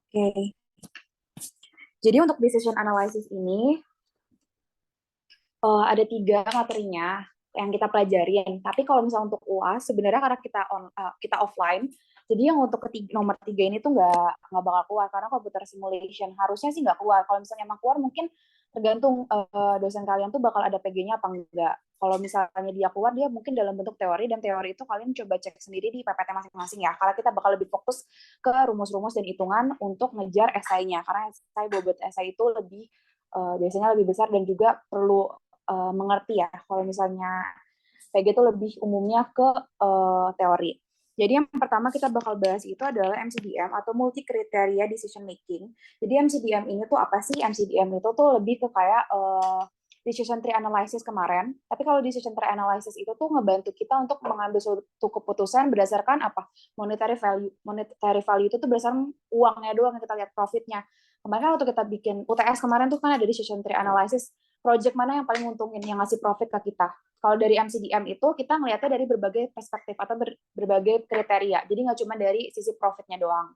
Oke, jadi untuk decision analysis ini ada 3 materinya yang kita pelajarin. Tapi kalau misalnya untuk UAS, sebenarnya karena kita offline, jadi yang untuk nomor 3 ini tuh nggak bakal keluar karena computer simulation harusnya sih nggak keluar. Kalau misalnya emang keluar mungkin tergantung dosen kalian tuh bakal ada PG-nya apa enggak. Kalau misalnya dia keluar, dia mungkin dalam bentuk teori, dan teori itu kalian coba cek sendiri di PPT masing-masing ya. Karena kita bakal lebih fokus ke rumus-rumus dan hitungan untuk ngejar esainya. Karena esai, bobot esai itu biasanya lebih besar dan juga perlu mengerti ya. Kalau misalnya PG itu lebih umumnya ke teori. Jadi yang pertama kita bakal bahas itu adalah MCDM atau multi criteria decision making. Jadi MCDM ini tuh apa sih? MCDM itu tuh lebih ke kayak decision tree analysis kemarin. Tapi kalau decision tree analysis itu tuh ngebantu kita untuk mengambil suatu keputusan berdasarkan apa? Monetary value. Monetary value itu tuh berdasarkan uangnya doang yang kita lihat profitnya. Kemarin kan waktu kita bikin UTS kemarin tuh kan ada decision tree analysis, project mana yang paling untungin, yang ngasih profit ke kita. Kalau dari MCDM itu kita ngelihatnya dari berbagai perspektif atau berbagai kriteria. Jadi nggak cuma dari sisi profitnya doang.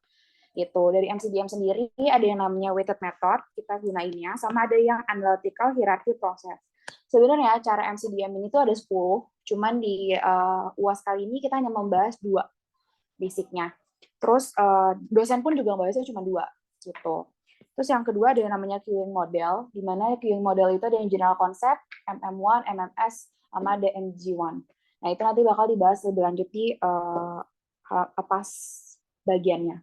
Gitu. Dari MCDM sendiri ada yang namanya weighted method, kita gunainnya, sama ada yang analytical hierarchy process. Sebenarnya cara MCDM ini tuh ada 10, cuman di UAS kali ini kita hanya membahas 2 basicnya. Terus dosen pun juga bahasnya cuma 2 gitu. Terus yang kedua ada yang namanya queuing model, di mana queuing model itu ada yang general concept, MM1, MMS, sama ada MG1. Nah itu nanti bakal dibahas lebih lanjut di apa bagiannya.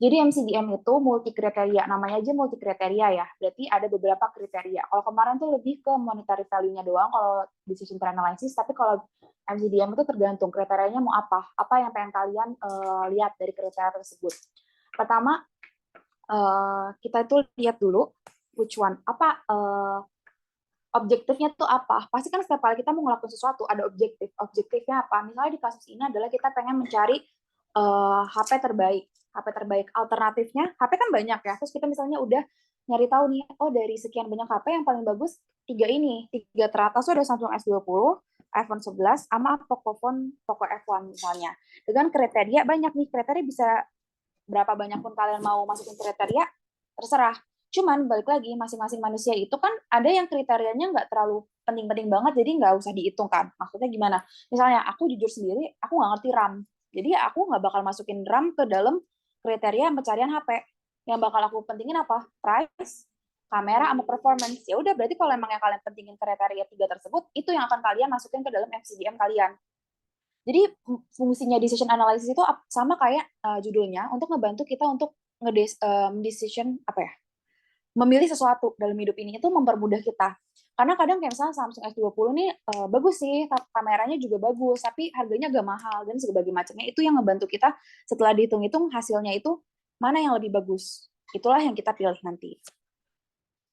Jadi MCDM itu multi kriteria, namanya aja multi kriteria ya. Berarti ada beberapa kriteria. Kalau kemarin tuh lebih ke monetary value-nya doang kalau decision tree analysis, tapi kalau MCDM itu tergantung kriterianya mau apa yang pengen kalian lihat dari kriteria tersebut. Pertama, kita tuh lihat dulu which one, apa objektifnya tuh apa. Pasti kan setiap kali kita mau ngelakuin sesuatu ada objektif. Objektifnya apa? Misalnya di kasus ini adalah kita pengen mencari HP terbaik. HP terbaik alternatifnya, HP kan banyak ya. Terus kita misalnya udah nyari tahu nih, oh dari sekian banyak HP yang paling bagus 3 teratas tuh ada Samsung S20, iPhone 11, sama Poco F1 misalnya. Dengan kriteria banyak nih, kriteria bisa berapa banyak pun kalian mau masukin kriteria, terserah. Cuman balik lagi, masing-masing manusia itu kan ada yang kriterianya nggak terlalu penting-penting banget, jadi nggak usah dihitung kan. Maksudnya gimana? Misalnya aku jujur sendiri, aku nggak ngerti RAM. Jadi aku nggak bakal masukin RAM ke dalam kriteria pencarian HP. Yang bakal aku pentingin apa? Price, kamera, sama performance. Ya udah, berarti kalau emang yang kalian pentingin kriteria 3 tersebut, itu yang akan kalian masukin ke dalam MCDM kalian. Jadi fungsinya decision analysis itu sama kayak judulnya, untuk ngebantu kita untuk decision apa ya, memilih sesuatu dalam hidup ini, itu mempermudah kita. Karena kadang kayak misalnya Samsung S20 nih bagus sih, kameranya juga bagus, tapi harganya agak mahal dan sebagainya macamnya. Itu yang ngebantu kita setelah dihitung-hitung hasilnya itu mana yang lebih bagus. Itulah yang kita pilih nanti.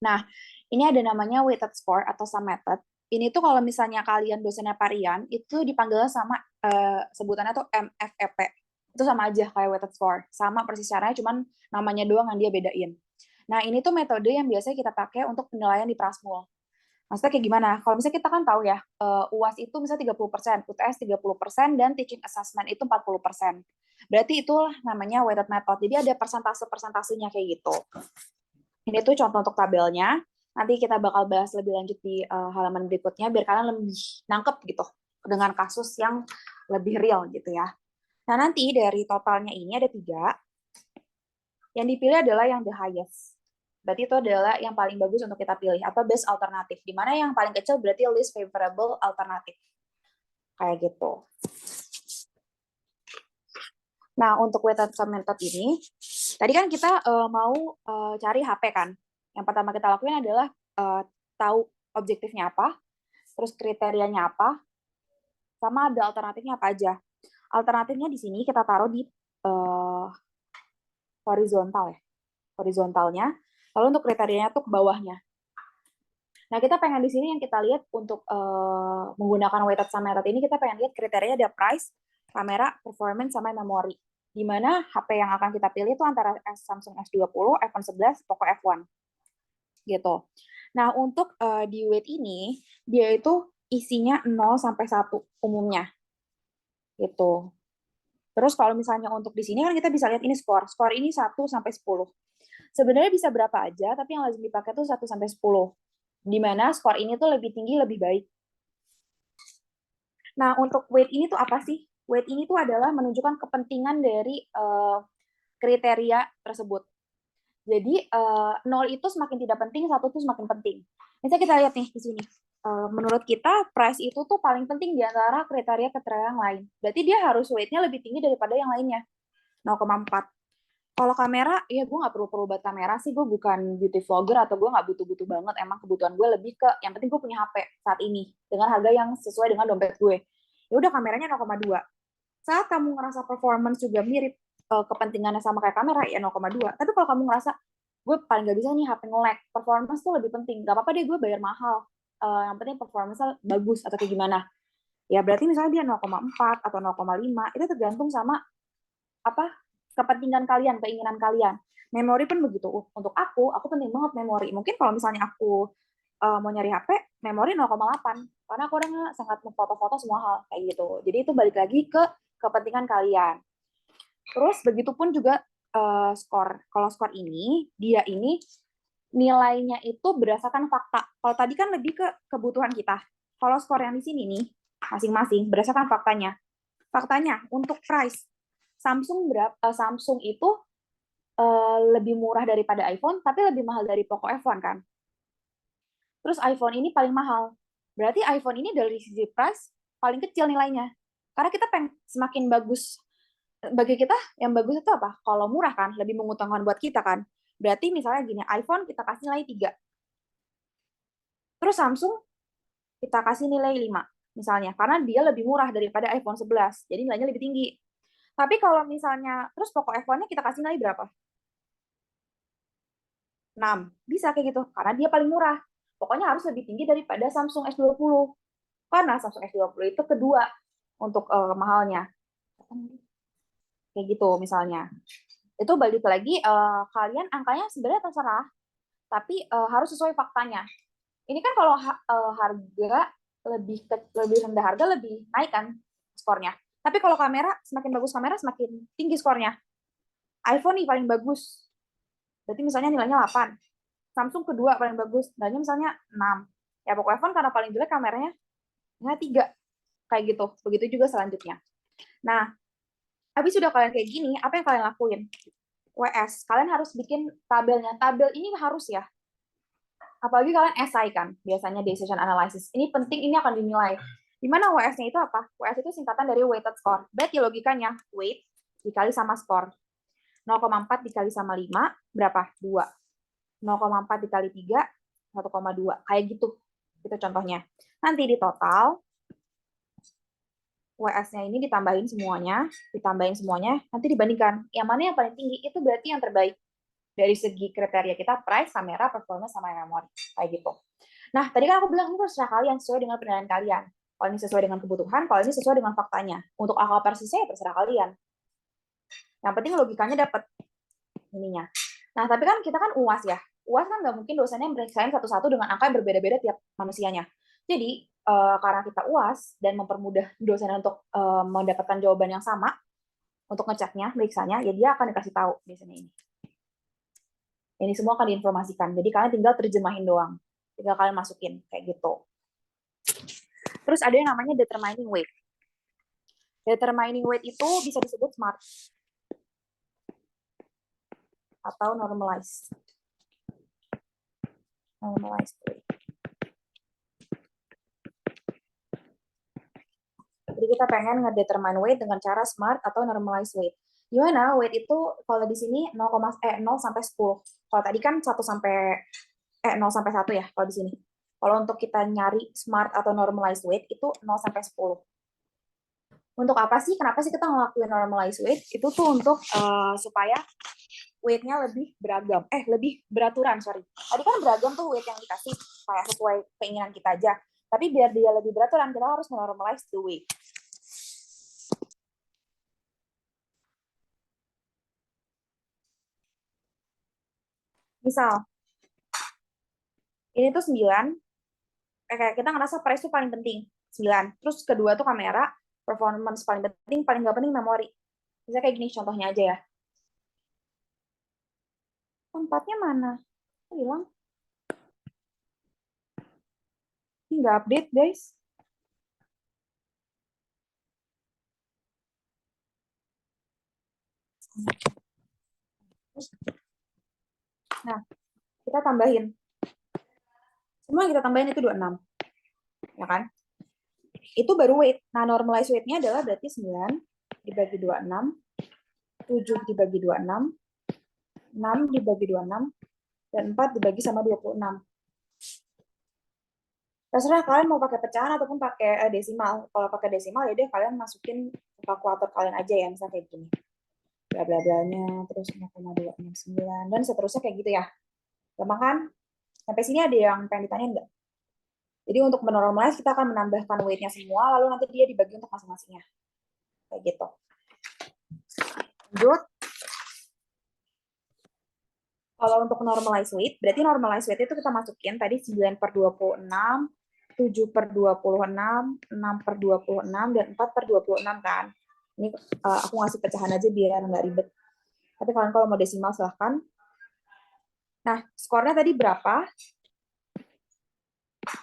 Nah, ini ada namanya weighted score atau sum method. Ini tuh kalau misalnya kalian dosennya Parian, itu dipanggil sama sebutannya tuh MFEP. Itu sama aja kayak weighted score. Sama persis caranya, cuman namanya doang yang dia bedain. Nah, ini tuh metode yang biasanya kita pakai untuk penilaian di Prasmul. Maksudnya kayak gimana? Kalau misalnya kita kan tahu ya, UAS itu misalnya 30%, UTS 30%, dan teaching assessment itu 40%. Berarti itulah namanya weighted method. Jadi ada persentase-persentasenya kayak gitu. Ini tuh contoh untuk tabelnya. Nanti kita bakal bahas lebih lanjut di halaman berikutnya biar kalian lebih nangkep gitu dengan kasus yang lebih real gitu ya. Nah nanti dari totalnya ini ada 3. Yang dipilih adalah yang the highest. Berarti itu adalah yang paling bagus untuk kita pilih atau best alternatif. Dimana yang paling kecil berarti least favorable alternatif. Kayak gitu. Nah untuk weighted sum method ini, tadi kan kita mau cari HP kan. Yang pertama kita lakuin adalah tahu objektifnya apa, terus kriterianya apa, sama ada alternatifnya apa aja. Alternatifnya di sini kita taruh di horizontal ya, horizontalnya. Lalu untuk kriterianya tuh ke bawahnya. Nah kita pengen di sini yang kita lihat untuk menggunakan weighted sum method ini, kita pengen lihat kriterianya ada price, kamera, performance, sama memori. Di mana HP yang akan kita pilih itu antara Samsung S20, iPhone 11, Poco F1 gitu. Nah, untuk di weight ini dia itu isinya 0 sampai 1 umumnya. Gitu. Terus kalau misalnya untuk di sini kan kita bisa lihat ini skor. Skor ini 1 sampai 10. Sebenarnya bisa berapa aja, tapi yang lazim dipakai tuh 1 sampai 10. Di mana skor ini tuh lebih tinggi, lebih baik. Nah, untuk weight ini tuh apa sih? Weight ini tuh adalah menunjukkan kepentingan dari kriteria tersebut. Jadi 0 itu semakin tidak penting, 1 itu semakin penting. Misalnya kita lihat nih di sini. Menurut kita price itu tuh paling penting di antara kriteria-kriteria yang lain. Berarti dia harus weight-nya lebih tinggi daripada yang lainnya. 0,4. Kalau kamera, ya gue nggak perlu buat kamera sih. Gue bukan beauty vlogger atau gue nggak butuh-butuh banget. Emang kebutuhan gue lebih ke, yang penting gue punya HP saat ini. Dengan harga yang sesuai dengan dompet gue. Ya udah kameranya 0,2. Saat kamu ngerasa performance juga mirip, kepentingannya sama kayak kamera, ya 0,2. Tapi kalau kamu ngerasa, gue paling nggak bisa nih HP nge-lag, performance tuh lebih penting. Gak apa-apa deh gue bayar mahal. Yang penting performance-nya bagus atau kayak gimana. Ya berarti misalnya dia 0,4 atau 0,5, itu tergantung sama apa kepentingan kalian, keinginan kalian. Memori pun begitu. Untuk aku penting banget memori. Mungkin kalau misalnya aku mau nyari HP, memori 0,8. Karena aku orangnya sangat memfoto-foto semua hal kayak gitu. Jadi itu balik lagi ke kepentingan kalian. Terus begitu pun juga skor. Kalau skor ini, dia ini nilainya itu berdasarkan fakta. Kalau tadi kan lebih ke kebutuhan kita. Kalau skor yang di sini nih, masing-masing berdasarkan faktanya. Faktanya untuk price Samsung itu lebih murah daripada iPhone, tapi lebih mahal dari Poco F1 kan. Terus iPhone ini paling mahal. Berarti iPhone ini dari sisi price paling kecil nilainya. Karena kita pengen semakin bagus. Bagi kita yang bagus itu apa? Kalau murah kan, lebih menguntungkan buat kita kan. Berarti misalnya gini, iPhone kita kasih nilai 3. Terus Samsung kita kasih nilai 5 misalnya. Karena dia lebih murah daripada iPhone 11. Jadi nilainya lebih tinggi. Tapi kalau misalnya, terus Poco F1-nya kita kasih nilai berapa? 6. Bisa kayak gitu, karena dia paling murah. Pokoknya harus lebih tinggi daripada Samsung S20. Karena Samsung S20 itu kedua untuk mahalnya. Kayak gitu misalnya. Itu balik lagi, kalian angkanya sebenarnya terserah, tapi harus sesuai faktanya. Ini kan kalau harga lebih rendah harga lebih naik kan skornya. Tapi kalau kamera, semakin bagus kamera semakin tinggi skornya. iPhone nih paling bagus. Berarti misalnya nilainya 8. Samsung kedua paling bagus, nilainya misalnya 6. Ya pokoknya iPhone karena paling jelek kameranya nilai 3. Kayak gitu. Begitu juga selanjutnya. Nah, habis sudah kalian kayak gini, apa yang kalian lakuin? WS. Kalian harus bikin tabelnya. Tabel ini harus ya. Apalagi kalian SI kan, biasanya decision analysis. Ini penting, ini akan dinilai. Di mana WS-nya itu apa? WS itu singkatan dari weighted score. Berarti logikanya, weight dikali sama score. 0,4 dikali sama 5, berapa? 2. 0,4 dikali 3, 1,2. Kayak gitu. Itu contohnya. Nanti di total, WS-nya ini ditambahin semuanya, nanti dibandingkan. Yang mana yang paling tinggi, itu berarti yang terbaik. Dari segi kriteria kita, price, kamera, performance, sama memori. Kayak gitu. Nah, tadi kan aku bilang, ini terserah kalian, sesuai dengan penilaian kalian. Kalau ini sesuai dengan kebutuhan, kalau ini sesuai dengan faktanya. Untuk angka persisnya, ya terserah kalian. Yang penting logikanya dapat ininya. Nah, tapi kan kita kan UAS ya. UAS kan nggak mungkin dosennya meriksain satu-satu dengan angka yang berbeda-beda tiap manusianya. Jadi, karena kita UAS dan mempermudah dosen untuk mendapatkan jawaban yang sama, untuk ngeceknya, meriksanya, ya dia akan dikasih tahu biasanya ini. Ini semua akan diinformasikan. Jadi kalian tinggal terjemahin doang. Tinggal kalian masukin, kayak gitu. Terus ada yang namanya determining weight. Determining weight itu bisa disebut SMART atau normalized. Normalized weight. Jadi kita pengen ngedetermine weight dengan cara SMART atau normalized weight. Gimana weight itu kalau di sini 0, 0 sampai 10. Kalau tadi kan 1 sampai 0 sampai 1 ya kalau di sini. Kalau untuk kita nyari SMART atau normalized weight itu 0 sampai 10. Untuk apa sih? Kenapa sih kita ngelakuin normalized weight? Itu tuh untuk supaya weight-nya lebih beragam. Lebih beraturan, sorry. Tadi kan beragam tuh weight yang dikasih kayak sesuai keinginan kita aja. Tapi biar dia lebih beraturan, kita harus normalize the weight. Misal, ini tuh 9, kayak kita ngerasa price tuh paling penting, 9. Terus kedua tuh kamera, performance paling penting, paling nggak penting memori. Misalnya kayak gini contohnya aja ya. Tempatnya mana? Hilang. Ini nggak update, guys. Nah, kita tambahin. Semua yang kita tambahin itu 26. Ya kan? Itu baru weight. Nah, normalized weight-nya adalah berarti 9 dibagi 26, 7 dibagi 26, 6 dibagi 26, dan 4 dibagi sama 26. Terserah kalian mau pakai pecahan ataupun pakai desimal. Kalau pakai desimal ya deh kalian masukin ke kalkulator kalian aja ya, misalnya kayak gini. Bla bla blanya, terus 0,269 dan seterusnya kayak gitu ya. Gampang kan? Sampai sini ada yang pengen ditanya enggak? Jadi untuk menormalize kita akan menambahkan weight-nya semua, lalu nanti dia dibagi untuk masing-masingnya. Kayak gitu. Lanjut. Kalau untuk normalize weight, berarti normalize weight itu kita masukin tadi 9 per 26, 7 per 26, 6 per 26, dan 4 per 26 kan. Ini aku ngasih pecahan aja biar nggak ribet. Tapi kalian kalau mau desimal silahkan. Nah, skornya tadi berapa?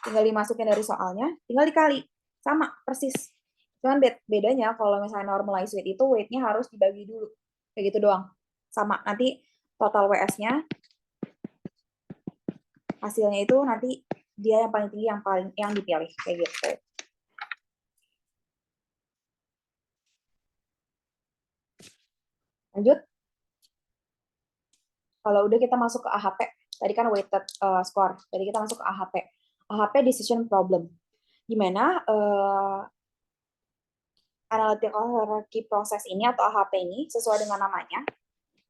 Tinggal dimasukin dari soalnya, tinggal dikali. Sama, persis. Cuman bedanya kalau misalnya normalize weight itu weight-nya harus dibagi dulu. Kayak gitu doang. Sama, nanti total WS-nya hasilnya itu nanti dia yang paling tinggi yang dipilih kayak gitu. Lanjut. Kalau udah kita masuk ke AHP, tadi kan weighted score. Jadi kita masuk ke AHP. AHP decision problem. Gimana analytical hierarchy process ini atau AHP ini sesuai dengan namanya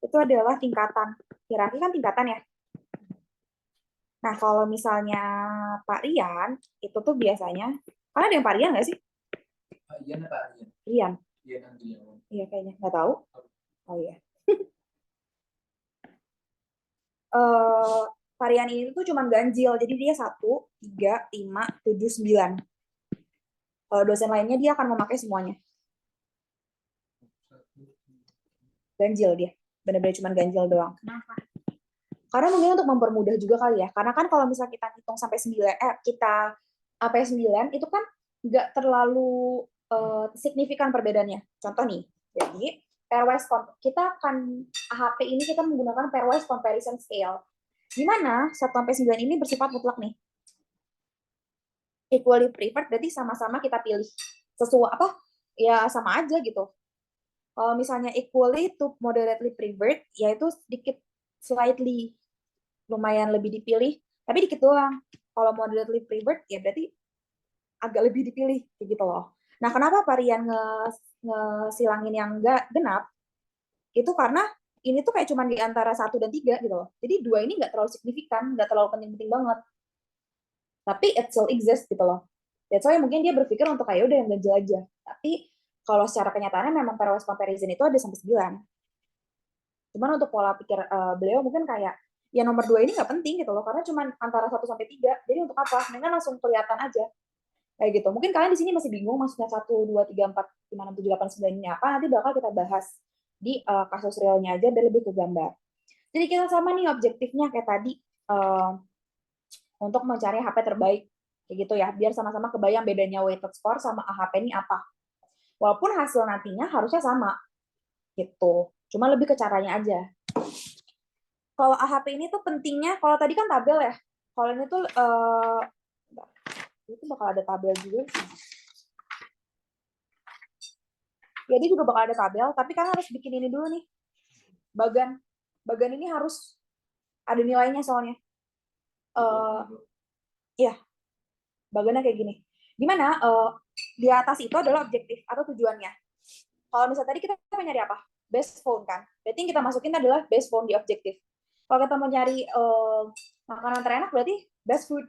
itu adalah tingkatan. Hierarki kan tingkatan ya. Nah, kalau misalnya Pak Rian, itu tuh biasanya, kalian ada yang Pak Rian nggak sih? Iya, Pak Rian. Rian? Iya, iya kayaknya. Nggak tahu? Oh iya. uh, Varian ini tuh cuma ganjil, jadi dia 1, 3, 5, 7, 9. Kalau dosen lainnya dia akan memakai semuanya. Ganjil dia, benar-benar cuma ganjil doang. Kenapa? Karena mungkin untuk mempermudah juga kali ya. Karena kan kalau misalnya kita hitung sampai 9, kita apa 9 itu kan nggak terlalu signifikan perbedaannya. Contoh nih, jadi pairwise kita akan AHP ini kita menggunakan pairwise comparison scale. Di mana 1 sampai 9 ini bersifat mutlak nih. Equally preferred berarti sama-sama kita pilih. Sesuai apa? Ya sama aja gitu. Kalau misalnya equally to moderately preferred, yaitu sedikit slightly lumayan lebih dipilih, tapi dikit doang. Kalau moderately preferred ya berarti agak lebih dipilih kayak gitu loh. Nah, kenapa varian ngesilangin yang enggak genap? Itu karena ini tuh kayak cuma di antara 1 dan 3 gitu loh. Jadi 2 ini nggak terlalu signifikan, nggak terlalu penting-penting banget. Tapi it still exists gitu loh. That's why mungkin dia berpikir untuk kayak udah yang ganjil aja. Tapi kalau secara kenyataannya memang pairwise comparison itu ada sampai 9. Cuman untuk pola pikir beliau mungkin kayak ya nomor 2 ini nggak penting gitu loh, karena cuma antara 1 sampai 3. Jadi untuk apa? Mendingan langsung kelihatan aja. Kayak gitu. Mungkin kalian di sini masih bingung maksudnya 1, 2, 3, 4, 5, 6, 7, 8, 9 ini apa. Nanti bakal kita bahas di kasus realnya aja dan lebih ke gambar. Jadi kita sama nih objektifnya kayak tadi untuk mencari HP terbaik. Kayak gitu ya, biar sama-sama kebayang bedanya weighted score sama AHP ini apa. Walaupun hasil nantinya harusnya sama. Gitu. Cuma lebih ke caranya aja. Kalau AHP ini tuh pentingnya, kalau tadi kan tabel ya. Kalau ini tuh itu bakal ada tabel juga sih. Jadi juga bakal ada tabel, tapi kalian harus bikin ini dulu nih. Bagan ini harus ada nilainya soalnya. Ya, bagannya kayak gini. Gimana? Di atas itu adalah objektif atau tujuannya. Kalau misalnya tadi kita mau nyari apa? Best phone kan. Berarti yang kita masukin adalah best phone di objektif. Kalau kita mau nyari makanan terenak berarti best food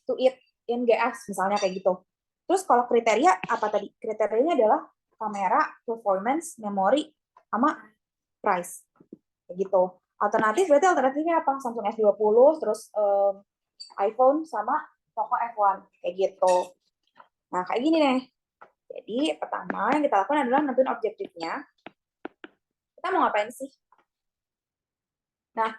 to eat in GS misalnya kayak gitu. Terus kalau kriteria apa tadi? Kriterianya adalah kamera, performance, memori, sama price. Kayak gitu. Alternatif berarti alternatifnya apa? Samsung S20, terus iPhone sama Poco F1 kayak gitu. Nah, kayak gini nih. Jadi, pertama yang kita lakukan adalah nentuin objektifnya. Kita mau ngapain sih? Nah,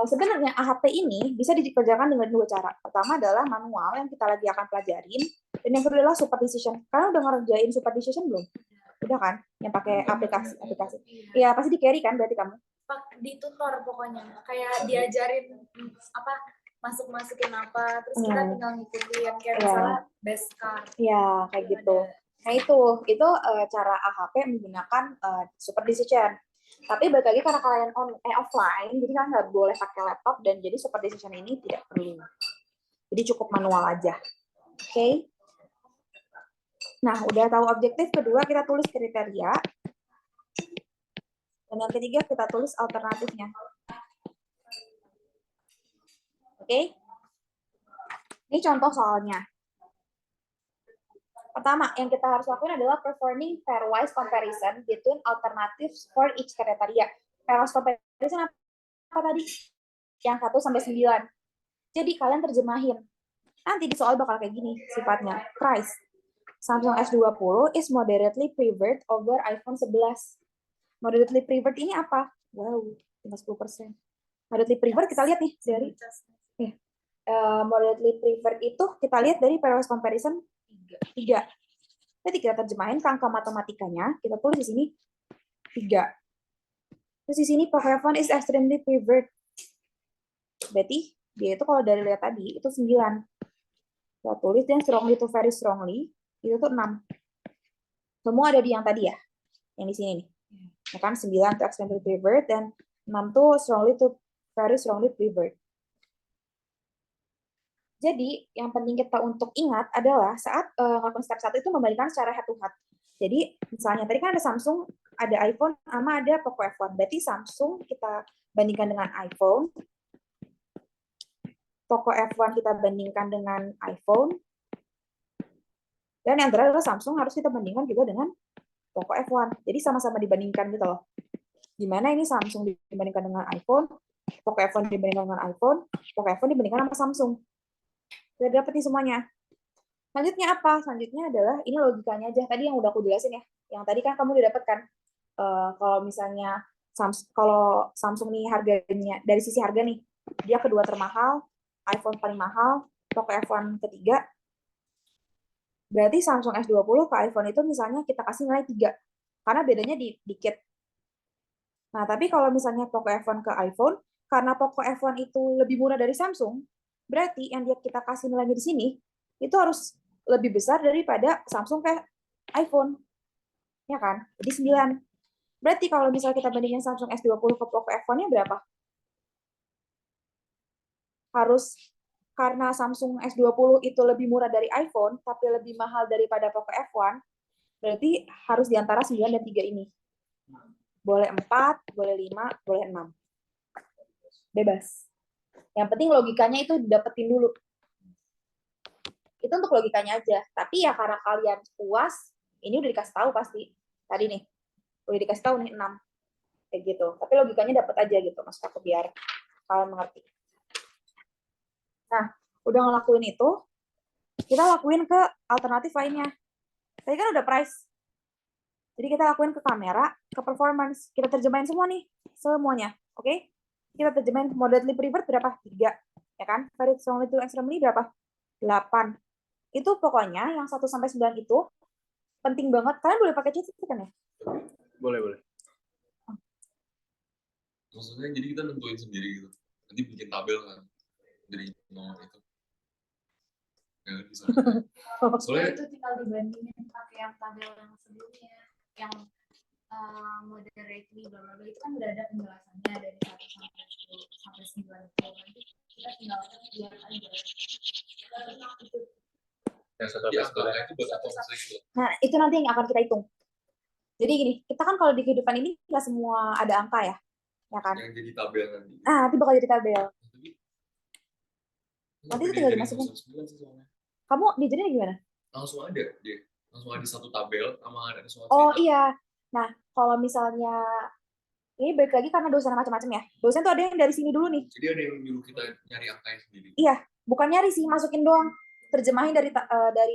sebenarnya AHP ini bisa dikerjakan dengan dua cara. Pertama adalah manual yang kita lagi akan pelajarin, dan yang kedua adalah super decision. Kalian udah ngerjain super decision belum? Udah kan? Yang pakai aplikasi. Iya, pasti di carry kan berarti kamu? Di tutor pokoknya. Kayak diajarin apa masukin apa, terus kita tinggal ngikutin kayak misalnya best card. Iya, kayak gitu. Nah, itu cara AHP menggunakan super decision. Tapi balik lagi karena kalian offline, jadi kalian nggak boleh pakai laptop, dan jadi super decision ini tidak perlu. Jadi cukup manual aja. Oke? Nah, udah tahu objektif, kedua kita tulis kriteria. Dan yang ketiga kita tulis alternatifnya. Oke? Ini contoh soalnya. Pertama, yang kita harus lakukan adalah performing pairwise comparison between alternatives for each criteria. Pairwise comparison apa tadi? Yang 1 sampai 9. Jadi kalian terjemahin. Nanti di soal bakal kayak gini sifatnya. Price. Samsung S20 is moderately favored over iPhone 11. Moderately favored ini apa? Wow, tinggal 10%. Moderately favored kita lihat nih dari moderately favored itu kita lihat dari pairwise comparison 3. Jadi kita terjemahin ke angka matematikanya, kita tulis di sini 3. Terus di sini Pokemon is extremely favored. Berarti dia itu kalau dari lihat tadi itu 9. Kita tulis dan strongly to very strongly itu tuh 6. Semua ada di yang tadi ya. Yang di sini nih. Ya kan 9 to extremely favored dan 6 tuh strongly to very strongly favored. Jadi, yang penting kita untuk ingat adalah saat melakukan step 1 itu membandingkan secara head to head. Jadi, misalnya tadi kan ada Samsung, ada iPhone, sama ada Poco F1. Berarti Samsung kita bandingkan dengan iPhone, Poco F1 kita bandingkan dengan iPhone, dan yang terakhir adalah Samsung harus kita bandingkan juga dengan Poco F1. Jadi sama-sama dibandingkan gitu loh. Gimana ini Samsung dibandingkan dengan iPhone, Poco F1 dibandingkan dengan iPhone, Poco F1 dibandingkan sama Samsung. Udah dapet nih semuanya. Selanjutnya apa? Selanjutnya adalah, ini logikanya aja. Tadi yang udah aku jelasin ya. Yang tadi kan kamu udah dapet kan. Kalau misalnya, kalau Samsung nih harganya, dari sisi harga nih, dia kedua termahal, iPhone paling mahal, Poco F1 ketiga, berarti Samsung S20 ke iPhone itu misalnya kita kasih nilai 3. Karena bedanya dikit. Nah, tapi kalau misalnya Poco F1 ke iPhone, karena Poco F1 itu lebih murah dari Samsung, berarti yang kita kasih nilainya di sini itu harus lebih besar daripada Samsung ke iPhone. Ya kan? Jadi 9. Berarti kalau misalnya kita bandingin Samsung S20 ke Poco F1-nya berapa? Harus, karena Samsung S20 itu lebih murah dari iPhone, tapi lebih mahal daripada Poco F1, berarti harus di antara 9 dan 3 ini. Boleh 4, boleh 5, boleh 6. Bebas. Yang penting logikanya itu didapetin dulu. Itu untuk logikanya aja. Tapi ya karena kalian puas, ini udah dikasih tahu pasti. Tadi nih, udah dikasih tahu nih 6. Kayak gitu. Tapi logikanya dapet aja gitu, maksud aku biar kalian mengerti. Nah, udah ngelakuin itu, kita lakuin ke alternatif lainnya. Tadi kan udah price. Jadi kita lakuin ke kamera, ke performance. Kita terjemahin semua nih, semuanya. Oke? Kita terjemahin moderately preferred berapa? 3. Ya kan? Very strongly to extremely berapa? 8. Itu pokoknya yang 1 sampai 9 itu penting banget. Kalian boleh pakai cheat sheet kan ya? Boleh. Maksudnya jadi kita nentuin sendiri gitu. Nanti bikin tabel kan dari nomor itu. Ya, bisa. Soalnya itu tinggal dibandingin pakai yang tabel yang sebelumnya, yang moderately bla bla bla, itu kan udah ada penjelasannya dari 1 sampai 9 itu. Nanti kita tinggal lihat aja. yang satu sampai itu buat apa maksudnya gitu. Nah, itu nanti yang akan kita hitung. Jadi gini, kita kan kalau di kehidupan ini nggak semua ada angka ya, ya kan? Yang jadi tabel nanti. Nah, nanti bakal jadi tabel. Nanti itu tinggal dimasukin. Kamu diajarin gimana? Langsung ada dia. Langsung ada satu tabel sama ada semua. Oh iya. Nah, kalau misalnya ini balik lagi karena dosen macam-macam ya. Dosen tuh ada yang dari sini dulu nih. Jadi ada yang nyuruh kita nyari angkanya sendiri. Iya, bukan nyari sih, masukin doang. Terjemahin dari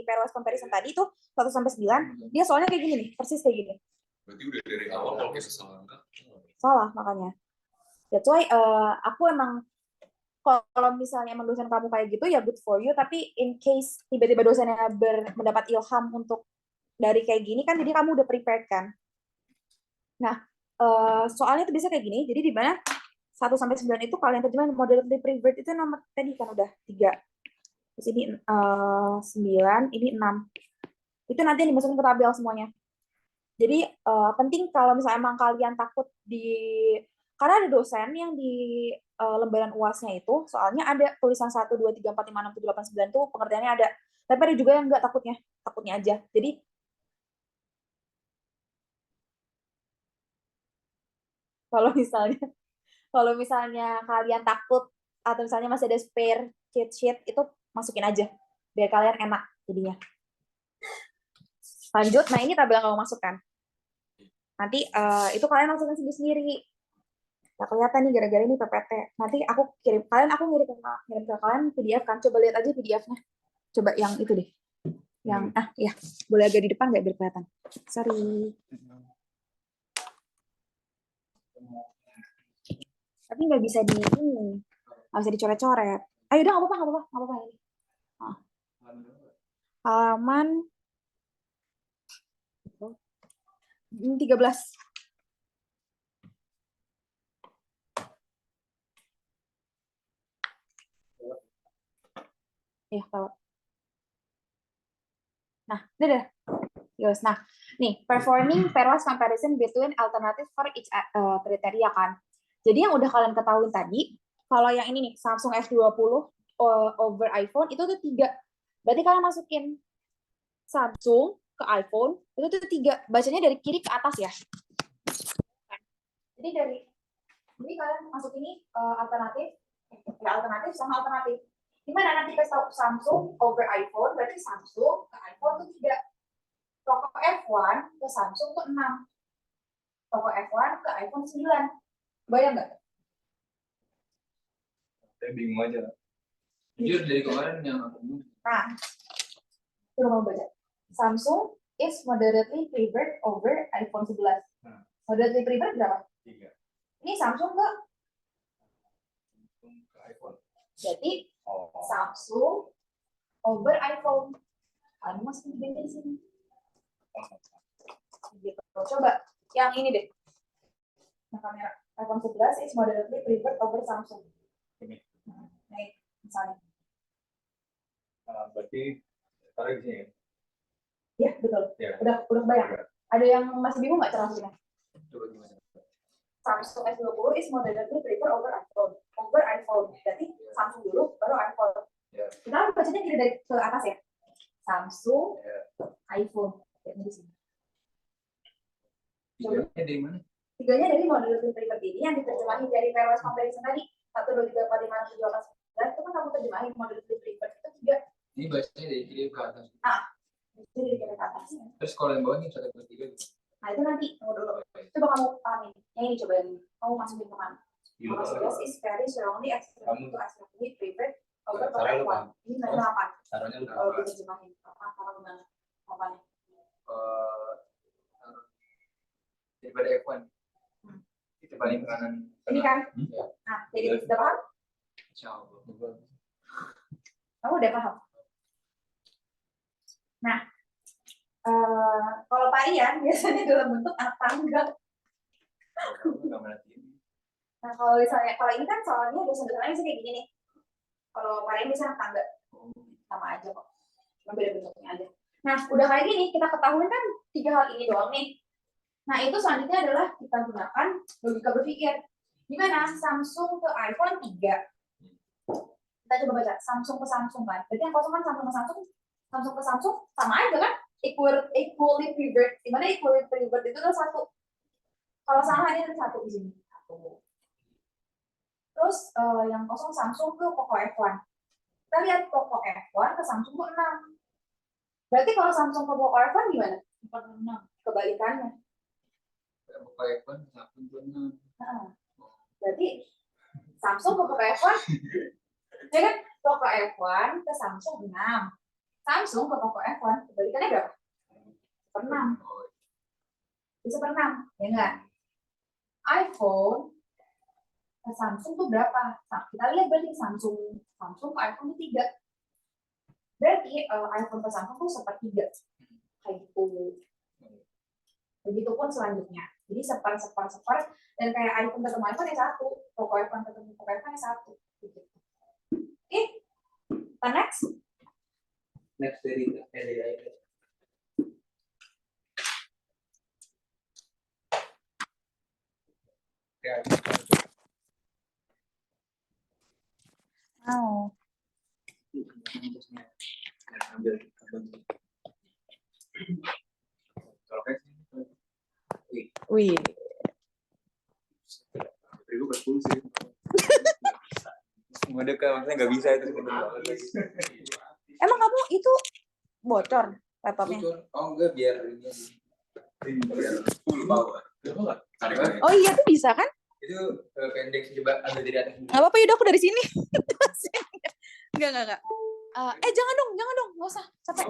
pairwise comparison tadi tuh 1 sampai 9. Dia soalnya kayak gini nih, persis kayak gini. Berarti udah dari awal kalau kita salah angka. salah makanya. That's why aku emang kalau misalnya emang dosen kamu kayak gitu ya good for you, tapi in case tiba-tiba dosennya mendapat ilham untuk dari kayak gini kan, jadi kamu udah prepared kan. Nah, soalnya itu bisa kayak gini, jadi di mana 1-9 itu kalian terjemahan moderately preferred itu nomor tadi kan udah 3. Terus ini 9, ini 6. Itu nanti yang dimasukin ke tabel semuanya. Jadi penting kalau misalnya emang kalian takut karena ada dosen yang di lembaran UASnya itu, soalnya ada tulisan 1, 2, 3, 4, 5, 6, 7, 8, 9 tuh pengertiannya ada. Tapi ada juga yang enggak takutnya aja. Jadi kalau misalnya kalian takut atau misalnya masih ada spare cheat sheet itu masukin aja biar kalian enak jadinya. Lanjut, nah ini tabel yang kamu masukkan. Nanti itu kalian masukin sendiri-sendiri. Nah, kelihatan nih gara-gara ini PPT. Nanti aku ngirim ke kalian PDF kan. Coba lihat aja PDF-nya. Coba yang itu deh. Yang ya, boleh agak di depan nggak biar kelihatan. Sorry. Tapi nggak bisa nggak bisa dicoret-coret. Ayo udah nggak apa-apa ini. Halaman 13. Ya, tahu. Nah, udah. Yes. Nah, nih performing pairwise comparison between alternative for each criteria kan. Jadi yang udah kalian ketahui tadi, kalau yang ini nih Samsung S20 over iPhone itu tuh 3. Berarti kalian masukin Samsung ke iPhone itu tuh 3. Bacanya dari kiri ke atas ya. Jadi kalian masuk ini alternatif sama alternatif. Gimana nanti kasih tahu Samsung over iPhone, berarti Samsung ke iPhone tuh 3. Toko F1 ke Samsung tuh 6. Toko F1 ke iPhone 9. Bayang nggak? Saya bingung aja. Jujur dari kemarin yang aku bingung. Nah, coba mau baca. Samsung is moderately favored over iPhone 11. Moderately favored berapa? 3. Ini Samsung ke iPhone. Jadi Samsung over iPhone. Kamu masih di sini. Gitu. Coba yang ini deh. Yang kamera iPhone 11 is moderately preferred over Samsung. Ini. Nah, misalnya. Berarti taruh di sini. Ya, betul. Ya. Udah bayang. Ada yang masih bingung nggak cara masuknya? Coba gimana? Samsung S20 is moderately preferred over iPhone. Berarti Samsung dulu, baru iPhone. Ya. Kita bacanya kiri dari ke atas ya. Samsung, Ya. iPhone. Kayak di sini. Tiganya dari mana? Tiganya dari moderately preferred ini yang diterjemahin dari pairwise comparison tadi. 1, 2, 3, 4, 5, 6, 7, 8, 9. Itu kan kamu terjemahin moderately preferred itu 3. Ini bacanya dari kiri ke atas. Itu dari kiri ke atas. Terus kalau yang bawah ini 1, 2, 3. Nah itu nanti tunggu dulu. Coba kamu pahamin. Yang ini coba yang kamu masukin ke mana? Mas is very strongly extremely to extremely preferred over F1. Ini nomor 8. Taruhnya lu Kalau diterjemahin. Apa gimana? Apanya? Daripada F1. Itu paling kanan. Ini kan? Ya. Nah, jadi sudah paham? Insyaallah. Kamu udah paham? Nah, kalau Pak Ian biasanya dalam bentuk apa enggak? Nah, kalau ini kan soalnya dosen-dosennya bisa kayak gini nih. Kalau Pak Ian bisa apa enggak? Sama aja kok. Cuma beda bentuknya aja. Nah, udah kayak gini, kita ketahui kan 3 hal ini doang nih. Nah, itu selanjutnya adalah kita gunakan logika berpikir. Gimana? Samsung ke iPhone 3. Kita coba baca. Samsung ke Samsung kan. Berarti yang kosong kan Samsung ke Samsung. Samsung ke Samsung sama aja kan? Equally favored. Dimana equally favored itu adalah 1. Kalau sama ini ada 1 di sini. 1. Terus yang kosong Samsung ke Poco F1. Kita lihat Poco F1 ke Samsung ke 6. Berarti kalau Samsung ke Poco F1 gimana? 6. Kebalikannya. Poco F1 Samsung ke 6. Nah, berarti Samsung ke Poco F1 ya kan? Poco F1 ke Samsung 6. Samsung ke Poco F1 kebalikannya berapa? 6. Bisa per 6, ya enggak? iPhone ke Samsung tuh berapa? Nah, kita lihat berarti Samsung ke iPhone itu 3. Berarti iPhone ke Samsung tuh sepertiga. Kayak gitu. Begitupun selanjutnya. Jadi separ. Dan kayak iPhone ketemu iPhone yang 1. Toko iPhone ketemu toko iPhone yang 1. Gitu. Oke. Kita next. Next dari iPad. Oh. Wih. Mode ke maksudnya nggak bisa itu. Emang kamu itu bocor laptopnya? Oh enggak, biar ini biar full power. Oh iya tuh bisa kan? Itu pendek sih, coba ambil dari atas. Nggak apa-apa, yaudah aku dari sini. Enggak. Jangan dong, nggak usah, capek.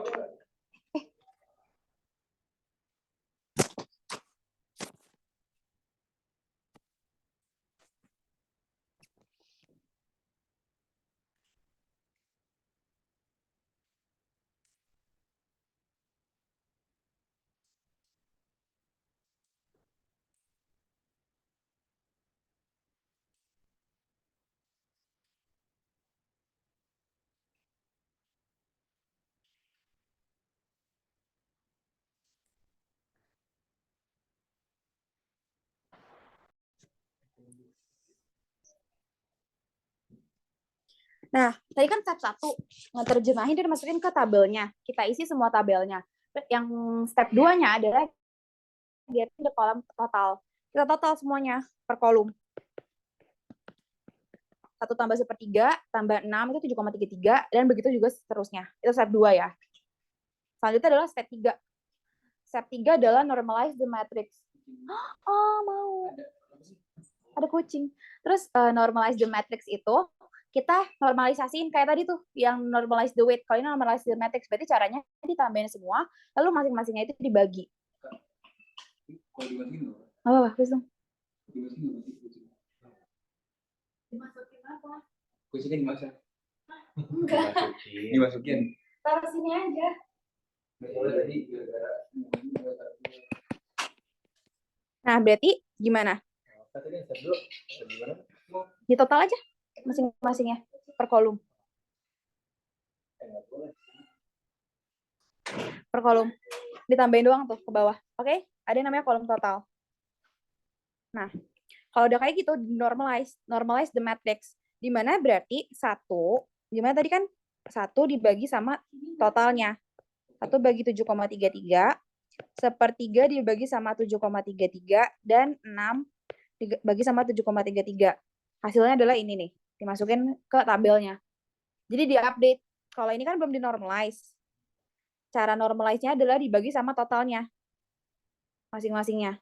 Nah, tadi kan step 1 ngeterjemahin dan masukin ke tabelnya. Kita isi semua tabelnya. Yang step 2-nya adalah getting the kolom total. Kita total semuanya per kolom. 1 tambah 1/3 tambah 6 itu 7,33 dan begitu juga seterusnya. Itu step 2 ya. Selanjutnya adalah step 3. Step 3 adalah normalize the matrix. Oh, mau. Ada kucing. Terus normalize the matrix itu kita normalisasiin kayak tadi tuh yang normalize the weight. Kalau ini normalize the matrix berarti caranya ditambahin semua lalu masing-masingnya itu dibagi. Kalau dimasukin loh. Oh, bagus dong. Dimasukin apa? Kucingnya dimasak. Enggak. Dimasukin. Taruh sini aja. Tadi Nah, berarti gimana? Di total aja masing-masingnya per kolom. Per kolom. Ditambahin doang tuh ke bawah. Oke? Ada yang namanya kolom total. Nah, kalau udah kayak gitu, normalize the matrix. Di mana berarti 1, gimana tadi kan 1 dibagi sama totalnya. 1 bagi 7,33, 1/3 dibagi sama 7,33, dan 6 dibagi sama 7,33. Hasilnya adalah ini nih, dimasukin ke tabelnya. Jadi di-update. Kalau ini kan belum di-normalize. Cara normalize-nya adalah dibagi sama totalnya. Masing-masingnya.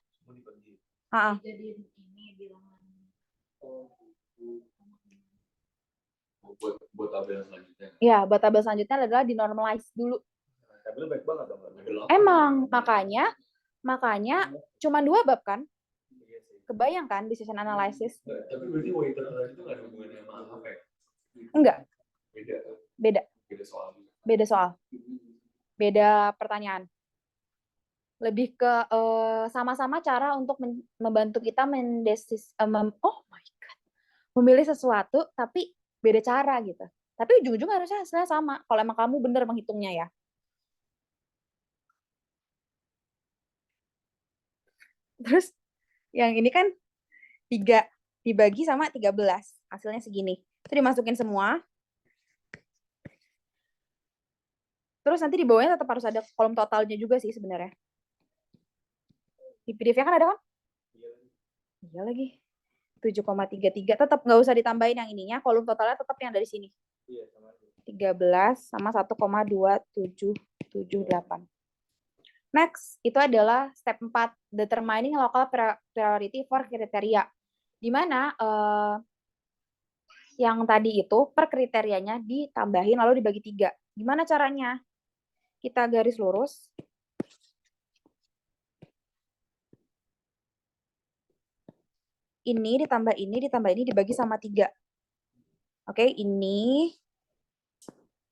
Jadi ini bilangan. Buat tabel selanjutnya. Ya, buat tabel selanjutnya adalah di-normalize dulu. tabel baik banget dong. Emang, makanya cuma 2 bab kan? Kebayang kan decision analysis? Tapi berarti weighted itu nggak ada hubungannya sama apa ya? Enggak, Beda soal. beda soal. Beda pertanyaan. Lebih ke sama-sama cara untuk membantu kita memilih sesuatu tapi beda cara gitu. Tapi ujung-ujungnya harusnya hasilnya sama kalau emang kamu benar menghitungnya ya. Terus yang ini kan 3 dibagi sama 13. Hasilnya segini. Itu dimasukin semua. Terus nanti di bawahnya tetap harus ada kolom totalnya juga sih sebenarnya. Di PDF-nya kan ada kan? Iya lagi. 7,33. Tetap nggak usah ditambahin yang ininya. Kolom totalnya tetap yang dari sini. 13 sama 1,2778. Next, itu adalah step 4. Determining local priority for criteria. Di mana yang tadi itu per kriterianya ditambahin lalu dibagi 3. Gimana caranya? Kita garis lurus. ini ditambah ini dibagi sama 3. Oke, ini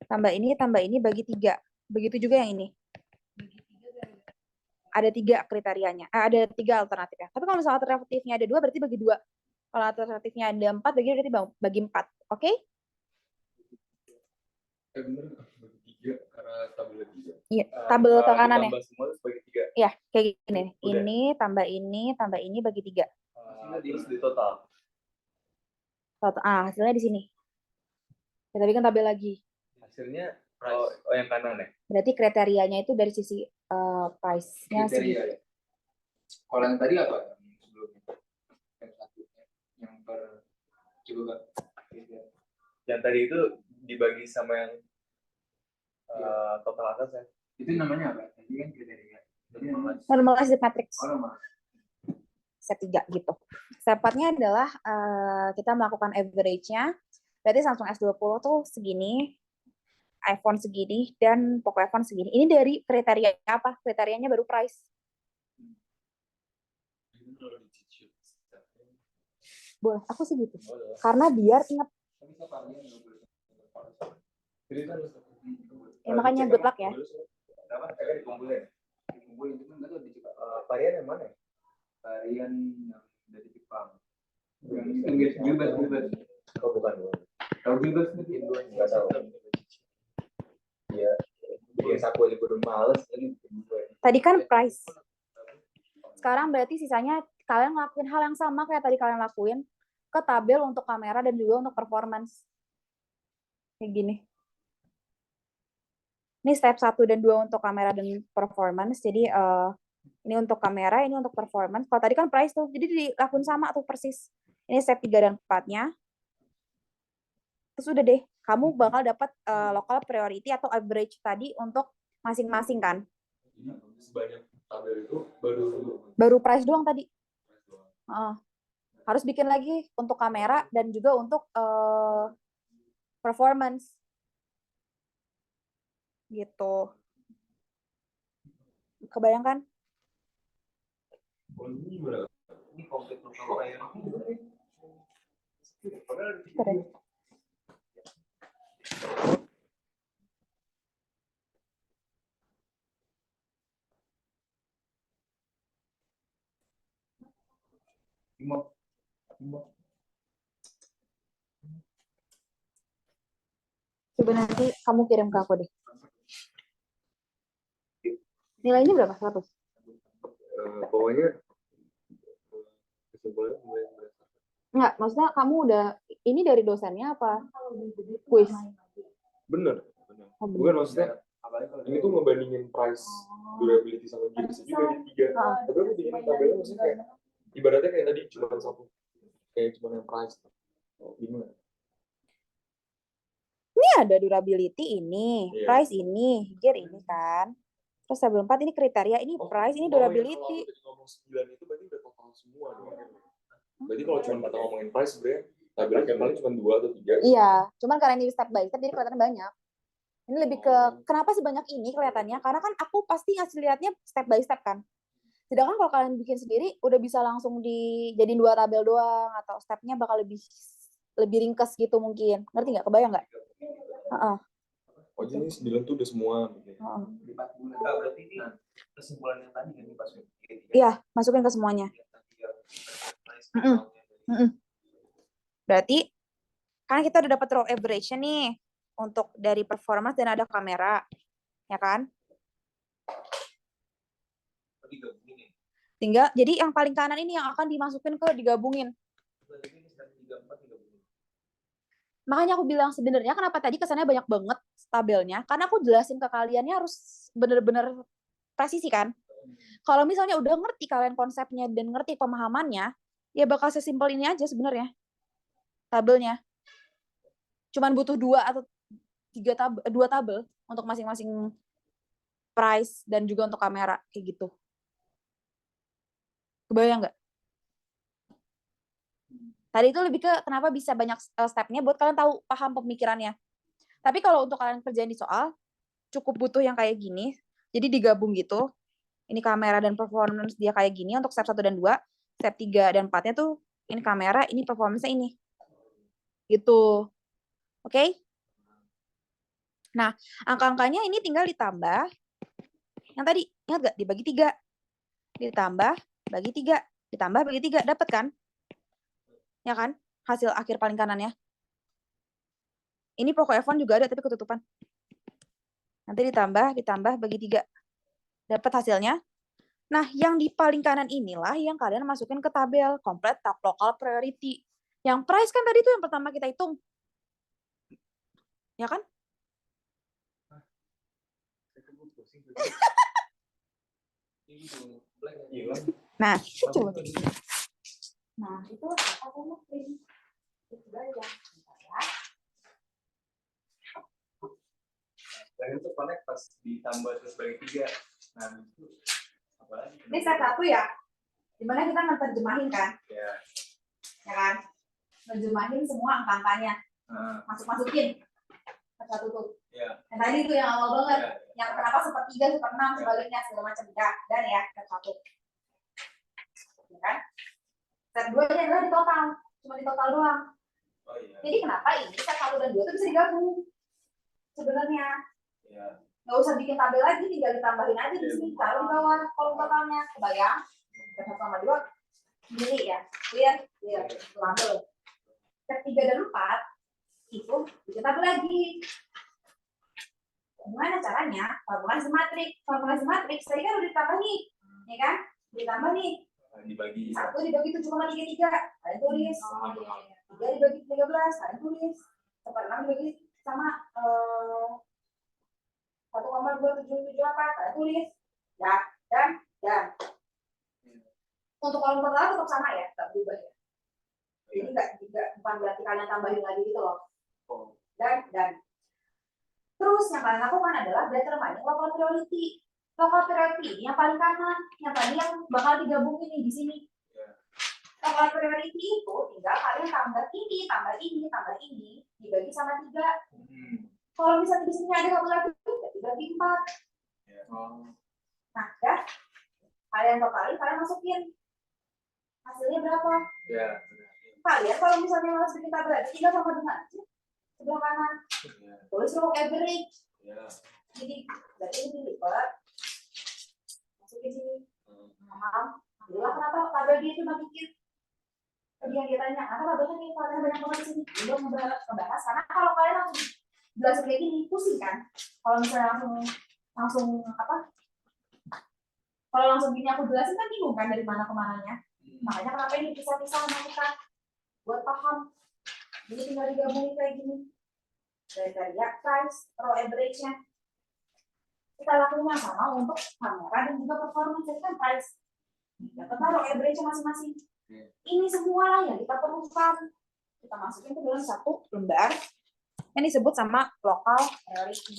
tambah ini bagi 3. Begitu juga yang ini. Ada 3 kriterianya. Ada 3 alternatifnya. Tapi kalau misalnya alternatifnya ada 2, berarti bagi 2. Kalau alternatifnya ada 4, berarti bagi 4. Oke? Bener, bagi 3 karena tabelnya 3. Iya, tabel ke kanan ya. Ditambah semua terus bagi 3. Iya, kayak gini. Udah. Ini tambah ini bagi 3. Terus di total. Hasilnya di sini. Kita bikin tabel lagi. Hasilnya yang kanan ya. Berarti kriterianya itu dari sisi price-nya Kriteria ya. Kalau yang tadi apa? Yang sebelumnya. Yang satu. Yang per coba Kak. Yang tadi itu dibagi sama yang total atas ya. Itu namanya apa? Tadi kan kriteria. Jadi namanya normalized matrix. nomor. Step 3 gitu. Step 4-nya adalah kita melakukan average-nya. Berarti Samsung S20 tuh segini, iPhone segini, dan Poco iPhone segini. Ini dari kriteria apa? Kriterianya baru price. Ini kalau di cheat sheet, Boleh, aku sih gitu. Karena biar ingat. Tapi saya varian nggak boleh. Jadi kan Ya, makanya good luck ya. apa? Kayak dikumpulin. Dikumpulin itu nggak tahu di Jepang. Varian yang mana? Varian yang dari Jepang. Yang itu Gilbert. Oh bukan. Tahu Gilbert itu? Nggak tahu. Iya. Bikin saku aja udah males lagi. Tadi kan price. Sekarang berarti sisanya kalian ngelakuin hal yang sama kayak tadi kalian lakuin ke tabel untuk kamera dan juga untuk performance. Kayak gini. Ini step 1 dan 2 untuk kamera dan performance. Jadi ini untuk kamera, ini untuk performance. Kalau tadi kan price tuh, jadi dilakuin sama tuh persis. Ini step 3 dan 4-nya. Terus udah deh, kamu bakal dapat local priority atau average tadi untuk masing-masing kan. Ini sebanyak tabel itu Baru price doang tadi. price doang. Harus bikin lagi untuk kamera dan juga untuk performance. Gitu. Kebayangkan? Oh, ini gimana? Ini komplit pertama kayak Keren. Coba nanti kamu kirim ke aku deh. Nilainya berapa? 100? pokoknya kesimpulannya mulai Enggak, maksudnya kamu udah, ini dari dosennya apa? Quiz? bener. Oh, bener. Bukan maksudnya ini tuh ngebandingin price, durability sama gigs juga di 3. Tapi aku bikin tabelnya maksudnya kayak ibaratnya kayak tadi cuma satu, kayak cuma yang price. Gimana? Ini ada durability ini, Iya. price ini, gear ini kan. Terus tabel 4 ini kriteria, ini price, ini durability. Kalau tadi ngomong 9 itu berarti udah total semua dong. Berarti kalau cuma kata ngomongin price sebenarnya tabelnya paling cuma 2 atau 3. Iya, cuman karena ini step by step jadi kelihatannya banyak. Ini lebih ke kenapa sih banyak ini kelihatannya? Karena kan aku pasti ngasih lihatnya step by step kan. Sedangkan kalau kalian bikin sendiri udah bisa langsung dijadiin 2 tabel doang atau stepnya bakal lebih ringkes gitu mungkin. Ngerti nggak? Kebayang nggak? Oh jadi 9 tuh udah semua. Di 4 bulan. Nggak, berarti ini kesimpulan yang tadi kan pas Iya, masukin ke semuanya. Berarti karena kita udah dapat raw average nih untuk dari performance dan ada kamera, ya kan? Tinggal jadi yang paling kanan ini yang akan dimasukin ke digabungin. Makanya aku bilang sebenarnya kenapa tadi kesannya banyak banget tabelnya, karena aku jelasin ke kaliannya harus bener-bener presisi kan. Kalau misalnya udah ngerti kalian konsepnya dan ngerti pemahamannya, ya bakal sesimpel ini aja sebenarnya tabelnya. Cuman butuh 2 atau 2 tabel untuk masing-masing price dan juga untuk kamera kayak gitu. Kebayang nggak? Tadi itu lebih ke kenapa bisa banyak stepnya buat kalian tahu paham pemikirannya. Tapi kalau untuk kalian kerjain di soal, cukup butuh yang kayak gini. Jadi digabung gitu. Ini kamera dan performance dia kayak gini untuk step 1 dan 2. Step 3 dan 4-nya tuh ini kamera, ini performance ini. Gitu. Oke? Nah, angka-angkanya ini tinggal ditambah. Yang tadi, ingat nggak? Dibagi 3. Ditambah, bagi 3. Ditambah, bagi 3. Dapat kan? Ya kan? Hasil akhir paling kanannya. Ini pokok F1 juga ada, tapi ketutupan. Nanti ditambah, bagi 3. Dapat hasilnya. Nah, yang di paling kanan inilah yang kalian masukin ke tabel. Complete Top Local Priority. Yang price kan tadi tuh yang pertama kita hitung. Ya kan? Nah, coba. Nah, itu apa kamu print? Itu aja. Dan itu connect pas ditambah terus bagi 3. Nah, itu apa lagi? Ini step 1 ya. Dimana kita menerjemahin kan? Ya. Ya kan? Menerjemahin semua angka-angkanya. Masukin. Step 1 tuh. Ya. Yang tadi tuh yang awal banget. Ya. Yang kenapa sepertiga, seperenam, sebaliknya, segala macam. Dan ya, step 1. Ya kan? Step 2 nya adalah di total. Cuma di total doang. Oh iya. Jadi kenapa ini step 1 dan 2 itu bisa digabung? Sebenarnya. Ya. Nggak usah bikin tabel lagi, tinggal ditambahin aja di sini. Taruh di bawah kolom totalnya. Kebayang? Step 1 sama 2. Sendiri ya. Clear? Clear. Lambil. Step 3 dan 4 itu bikin tabel lagi. Gimana caranya? Formulasi matriks tadi kan udah ditambah nih, ya kan? Ditambah nih. Dibagi 1 dibagi 7,33, kalian tulis. 3 dibagi 13, kalian tulis. 1/6 dibagi sama 1,277 kalian tulis. Ya, dan. Untuk kolom total tetap sama ya, tetap berubah ya. Jadi bukan berarti kalian tambahin lagi gitu loh. Dan. Terus yang kalian lakukan adalah determining local priority. Local priority ini yang paling kanan, yang tadi yang bakal digabungin nih di sini. Local priority itu tinggal kalian tambah ini, dibagi sama 3. Kalau misalnya di sini ada satu lagi, dibagi 4. Nah, ya, kalian totalin, kalian masukin. Hasilnya berapa? Ya. Kalian kalau misalnya harus bikin tabel, tinggal sama dengan sebelah kanan. Tulis row average. Ya. Jadi berarti ini dilipat. Masukin sini. Paham? Alhamdulillah kenapa tabel dia cuma dikit. Tadi yang dia tanya, kenapa tabelnya nih kalau banyak banget di sini? Belum ngebahas karena kalau kalian langsung jelasin kayak gini pusing kan? Kalau misalnya langsung apa? Kalau langsung gini aku jelasin kan bingung kan dari mana ke mananya. Makanya kenapa ini pisah-pisah sama kita buat paham. Jadi tinggal digabungin kayak gini. Dari ya price, row average-nya. Kita lakukan sama untuk kamera dan juga performance kan price. Dapat row average masing-masing. Ini semua lah yang kita perlukan. Kita masukin ke dalam satu lembar yang disebut sama local priority.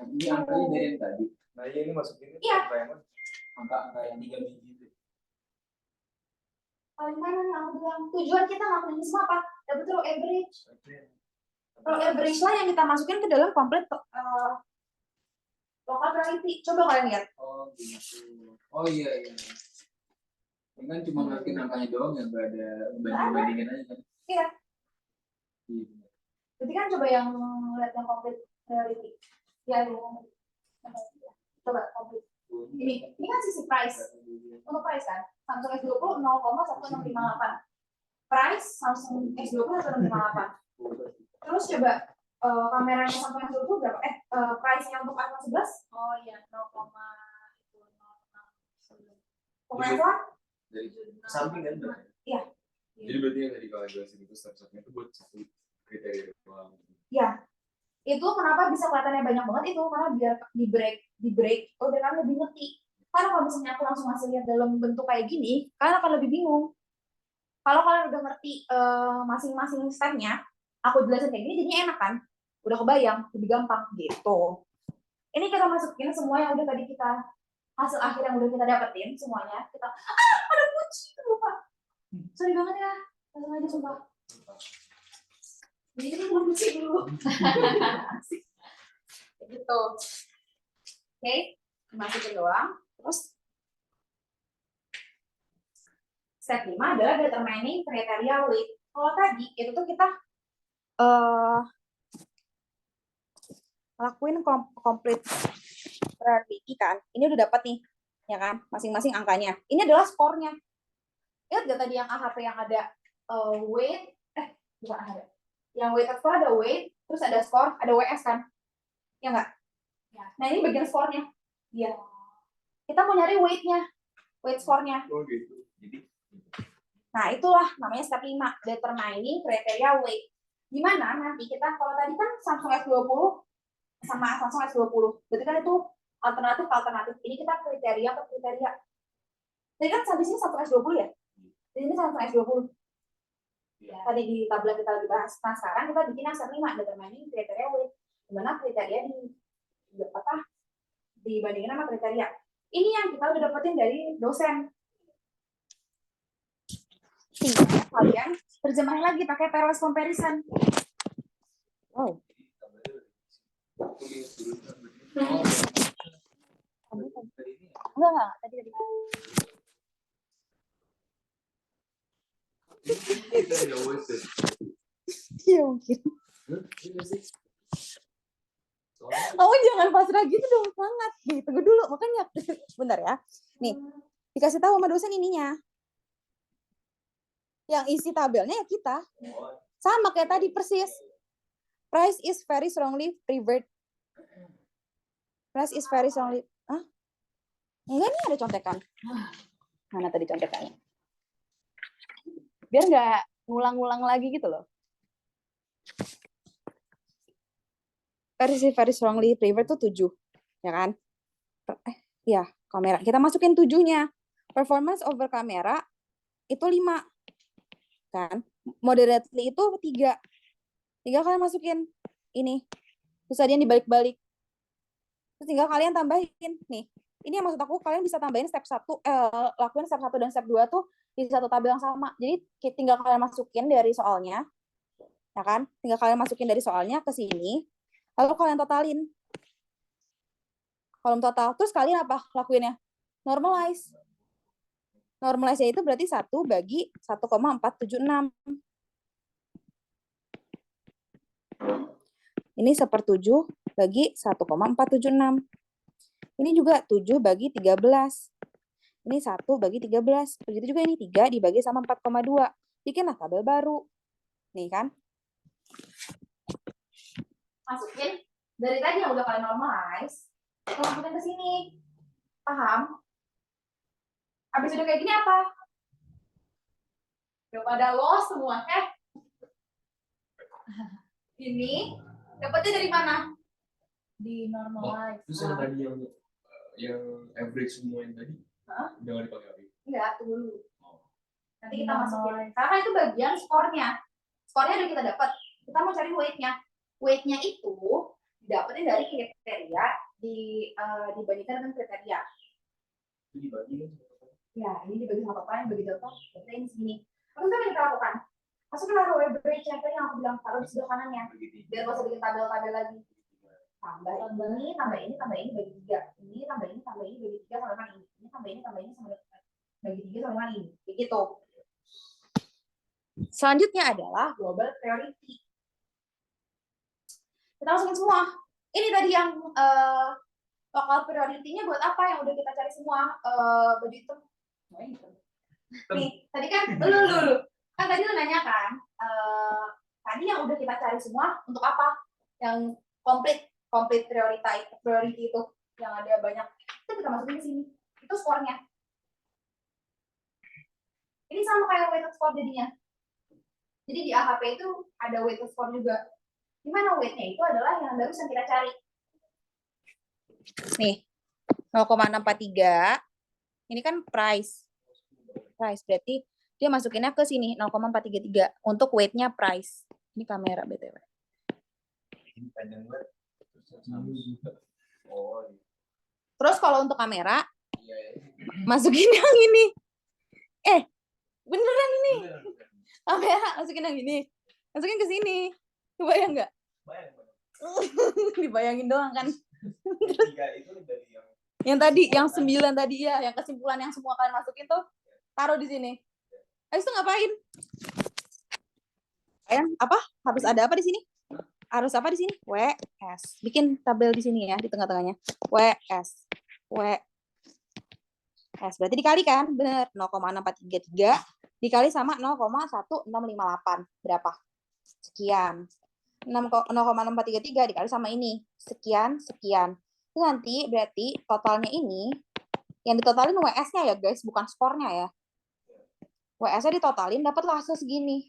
Ini angkanya dari yang tadi. Nah, ini masukin angka yang 3 biji itu. Paling kanan yang aku bilang tujuan kita ngelakuin ini semua apa? Dapat row average. Row average lah yang kita masukin ke dalam complete local priority. Coba kalian lihat. Oh gitu. Oh iya. Ini kan cuma masukin angkanya doang ya, nggak ada banding-bandingin aja kan? Iya. Berarti kan coba yang lihat yang complete priority. Yang coba complete. Ini kan sisi price. Untuk price kan, Samsung S20 0,1658. Price Samsung S20 1658. Terus coba kameranya Samsung S20 berapa? Price-nya untuk iPhone 11? Oh iya, 0,6. Pengetahuan? Dari samping kan? Iya. Jadi berarti yang tadi kalau jelasin itu step-stepnya itu buat satu kriteria doang. Iya. Itu kenapa bisa kelihatannya banyak banget itu karena biar di break biar kalian lebih ngerti. Karena kalau misalnya aku langsung ngasih lihat dalam bentuk kayak gini, kalian akan lebih bingung. Kalau kalian udah ngerti masing-masing stepnya, aku jelasin kayak gini jadinya enak kan? Udah kebayang, lebih gampang gitu. Ini kita masukin semua yang udah tadi kita hasil akhir yang udah kita dapetin semuanya. Kita ada kunci lupa. Sorry banget ya, langsung aja sumpah. Jadi ini belum kunci dulu. Gitu. Oke, dimasukin doang. Terus Step 5 adalah determining kriteria weight. Kalau tadi itu tuh kita lakuin complete priority kan. Ini udah dapat nih, ya kan? Masing-masing angkanya. Ini adalah skornya. Lihat gak tadi yang AHP yang ada weight, bukan ada. Yang weighted score ada weight, terus ada skor, ada WS kan? Ya nggak? Ya. Nah ini bagian skornya. Iya. Kita mau nyari weight-nya, weight score-nya. Oh gitu. Jadi Nah, itulah namanya step 5, determining kriteria weight. Gimana nanti kita, kalau tadi kan Samsung S20 sama Samsung S20, berarti kan itu alternatif. Ini kita kriteria per kriteria. Tadi kan sampai sini Samsung S20 ya? Di sini Samsung S20. Ya. Tadi di tabel kita lagi bahas. Nah, sekarang kita bikin yang step 5, determining kriteria weight. Gimana kriteria dibandingin sama kriteria. Ini yang kita udah dapetin dari dosen. Tinggal kalian terjemahin lagi pakai pairwise comparison. Wow. Enggak, tadi. Iya mungkin. Oh jangan pasrah gitu dong, semangat. Nih, tunggu dulu, makanya. Bentar ya. Nih, dikasih tahu sama dosen ininya. Yang isi tabelnya ya kita. Sama kayak tadi persis. Price is very strongly favored. Price is very strongly. Hah? Enggak nih ada contekan. Mana tadi contekannya? Biar nggak ngulang-ngulang lagi gitu loh. Price is very strongly favored tuh 7. Ya kan? Ya, kamera. Kita masukin 7-nya. Performance over kamera itu 5. Kan? Moderately itu 3. 3 kalian masukin ini. Terus tadi yang dibalik-balik. Terus tinggal kalian tambahin nih. Ini yang maksud aku kalian bisa tambahin step 1 lakuin step 1 dan step 2 tuh di satu tabel yang sama. Jadi tinggal kalian masukin dari soalnya. Ya kan? Tinggal kalian masukin dari soalnya ke sini. Lalu kalian totalin. Kolom total. Terus kalian apa lakuinnya? Normalize. Normalize itu berarti 1 bagi 1,476. Ini 1/7 bagi 1,476. Ini juga 7 bagi 13. Ini 1 bagi 13. Begitu juga ini 3 dibagi sama 4,2. Bikinlah tabel baru. Nih kan. Masukin. Dari tadi yang udah kalian normalize. Masukin ke sini. Paham? Habis udah kayak gini apa? Udah pada loss semua. Ini dapatnya dari mana? Di normalize. Terus yang tadi yang average semua yang tadi, udah nggak dipakai lagi? Enggak, tunggu dulu. Nanti kita masukin. Karena itu bagian skornya. Skornya udah kita dapat. Kita mau cari weight-nya. Weight-nya itu dapetin dari kriteria dibandingkan dengan kriteria. Ya, ini dibagi sama total, bagi total, berarti ini segini. Lalu apa yang kita lakukan? Masukin row average yang tadi yang aku bilang taruh di sebelah kanannya. Biar nggak usah bikin tabel-tabel lagi. Tambah ini, tambah ini, tambah ini bagi 3. Ini tambah ini bagi 3 sama dengan ini. Ini tambah ini sama bagi 3 sama dengan ini. Begitu. Selanjutnya adalah global priority. Kita masukin semua. Ini tadi yang local priority-nya buat apa yang udah kita cari semua baju hitam. Nih, tadi kan dulu. Kan tadi lu nanya kan, tadi yang udah kita cari semua untuk apa? Yang complete priority itu yang ada banyak. Itu kita masukin ke sini. Itu skornya. Ini sama kayak weighted score jadinya. Jadi di AHP itu ada weighted score juga. Gimana weight-nya? Itu adalah yang barusan kita cari. Nih, 0,643. Ini kan price. Price berarti dia masukinnya ke sini 0,433 untuk weight-nya price. Ini kamera BTW. Terus kalau untuk kamera masukin yang ini. Beneran ini. Kamera masukin yang ini. Masukin ke sini. Kebayang nggak? Dibayangin doang kan. Terus yang tadi, yang 9 tadi ya, yang kesimpulan yang semua kalian masukin tuh taruh di sini. Habis itu ngapain? Apa? Harus ada apa di sini? Harus apa di sini? WS. Bikin tabel di sini ya, di tengah-tengahnya. WS. WS. Berarti dikali kan? Bener. 0,6433 dikali sama 0,1658. Berapa? Sekian. 0,6433 dikali sama ini. Sekian. Itu nanti berarti totalnya ini, yang ditotalin WS-nya ya guys, bukan skornya ya. WS-nya ditotalin dapatlah hasil segini.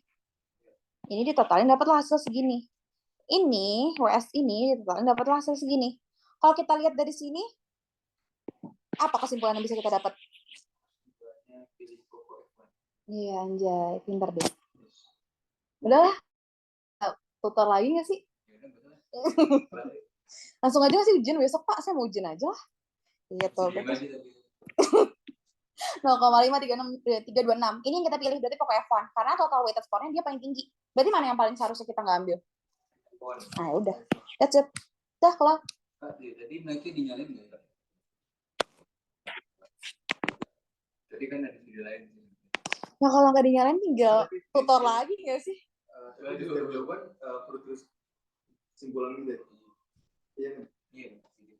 Ini ditotalin dapatlah hasil segini. Ini, WS ini ditotalin dapatlah hasil segini. Kalau kita lihat dari sini, apa kesimpulan yang bisa kita dapat? Iya, anjay. Pintar deh. Udahlah. Tutor lagi nggak sih? Langsung aja sih ujian besok, Pak. Saya mau ujian aja lah. Gitu. 0,5326. Ini yang kita pilih berarti pokok F1. Karena total weighted score-nya dia paling tinggi. Berarti mana yang paling seharusnya kita nggak ambil? Nah, udah. That's it. Udah, kelar. Jadi nanti dinyalin nggak ya? Jadi kan ada video lain. Nah, kalau nggak dinyalain tinggal tutor lagi nggak sih? Jawaban perlu terus simpulan dari iya.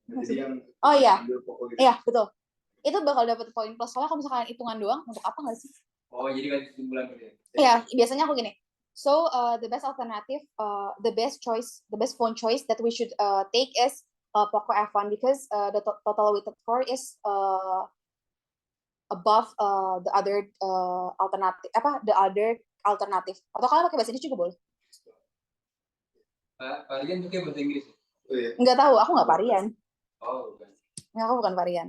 Jadi yang Oh iya. ambil pokok gitu. Iya, betul. Itu bakal dapat poin plus. Soalnya kalau misalkan hitungan doang, untuk apa nggak sih? Oh, jadi kan kesimpulan gitu ya? Iya, biasanya aku gini. So, the best alternative, the best phone choice that we should take is Poco F1 because the total weighted score is above the other alternative. Atau kalian pakai bahasa Inggris juga boleh. Varian pakai bahasa Inggris? Oh, iya. Nggak tahu, aku nggak varian. Oh, bukan. Nggak, aku bukan varian.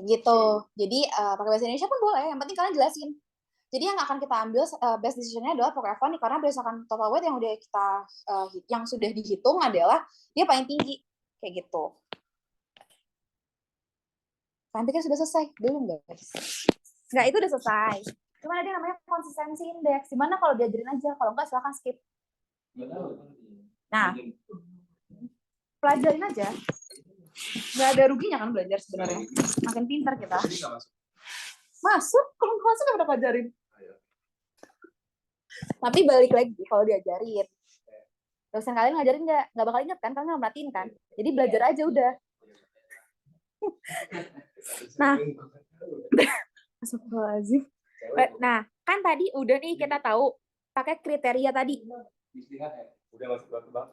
Gitu. Jadi pakai bahasa Indonesia pun boleh. Yang penting kalian jelasin. Jadi yang akan kita ambil best decision-nya adalah Poco F1 karena berdasarkan total weight yang udah kita yang sudah dihitung adalah dia paling tinggi kayak gitu. Kalian pikir sudah selesai? Belum guys. Nggak, itu udah selesai. Cuma ada yang namanya konsistensi indeks. Gimana kalau diajarin aja? Kalau nggak silahkan skip. Nah, pelajarin aja. Nggak ada ruginya kan belajar sebenarnya. Makin pintar kita. Masuk, kalau nggak masuk udah pelajarin. Tapi balik lagi kalau diajarin. Dosen kalian ngajarin nggak bakal ingat kan? Kalian nggak merhatiin kan? Jadi belajar aja udah. Nah, Astagfirullahaladzim. Nah, kan tadi udah nih kita tahu pakai kriteria tadi. Udah masuk bak.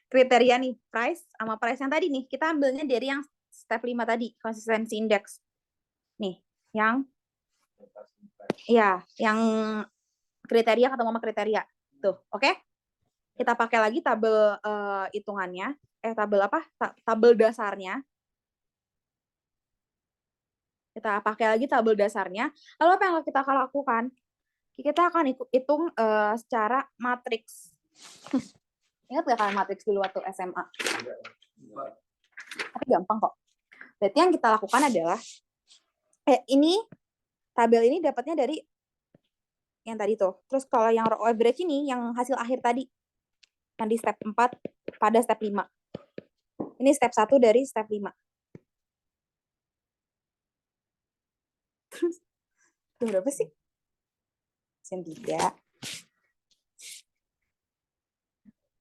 Kriteria nih, price sama price yang tadi nih, kita ambilnya dari yang step 5 tadi, consistency index. Nih, yang kriteria ketemu sama kriteria. Tuh, oke? Kita pakai lagi tabel hitungannya, tabel dasarnya. Kita pakai lagi tabel dasarnya. Lalu apa yang kita akan lakukan? Kita akan hitung secara matriks. Ingat gak kalian matriks dulu waktu SMA? Tapi gampang kok. Berarti yang kita lakukan adalah ini tabel ini dapatnya dari yang tadi tuh. Terus kalau yang row average ini yang hasil akhir tadi. Yang di step 4 pada step 5. Ini step 1 dari step 5. Terus itu berapa sih? Sen 3.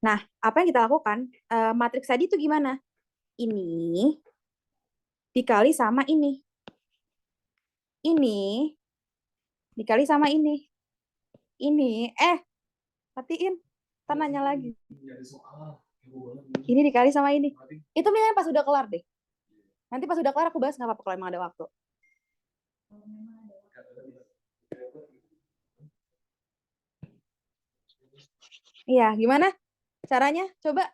Nah, apa yang kita lakukan? Matriks tadi itu gimana? Ini dikali sama ini. Ini dikali sama ini. Ini, matiin. Ntar nanya lagi. Ini dikali sama ini. Itu mendingan pas udah kelar deh. Nanti pas udah kelar aku bahas nggak apa-apa kalau emang ada waktu. Iya, gimana caranya? Coba.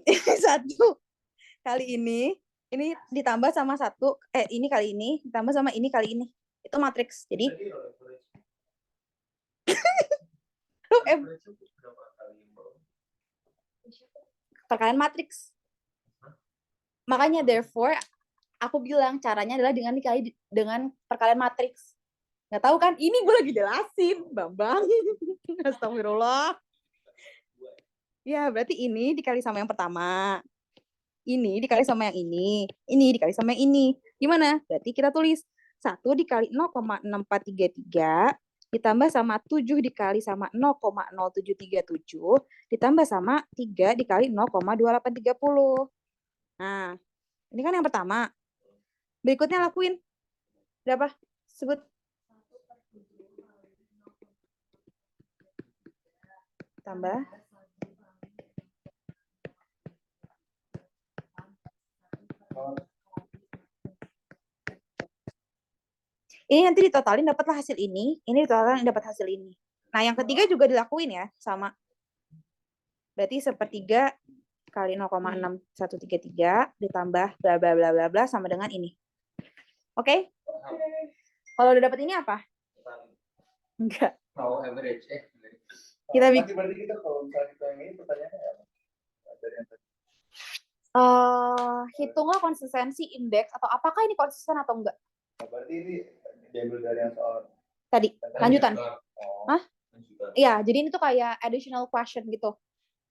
Ini 1 kali ini ditambah sama 1, ini kali ini ditambah sama ini kali ini. Itu matriks. Jadi perkalian matriks. Makanya therefore aku bilang caranya adalah dengan dikali dengan perkalian matriks. Nggak tahu kan? Ini gue lagi jelasin, Bambang. Astagfirullah. Ya, berarti ini dikali sama yang pertama. Ini dikali sama yang ini dikali sama yang ini. Gimana? Berarti kita tulis 1 dikali 0,6433 ditambah sama 7 dikali sama 0,0737 ditambah sama 3 dikali 0,2830. Nah, ini kan yang pertama. Berikutnya lakuin. Berapa? Sebut. Tambah. Ini nanti ditotalin dapatlah hasil ini ditotalin dapat hasil ini. Nah, yang ketiga juga dilakuin ya, sama. Berarti 1/3 kali 0,6133 ditambah bla bla bla bla bla sama dengan ini. Oke? Kalau udah dapat ini apa? Enggak. Mau average Kita bikin Berarti kita kalau misalnya kita yang ini pertanyaannya apa? Dari yang tadi. hitunglah konsistensi indeks atau apakah ini konsisten atau enggak. Nah, berarti ini diambil dari yang soal Tadi, lanjutan. oh, Hah? Iya, jadi ini tuh kayak additional question gitu.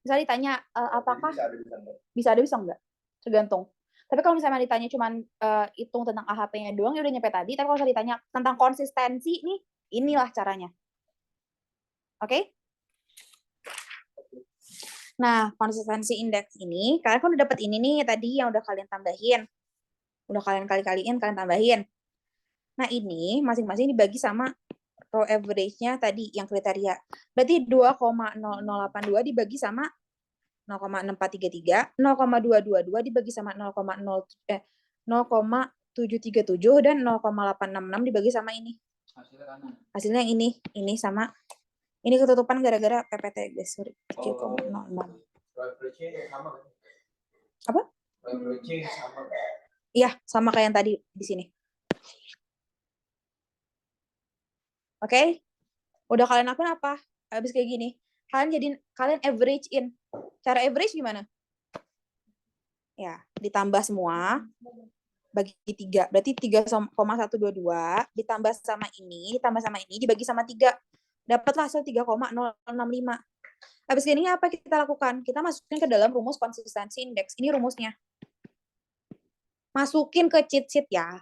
Misalnya ditanya apakah bisa ada bisa enggak? bisa ada bisa enggak? Tergantung. Tapi kalau misalnya ditanya cuman hitung tentang AHP-nya doang ya udah nyampe tadi, tapi kalau misalnya ditanya tentang konsistensi nih, inilah caranya. Oke? Nah, konsistensi indeks ini, kalian kan udah dapat ini nih tadi yang udah kalian tambahin. Udah kalian kali-kaliin, kalian tambahin. Nah, ini masing-masing dibagi sama row average-nya tadi yang kriteria. Berarti 2,0082 dibagi sama 0,6433, 0,222 dibagi sama 0,737 dan 0,866 dibagi sama ini. hasilnya kanan. Hasilnya yang ini sama ini ketutupan gara-gara PPT guys. Sorry. 3,06. Average-nya sama kan? Apa? Average-nya sama. Iya, sama kayak yang tadi di sini. Oke? Udah kalian lakuin apa? Habis kayak gini, kalian average in. Cara average gimana? Ya, ditambah semua bagi 3. Berarti 3,122 ditambah sama ini dibagi sama 3. Dapatlah hasil 3,065. Habis ini apa kita lakukan? Kita masukin ke dalam rumus konsistensi indeks. Ini rumusnya. Masukin ke cheat sheet ya.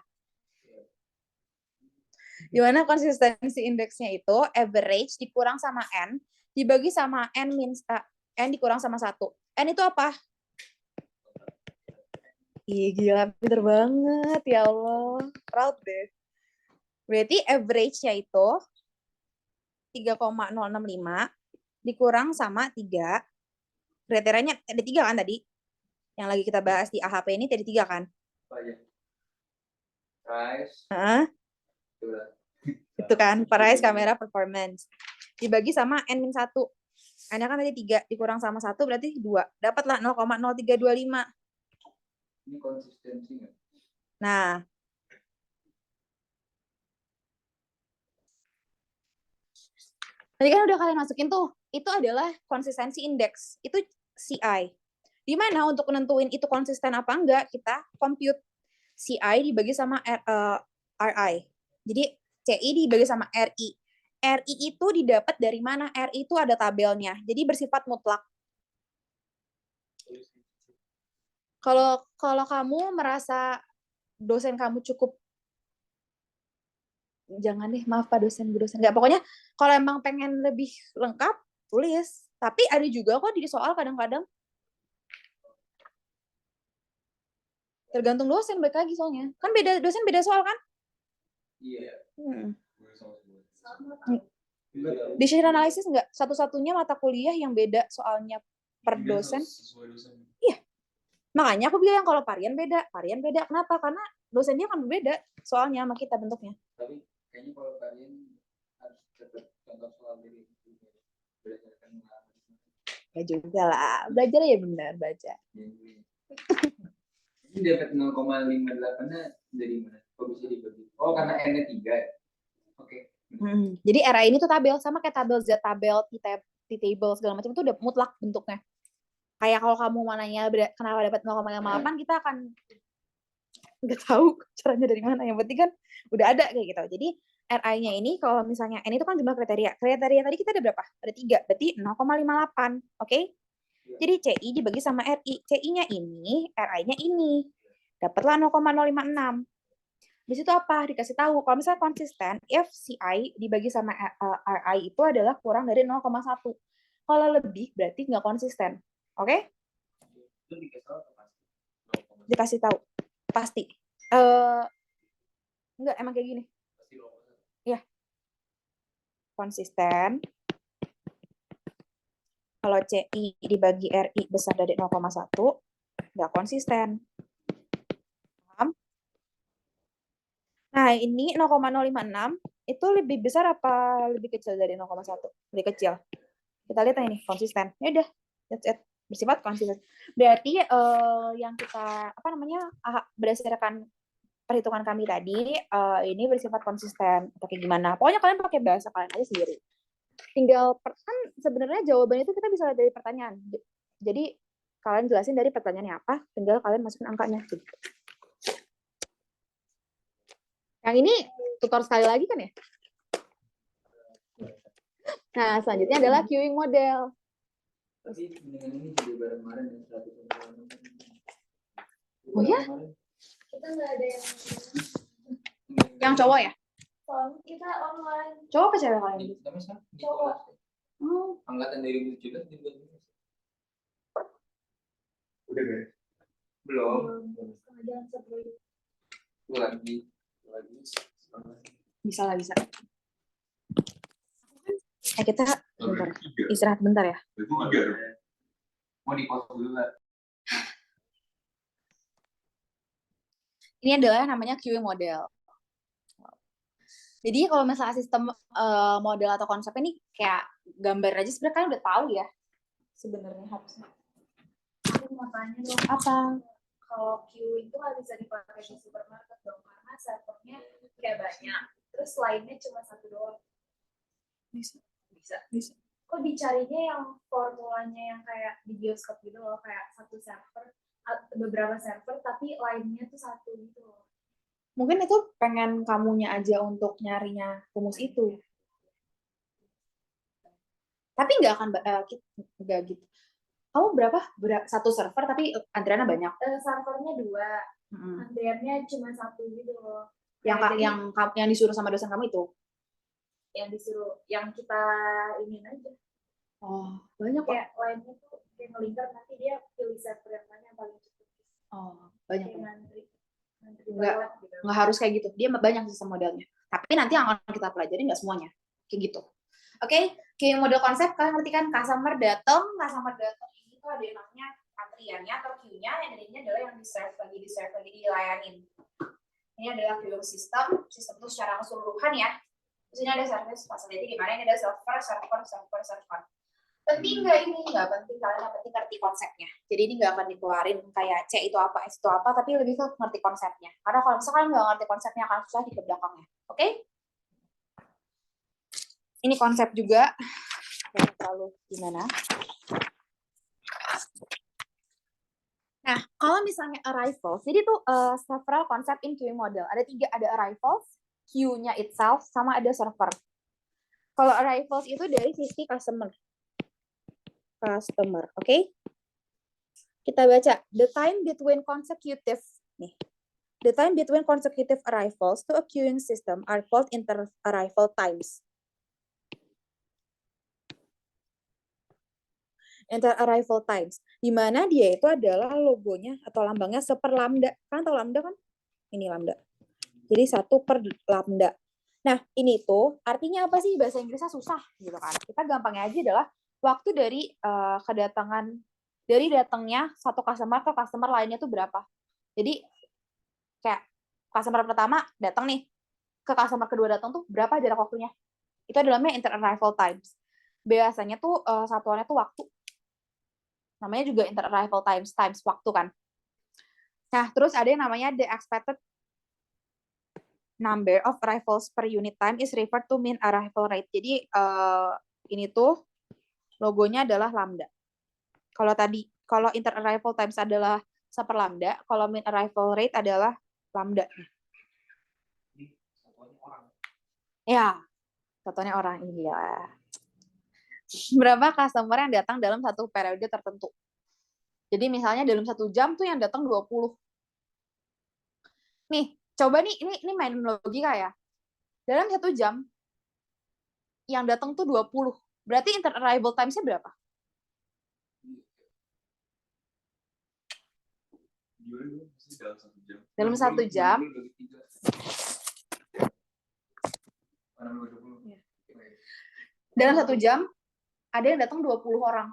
Gimana konsistensi indeksnya itu? Average dikurang sama N, dibagi sama N dikurang sama 1. N itu apa? Ih, gila, pinter banget. Ya Allah. Proud deh. Berarti average-nya itu 3,065 dikurang sama 3. Kriterianya ada 3 kan tadi? Yang lagi kita bahas di AHP ini tadi 3 kan? Apa aja? Price. Itu kan, price, kamera, performance. Dibagi sama N-1. N-nya kan tadi 3, dikurang sama 1 berarti 2. Dapatlah 0,0325. Ini konsistensi nggak? Nah. Tadi kan udah kalian masukin tuh. Itu adalah konsistensi indeks. Itu CI. Di mana untuk menentuin itu konsisten apa enggak, kita compute CI dibagi sama RI. Jadi CI dibagi sama RI. RI itu didapat dari mana? RI itu ada tabelnya. Jadi bersifat mutlak. Kalau kamu merasa dosen kamu cukup, jangan deh, maaf Pak dosen, Bu dosen. Nggak, pokoknya kalau emang pengen lebih lengkap, tulis. Tapi ada juga kok di soal kadang-kadang. Tergantung dosen, baik lagi soalnya. Kan beda dosen beda soal kan? Iya. Decision analysis nggak? Satu-satunya mata kuliah yang beda soalnya per dosen. Iya. Makanya aku bilang kalau varian beda. Kenapa? Karena dosennya kan berbeda soalnya sama kita bentuknya. Tapi kayaknya kalau kalian harus dapat contoh soal dari berdasarkan pengalaman. Ya juga lah. Belajar ya benar, baca. Ini dapat 0,58-nya dari mana? Kok bisa dibagi? Oh, karena N-nya 3. Oke. Jadi RA ini tuh tabel, sama kayak tabel Z, tabel, T-table, segala macam itu udah mutlak bentuknya. Kayak kalau kamu mau nanya kenapa dapat 0,58, kita akan nggak tahu caranya dari mana. Yang penting kan udah ada kayak gitu. Jadi RI-nya ini kalau misalnya N itu kan jumlah kriteria. Kriteria tadi kita ada berapa? Ada 3, berarti 0,58. Oke? Jadi CI dibagi sama RI. CI-nya ini, RI-nya ini. Dapatlah 0,056. Di situ apa? Dikasih tahu. Kalau misalnya konsisten, if CI dibagi sama RI itu adalah kurang dari 0,1. Kalau lebih, berarti nggak konsisten. Oke? Itu dikasih tahu apa? Dikasih tahu. Pasti. Enggak, emang kayak gini. Pasti loh. Iya. Konsisten. Kalau CI dibagi RI besar dari 0,1, nggak konsisten. Paham? Nah, ini 0,056 itu lebih besar apa lebih kecil dari 0,1? Lebih kecil. Kita lihat ini, konsisten. Ya udah, that's it. Bersifat konsisten. Berarti yang kita, berdasarkan perhitungan kami tadi, ini bersifat konsisten. Atau kayak gimana. Pokoknya kalian pakai bahasa kalian aja sendiri. Tinggal kan sebenarnya jawabannya itu kita bisa lihat dari pertanyaan. Jadi kalian jelasin dari pertanyaannya apa, tinggal kalian masukin angkanya. Yang ini tutor sekali lagi kan ya? Nah, selanjutnya adalah queuing model. Tapi dengan ini juga bareng-bareng yang 100. Oh ya? Kita nggak ada Yang cowok ya? soalnya kita online. Cowok apa cewek kalian? Tapi sama Cowok. angkatan 2017 juga Udah guys. belum. Setengah jam sebelum. Lagi. Bisa lah, bisa. Kita bentar. Tiga. Istirahat bentar ya. Berarti tiga dong. Mau di pause dulu nggak? Ini adalah namanya queuing model. Jadi kalau misalnya sistem model atau konsep ini kayak gambar aja sebenarnya kalian udah tahu ya. Sebenarnya harusnya. Aku mau tanya dong, Apa? kalau queuing itu nggak bisa dipakai di supermarket dong, karena servernya kayak banyak. Terus lainnya cuma satu doang. Bisa. Bisa. Kok dicarinya yang formulanya yang kayak di bioskop gitu loh, kayak satu server, beberapa server, tapi lainnya tuh satu gitu loh. Mungkin itu pengen kamunya aja untuk nyarinya rumus itu. Tapi nggak akan nggak gitu. Kamu berapa? Satu server tapi antriannya banyak. Servernya 2, antriannya cuma satu gitu loh. Yang yang disuruh sama dosen kamu itu? Yang disuruh, yang kita ingin aja. Oh, banyak kok. Kayak lainnya tuh kayak ngelingkar, nanti dia pilih server yang mana yang paling cepat. Oh, banyak. Kayak mantri Nggak, lewat gitu. nggak harus kayak gitu. Dia banyak sistem modelnya. Tapi nanti yang akan kita pelajari nggak semuanya. Kayak gitu. Oke, kayak model konsep kalian ngerti kan? Customer datang ini tuh ada yang namanya antriannya atau queue-nya, yang ini adalah yang di-serve lagi, dilayanin. Ini adalah queuing system itu secara keseluruhan ya. Terus ini ada service facility, di mana ini ada server. Penting nggak ini? Nggak penting, kalian yang penting ngerti konsepnya. Jadi ini nggak akan dikeluarin kayak C itu apa, S itu apa, tapi lebih ke ngerti konsepnya. Karena kalau misalkan nggak ngerti konsepnya akan susah di belakangnya. Oke? Ini konsep juga. Terlalu gimana? Nah, kalau misalnya arrivals, jadi tuh several concept in queuing model. Ada 3, ada arrivals, queue-nya itself, sama ada server. Kalau arrivals itu dari sisi customer, oke? Kita baca, the time between consecutive arrivals to a queuing system are called inter-arrival times. Inter-arrival times, di mana dia itu adalah logonya atau lambangnya seperlambda. Kan tahu lambda kan? Ini lambda. Jadi 1 per lambda. Nah, ini tuh artinya apa sih? Bahasa Inggrisnya susah gitu kan. Kita gampangnya aja adalah waktu dari datangnya satu customer ke customer lainnya tuh berapa. Jadi kayak customer pertama datang nih, ke customer kedua datang tuh berapa jarak waktunya. Itu adalah namanya inter-arrival times. Biasanya tuh satuannya tuh waktu. Namanya juga inter-arrival times waktu kan. Nah, terus ada yang namanya the expected number of arrivals per unit time is referred to mean arrival rate. Jadi ini tuh logonya adalah lambda. Kalau inter-arrival times adalah seperlambda, kalau mean arrival rate adalah lambda. Ya, satuannya orang. Iya. Berapa customer yang datang dalam satu periode tertentu. Jadi misalnya dalam 1 jam tuh yang datang 20. Nih, coba nih, ini main logika ya. Dalam 1 jam, yang datang tuh 20. Berarti inter-arrival times-nya berapa? Dalam 1 jam, dalam 1 jam, ada yang datang 20 orang.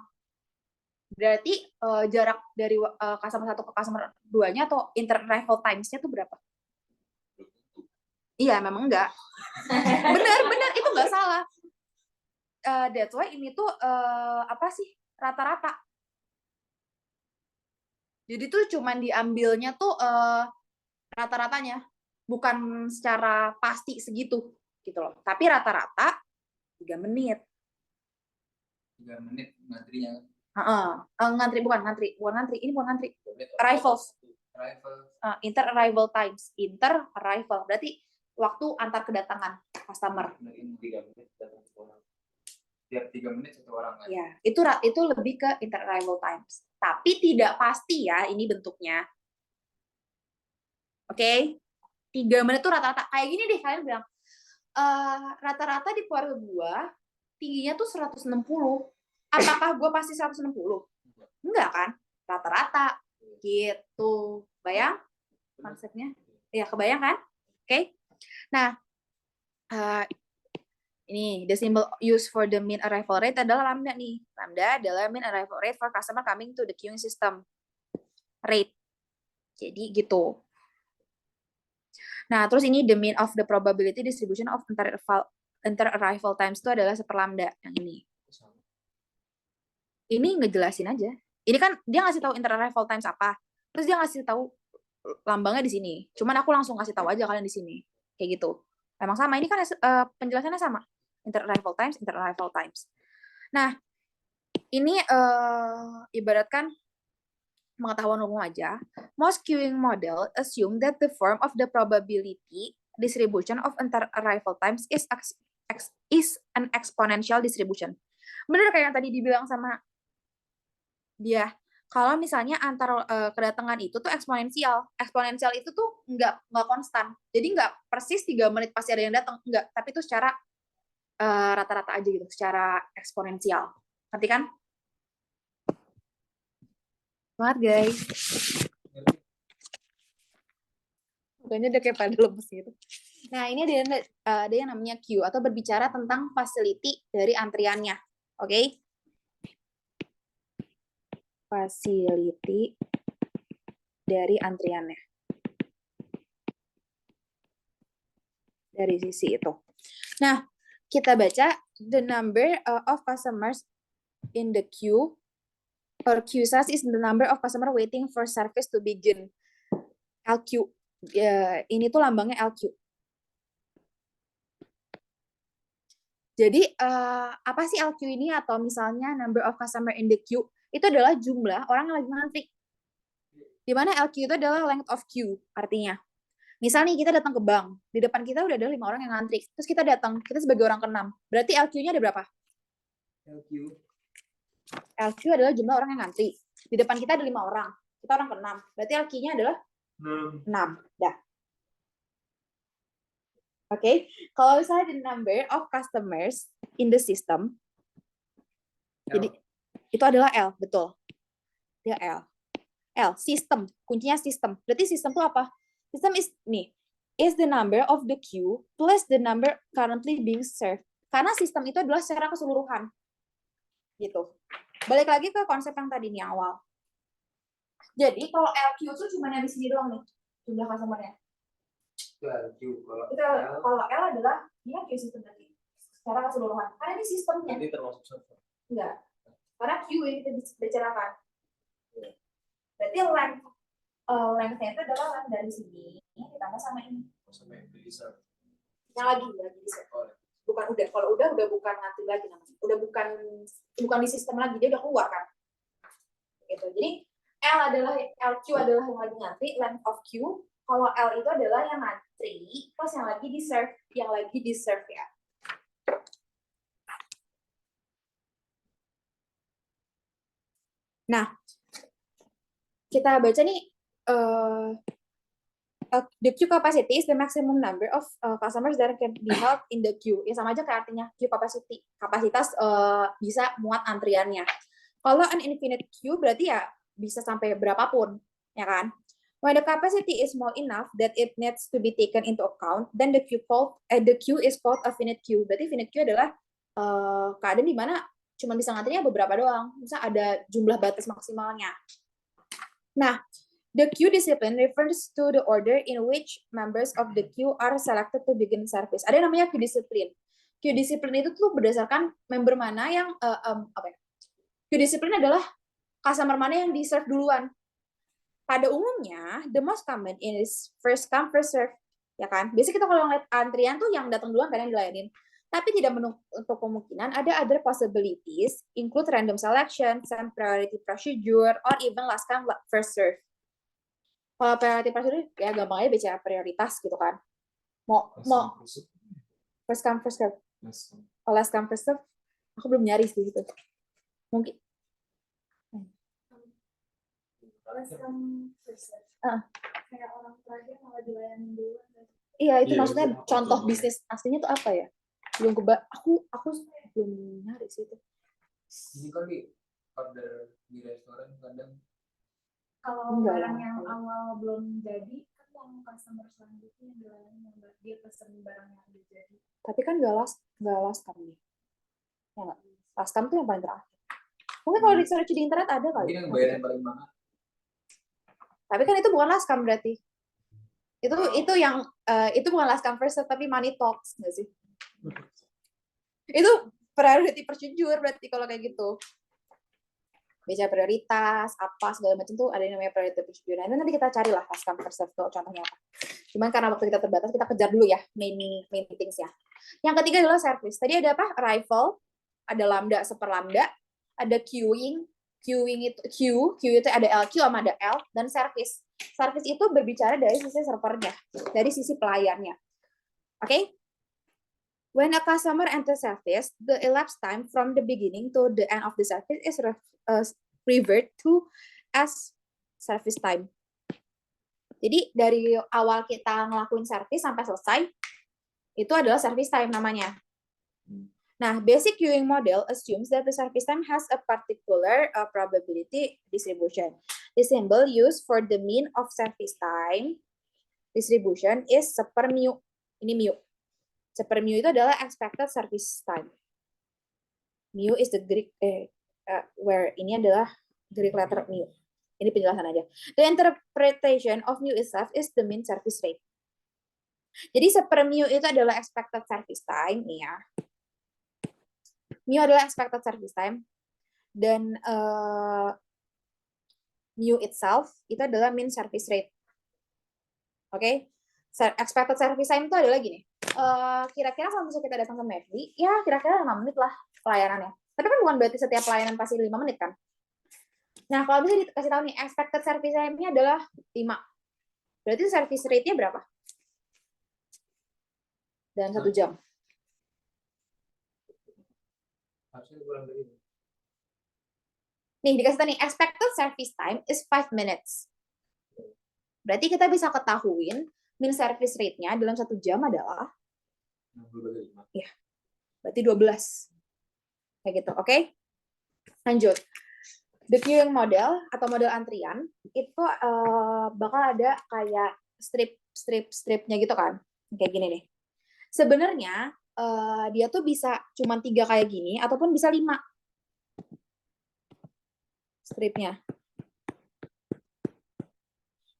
Berarti jarak dari customer 1 ke customer 2-nya atau inter-arrival times-nya tuh berapa? Iya, memang enggak. Benar, itu enggak salah. That's why ini tuh apa sih? Rata-rata. Jadi tuh cuman diambilnya tuh rata-ratanya, bukan secara pasti segitu gitu loh. Tapi rata-rata 3 menit. 3 menit ngantrinya. Ngantri bukan ngantri, ini bukan ngantri. Arrivals. Inter-arrival times. Inter-arrival. Berarti waktu antar kedatangan customer. 3 menit datang 1 orang. Tiap 3 menit 1 orang kan. Ya, itu lebih ke inter-arrival times. Tapi tidak pasti ya ini bentuknya. Oke? 3 menit itu rata-rata. Kayak gini deh, kalian bilang. Rata-rata di periode 2, tingginya tuh 160. Apakah gue pasti 160? Enggak kan? Rata-rata. Gitu. Bayang konsepnya? Ya, kebayang kan? Oke? Nah, ini the symbol used for the mean arrival rate adalah lambda nih. Lambda adalah mean arrival rate for customer coming to the queuing system. Rate. Jadi gitu. Nah, terus ini the mean of the probability distribution of inter-arrival times itu adalah 1 lambda yang ini. Ini ngejelasin aja. Ini kan dia ngasih tahu inter-arrival times apa. Terus dia ngasih tahu lambangnya di sini. Cuman aku langsung kasih tahu aja kalian di sini. Kayak gitu. Emang sama. Ini kan penjelasannya sama. Inter-arrival times. Nah, ini ibaratkan pengetahuan umum aja. Most queuing model assume that the form of the probability distribution of inter-arrival times is an exponential distribution. Bener kayak yang tadi dibilang sama dia. Kalau misalnya antar kedatangan itu tuh eksponensial. Eksponensial itu tuh nggak konstan. Jadi nggak persis 3 menit pasti ada yang datang. Nggak. Tapi itu secara rata-rata aja gitu. Secara eksponensial. Ngerti kan? Banget guys. Bukannya udah kayak pada lemes gitu. Nah ini ada yang namanya queue. Atau berbicara tentang facility dari antriannya. Oke? Facility dari antriannya. Dari sisi itu. Nah, kita baca the number of customers in the queue or queue size is the number of customer waiting for service to begin. LQ. Ini tuh lambangnya LQ. Jadi, apa sih LQ ini? Atau misalnya number of customer in the queue, itu adalah jumlah orang yang lagi ngantri. Di mana LQ itu adalah length of queue, artinya. Misal nih, kita datang ke bank. Di depan kita udah ada 5 orang yang ngantri. Terus kita datang, kita sebagai orang ke-6. Berarti LQ-nya ada berapa? LQ adalah jumlah orang yang ngantri. Di depan kita ada 5 orang. Kita orang ke-6. Berarti LQ-nya adalah 6. Dah. Oke, kalau misalnya the number of customers in the system, jadi itu adalah L, betul. Dia L, sistem, kuncinya sistem. Berarti sistem itu apa? Sistem is the number of the queue plus the number currently being served. Karena sistem itu adalah secara keseluruhan. Gitu. Balik lagi ke konsep yang tadi nih awal. Jadi kalau LQ itu cuma di sini doang nih, jumlah customer-nya. Kalau L adalah dia Q sistem tadi secara keseluruhan. Karena ini sistemnya. Ini termasuk server. Enggak. Karena Q yang kita bicarakan. Berarti length-nya itu adalah length dari sini ditambah sama ini. Sampai beli server. Yang lagi di server. Bukan udah. Kalau udah bukan ngantri lagi namanya. Udah bukan di sistem lagi, dia udah keluar kan. Gitu. Jadi LQ adalah yang lagi ngantri, length of queue. Kalau L itu adalah yang ngantri, plus yang lagi di serve ya. Nah, kita baca nih, the queue capacity is the maximum number of customers that can be held in the queue. Ya sama aja kayak artinya queue capacity. Kapasitas bisa muat antriannya. Kalau an infinite queue berarti ya bisa sampai berapapun, ya kan? When the capacity is small enough that it needs to be taken into account, then the queue is called a finite queue. Berarti finite queue adalah keadaan di mana cuma bisa ngantrinya beberapa doang. Misal ada jumlah batas maksimalnya. Nah, the queue discipline refers to the order in which members of the queue are selected to begin service. Ada yang namanya queue discipline. Queue discipline itu tuh berdasarkan member mana yang queue discipline adalah customer mana yang di-serve duluan. Pada umumnya, the most common is first come first serve, ya kan? Biasanya kita kalau ngeliat antrian tuh yang datang duluan kan yang dilayanin. Tapi tidak menutup kemungkinan ada other possibilities, include random selection, some priority procedure, or even last come first serve. Kalau priority procedure ya gampang aja baca prioritas gitu kan. Mau first come first serve. Last come first serve. Aku belum nyari sih gitu. Mungkin kayak orang terakhir malah dilayani dulu. iya itu Iya, maksudnya itu contoh contoh. bisnis aslinya tuh apa ya? Belum aku belum nyari sih itu. Ini kan di order di restoran kadang Kalau Enggak barang lah. yang awal belum jadi, kan yang customer selanjutnya yang dilayani yang dia pesen barang yang udah jadi. Tapi kan nggak last come nih. Ya nggak? Last come tuh yang paling terakhir. Mungkin kalau di search di internet ada kali. mungkin yang bayar yang paling mahal. Tapi kan itu bukan last come berarti. Itu yang itu bukan last come first serve, tapi money talks nggak sih? Itu priority procedure berarti kalau kayak gitu. Baca prioritas, apa segala macam tuh ada yang namanya priority procedure. Nah, nanti kita carilah last come first serve tuh contohnya apa. Cuman karena waktu kita terbatas, kita kejar dulu ya main things ya. Yang ketiga adalah service. Tadi ada apa? Arrival, ada lambda, seperlambda, ada queuing itu ada LQ sama ada L, dan service. Service itu berbicara dari sisi servernya, dari sisi pelayannya. Oke? Okay? When a customer enters service, the elapsed time from the beginning to the end of the service is revert to as service time. Jadi dari awal kita ngelakuin service sampai selesai, itu adalah service time namanya. Nah, basic queuing model assumes that the service time has a particular probability distribution. The symbol used for the mean of service time distribution is seper mu. Ini mu. Seper mu itu adalah expected service time. Mu is the Greek where ini adalah Greek letter mu. Ini penjelasan aja. The interpretation of mu itself is the mean service rate. Jadi seper mu itu adalah expected service time nih ya. Mu adalah expected service time dan mu itself itu adalah mean service rate. Oke? Expected service time itu adalah gini. Kira-kira kalau misalnya kita datang ke McD, ya kira-kira 5 menit lah pelayanannya. Tapi kan bukan berarti setiap pelayanan pasti 5 menit kan? Nah, kalau bisa dikasih tahu nih, expected service time-nya adalah 5. Berarti service rate-nya berapa? Dan 1 jam. Harusnya kurang dari itu. Nih, dikasih tahu nih, expected service time is 5 minutes. Berarti kita bisa ketahuin mean service rate-nya dalam 1 jam adalah 65. ya, berarti 12. Kayak gitu, oke? Lanjut. The queuing model atau model antrian itu bakal ada kayak strip-stripnya gitu kan. Kayak gini nih. Sebenarnya dia tuh bisa cuma 3 kayak gini ataupun bisa 5 stripnya.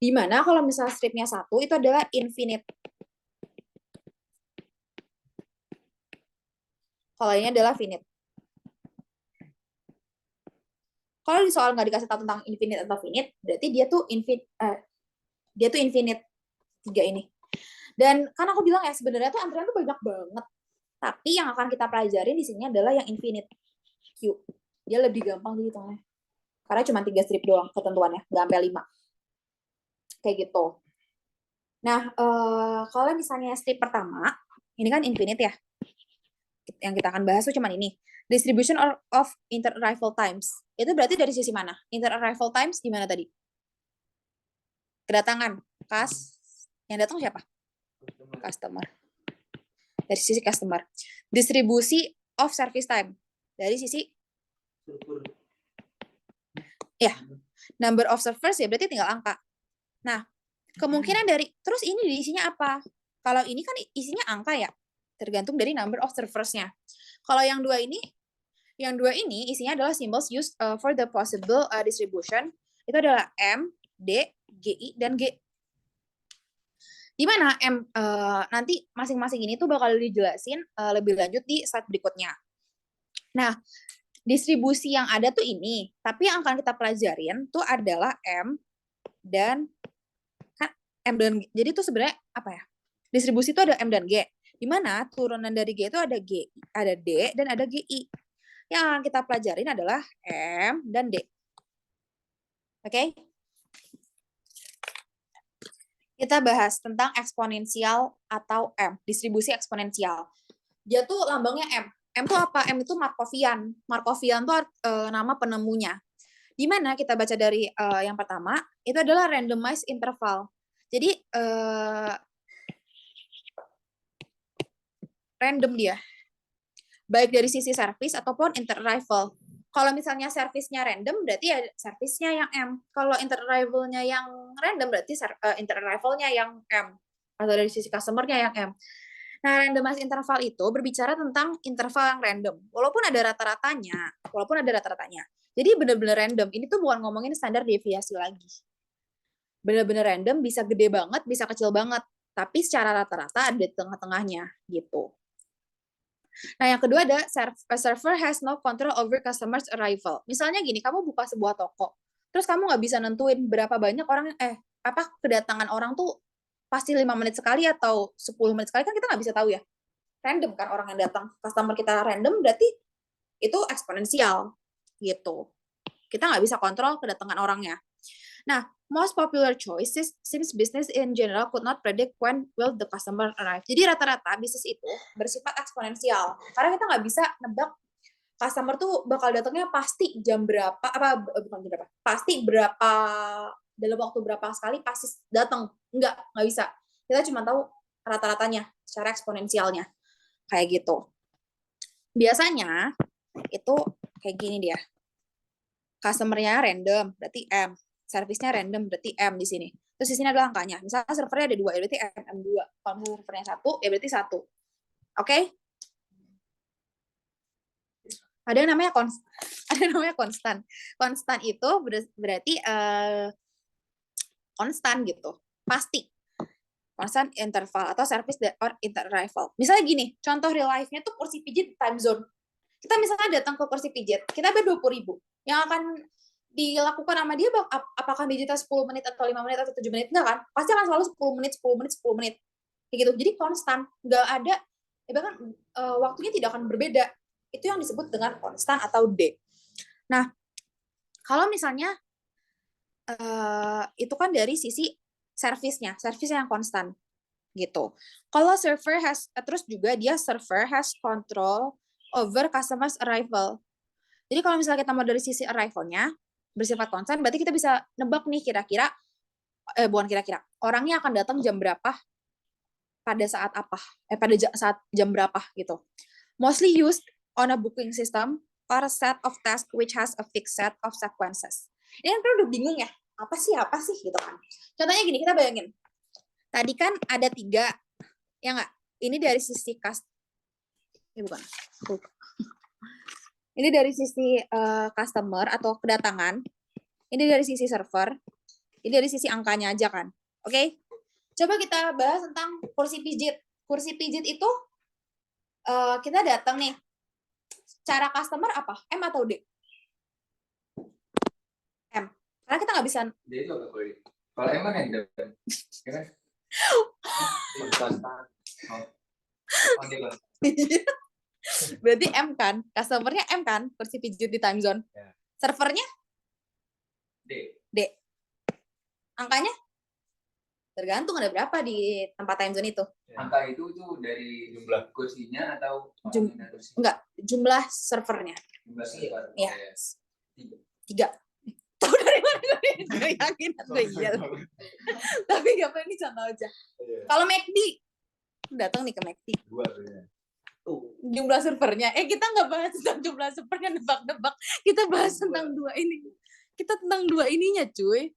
Dimana kalau misalnya stripnya 1 itu adalah infinite. Kalau ini adalah finite. Kalau di soal nggak dikasih tahu tentang infinite atau finite, berarti dia tuh infinite 3 ini. Dan kan aku bilang ya sebenarnya tuh antrian tuh banyak banget. Tapi yang akan kita pelajarin di sini adalah yang infinite queue. Dia lebih gampang dihitungnya. Karena cuma 3 strip doang ketentuannya, nggak sampai 5. Kayak gitu. Nah, kalau misalnya strip pertama, ini kan infinite ya. Yang kita akan bahas tuh cuman ini. Distribution of inter-arrival times. Itu berarti dari sisi mana? Inter-arrival times di mana tadi? Kedatangan. Yang datang siapa? Customer. Dari sisi customer. Distribusi of service time. Dari sisi ya, number of servers ya berarti tinggal angka. Nah, kemungkinan dari terus ini isinya apa? Kalau ini kan isinya angka ya. Tergantung dari number of servers-nya. Kalau yang dua ini isinya adalah symbols used for the possible distribution. Itu adalah M, D, GI, dan G. Di mana M nanti masing-masing ini tuh bakal dijelasin lebih lanjut di slide berikutnya. Nah, distribusi yang ada tuh ini, tapi yang akan kita pelajarin tuh adalah M dan G. Jadi itu sebenarnya apa ya? Distribusi itu ada M dan G. Di mana turunan dari G itu ada G, ada D dan ada GI. Yang akan kita pelajarin adalah M dan D. Oke? Kita bahas tentang eksponensial atau M, distribusi eksponensial. Dia tuh lambangnya M. M itu apa? M itu Markovian. Markovian itu nama penemunya. Di mana kita baca dari yang pertama, itu adalah randomized interval. Jadi, random dia. Baik dari sisi service ataupun inter-arrival. Kalau misalnya service-nya random, berarti ya service-nya yang M. Kalau inter-arrival-nya yang random, berarti inter-arrival-nya yang M. Atau dari sisi customer-nya yang M. Nah, randomized interval itu berbicara tentang interval yang random. Walaupun ada rata-ratanya. Jadi benar-benar random. Ini tuh bukan ngomongin standar deviasi lagi. Benar-benar random, bisa gede banget, bisa kecil banget. Tapi secara rata-rata ada di tengah-tengahnya gitu. Nah, yang kedua ada a server has no control over customers arrival. Misalnya gini, kamu buka sebuah toko, terus kamu nggak bisa nentuin berapa banyak orang, kedatangan orang tuh pasti 5 menit sekali atau 10 menit sekali, kan kita nggak bisa tahu ya. Random kan orang yang datang, customer kita random, berarti itu eksponensial gitu. Kita nggak bisa kontrol kedatangan orangnya. Nah, most popular choices since business in general could not predict when will the customer arrive. Jadi rata-rata bisnis itu bersifat eksponensial. Karena kita nggak bisa nebak customer tuh bakal datangnya pasti jam berapa, pasti berapa, dalam waktu berapa sekali pasti datang. Nggak bisa. Kita cuma tahu rata-ratanya, secara eksponensialnya. Kayak gitu. Biasanya itu kayak gini dia. Customer-nya random, berarti M. Service-nya random, berarti M di sini. Terus di sini adalah angkanya. Misalnya servernya ada 2, ya berarti M2. Kalau misalnya servernya 1, ya berarti 1. Oke? Ada yang namanya konstan. Konstan itu berarti konstan gitu. Pasti. Konstan interval atau service or inter-arrival. Misalnya gini, contoh real life-nya tuh kursi pijit time zone. Kita misalnya datang ke kursi pijit, kita bayar 20.000. Yang akan dilakukan sama dia, apakah digital 10 menit atau 5 menit atau 7 menit, enggak kan? Pasti akan selalu 10 menit. Kayak gitu. Jadi konstan, nggak ada, bahkan waktunya tidak akan berbeda. Itu yang disebut dengan konstan atau D. Nah, kalau misalnya itu kan dari sisi service-nya yang konstan gitu. Kalau server has control over customers arrival. Jadi kalau misalnya kita mau dari sisi arrival-nya bersifat konstan, berarti kita bisa nebak nih orangnya akan datang jam berapa, pada saat apa, saat jam berapa gitu. Mostly used on a booking system or a set of tasks which has a fixed set of sequences. Ini kan udah bingung ya, apa sih gitu kan. Contohnya gini, kita bayangin. Tadi kan ada 3, ya nggak? Ini dari sisi ini dari sisi customer atau kedatangan. Ini dari sisi server. Ini dari sisi angkanya aja kan. Oke? Coba kita bahas tentang kursi pijit. Kursi pijit itu kita datang nih. Cara customer apa? M atau D? M. Karena kita nggak bisa. D itu agak boleh. Kalau M kan random. Ya kan? Berarti M kan? Customer-nya M kan? Kursi pijit di time zone. Ya. Servernya? D. D. Angkanya? Tergantung ada berapa di tempat time zone itu. Angka itu tuh dari Jumlah. kursinya atau Jum- orang yang kursi? Enggak, jumlah servernya. Jumlah server. Iya. Tiga. 3. Tahu dari mana gue yakin gue iya. Tapi gak apa ini contoh aja. Iya. Kalau McD, datang nih ke McD. 2 sebenarnya. Jumlah servernya. Kita nggak bahas tentang jumlah servernya, nebak-nebak. Kita bahas tentang dua ini. Kita tentang dua ininya, cuy.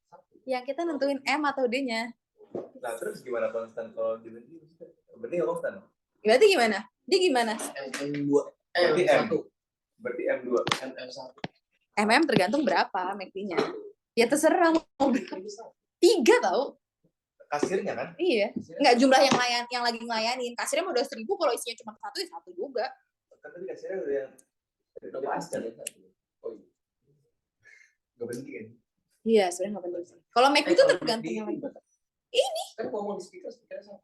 Yang kita nentuin M atau D-nya. Nah, terus gimana konstan kalau di berarti nggak konstan? Berarti gimana? Dia gimana? M2. Berarti M. M1. Berarti M2. M1. MM tergantung berapa McD-nya. Ya terserah mau berapa. 3 tau. Kasirnya kan? Iya. Nggak jumlah yang lagi ngelayanin. Kasirnya mau udah 1.000, kalau isinya cuma 1 ya 1 juga. Kan tadi kasirnya udah yang Udah pasti ada satu. Oh iya. nggak penting kan? Iya, sebenarnya nggak penting sih. Kalau McD itu kalau tergantung McD yang lagi. Kan ngomong di speaker sama.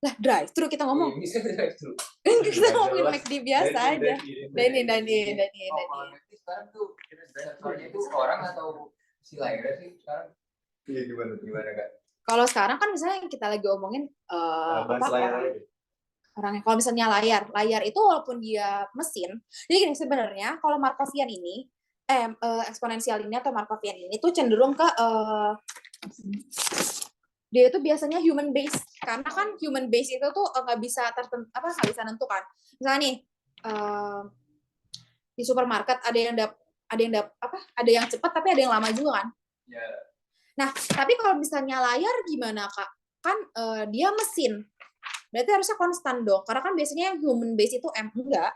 Lah, drive thru kita ngomong. Iya, bisa drive thru. Kita ngomongin jelas. McD biasa aja. Dani. Oh, kalau McD sekarang tuh servernya itu orang atau si layarnya sih sekarang? Iya gimana kak? Kalau sekarang kan misalnya yang kita lagi omongin Bahas layar aja. orangnya. Kalau misalnya layar itu walaupun dia mesin, jadi gini sebenarnya kalau Markovian ini eksponensial ini atau Markovian ini tuh cenderung ke dia itu biasanya human base, karena kan human base itu tuh nggak bisa nggak bisa nentukan. Misalnya nih di supermarket ada yang cepat tapi ada yang lama juga kan. Ya. Nah, tapi kalau misalnya layar gimana, Kak? Kan dia mesin. Berarti harusnya konstan dong. Karena kan biasanya yang human base itu M. Enggak.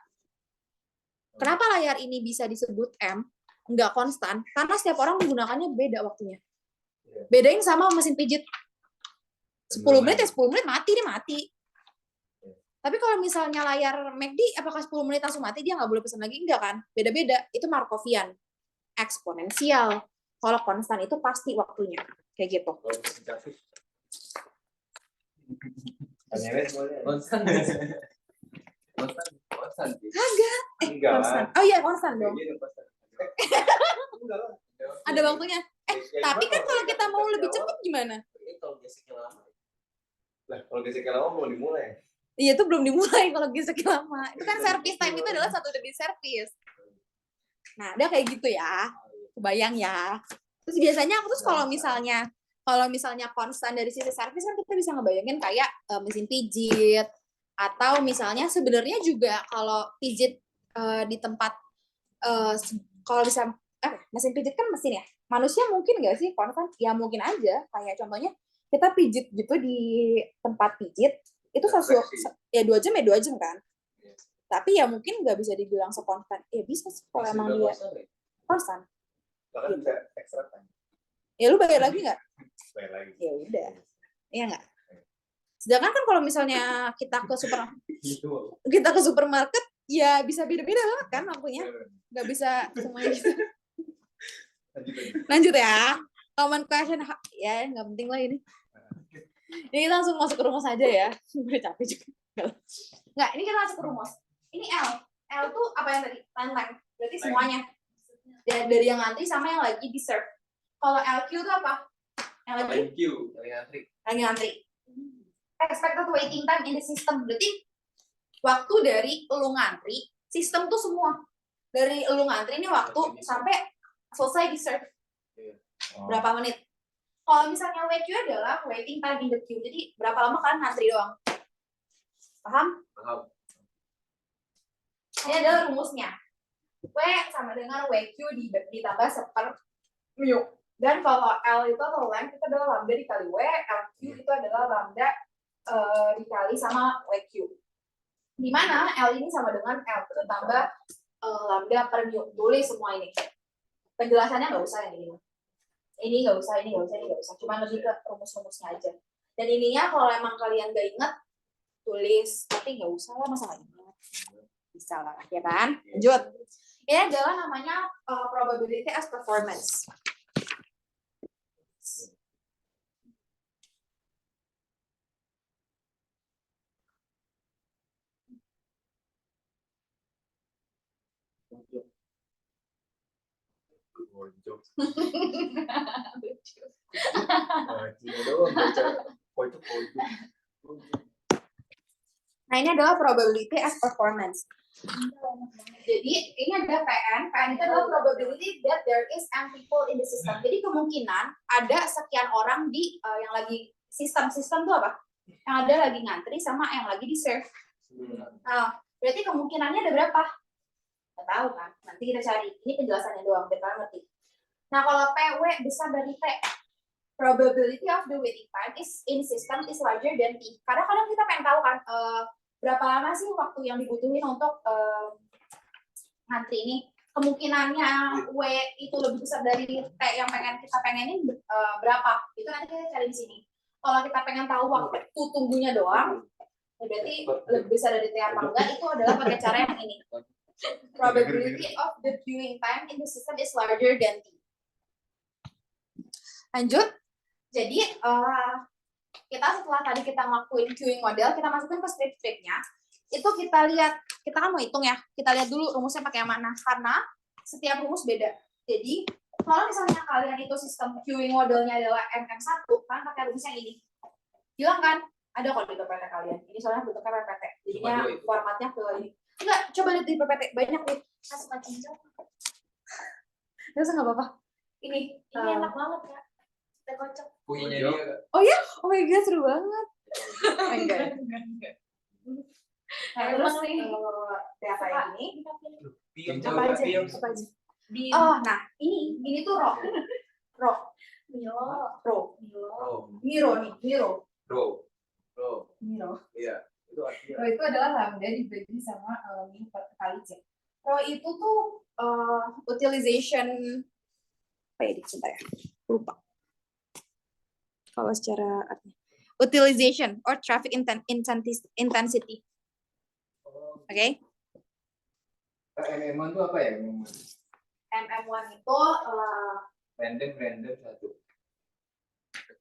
Kenapa layar ini bisa disebut M? Enggak konstan. Karena setiap orang menggunakannya beda waktunya. Bedain sama mesin pijit. 10 menit ya 10 menit mati, dia mati. Tapi kalau misalnya layar McD, apakah 10 menit langsung mati? Dia nggak boleh pesan lagi? Enggak kan? Beda-beda. Itu Markovian. Eksponensial. Kalau konstan itu pasti waktunya. Kayak gitu. Konstan. Konstan. Kagak. Enggak Konstan. lah. Oh iya, konstan dong. Enggak lah. Ada waktunya. Tapi kan kalau kita mau lebih cepat gimana? Kalau geseknya lama. Lah, kalau geseknya lama mau dimulai. Iya, itu belum dimulai kalau geseknya lama. Itu kan service time itu adalah 1 detik service. Nah, ada kayak gitu ya. Kebayang ya. Terus biasanya kalau misalnya konstan dari sisi service kan kita bisa ngebayangin kayak mesin pijit, atau misalnya sebenarnya juga kalau pijit di tempat kalau bisa mesin pijit kan mesin ya. Manusia mungkin nggak sih konstan? Ya mungkin aja. Kayak contohnya kita pijit gitu di tempat pijit itu ya 2 jam ya 2 jam kan. Tapi ya mungkin nggak bisa dibilang sekonstan. Ya bisa sih kalau emang dia konstan. Bahkan bisa ekstra time. Ya lu bayar lagi nggak? Bayar lagi. Ya udah. Iya nggak? Sedangkan kan kalau misalnya kita ke supermarket ya bisa beda-beda banget kan waktunya. Nggak bisa semuanya gitu. Lanjut ya. Common question ya nggak penting lah ini. Ini kita langsung masuk ke rumus aja ya. Gue capek juga. Nggak, ini kita masuk ke rumus. Ini L. L tuh apa yang tadi? Time. Berarti semuanya. Dari yang ngantri sama yang lagi di serve. Kalau LQ itu apa? Yang lagi ngantri. Expected waiting time in the system. Berarti waktu dari lu ngantri, sistem tuh semua. Dari lu ngantri ini waktu sampai selesai di serve. Berapa menit? Kalau misalnya WQ adalah waiting time in the queue. Jadi berapa lama kan ngantri doang. Paham? Paham. Ini adalah rumusnya. W sama dengan WQ ditambah seper mu. Dan kalau L itu atau length itu adalah lambda dikali W, LQ itu adalah lambda dikali sama WQ. Di mana L ini sama dengan L itu tambah lambda per mu. Tulis semua ini. Penjelasannya nggak usah yang ini. Ini nggak usah. Cuma lebih ke rumus-rumusnya aja. Dan ininya kalau emang kalian nggak ingat, tulis. Tapi nggak usah lah, masa nggak ingat. Bisa lah, ya kan? Lanjut. Ini adalah namanya probability as performance. Nah, ini adalah probability as performance. Jadi, ini ada PN. PN itu adalah probability that there is n people in the system. Jadi, kemungkinan ada sekian orang di yang lagi sistem itu apa? Yang ada lagi ngantri sama yang lagi di serve. Nah, berarti kemungkinannya ada berapa? Nggak tahu kan? Nanti kita cari. Ini penjelasannya doang, biar kalian ngerti. Nah, kalau PW besar dari T, probability of the waiting time is in system is larger than T. Kadang-kadang kita pengen tahu kan, berapa lama sih waktu yang dibutuhin untuk ngantri ini. Kemungkinannya W itu lebih besar dari T yang kita pengenin berapa? Itu nanti kita cari di sini. Kalau kita pengen tahu waktu tunggunya doang, ya berarti lebih besar dari T apa enggak, itu adalah pakai cara yang ini. Probability of the queuing time in the system is larger than T. Lanjut. Jadi, kita setelah tadi kita ngelakuin queuing model, kita masukin ke script-scriptnya. Itu kita lihat, kita kan mau hitung ya, kita lihat dulu rumusnya pakai yang mana. Karena setiap rumus beda. Jadi, kalau misalnya kalian itu sistem queuing modelnya adalah MM1, kalian pakai rumus yang ini. Bilang kan, ada kok di PPT kalian. Ini soalnya bentuknya PPT. Jadinya formatnya ke ini. Enggak, coba lihat di PPT. Banyak nih. Kasih macam jauh. Nggak usah, nggak apa-apa. Ini enak banget ya. Teh kocok. Punyanya dia nggak? Oh ya? Oh my god, seru banget. Enggak. Nah, terus apa yang ini? Apa aja? Apa aja? Oh, nah, ini tuh ro. Miro nih, Miro. Iya, itu artinya. Rho itu adalah lambda dibagi sama mu kali C. Rho itu tuh utilization apa ya, sebentar ya, lupa. Kalau secara artinya utilization or traffic intensity. Oke. MM1 itu apa ya? MM1 itu Random satu.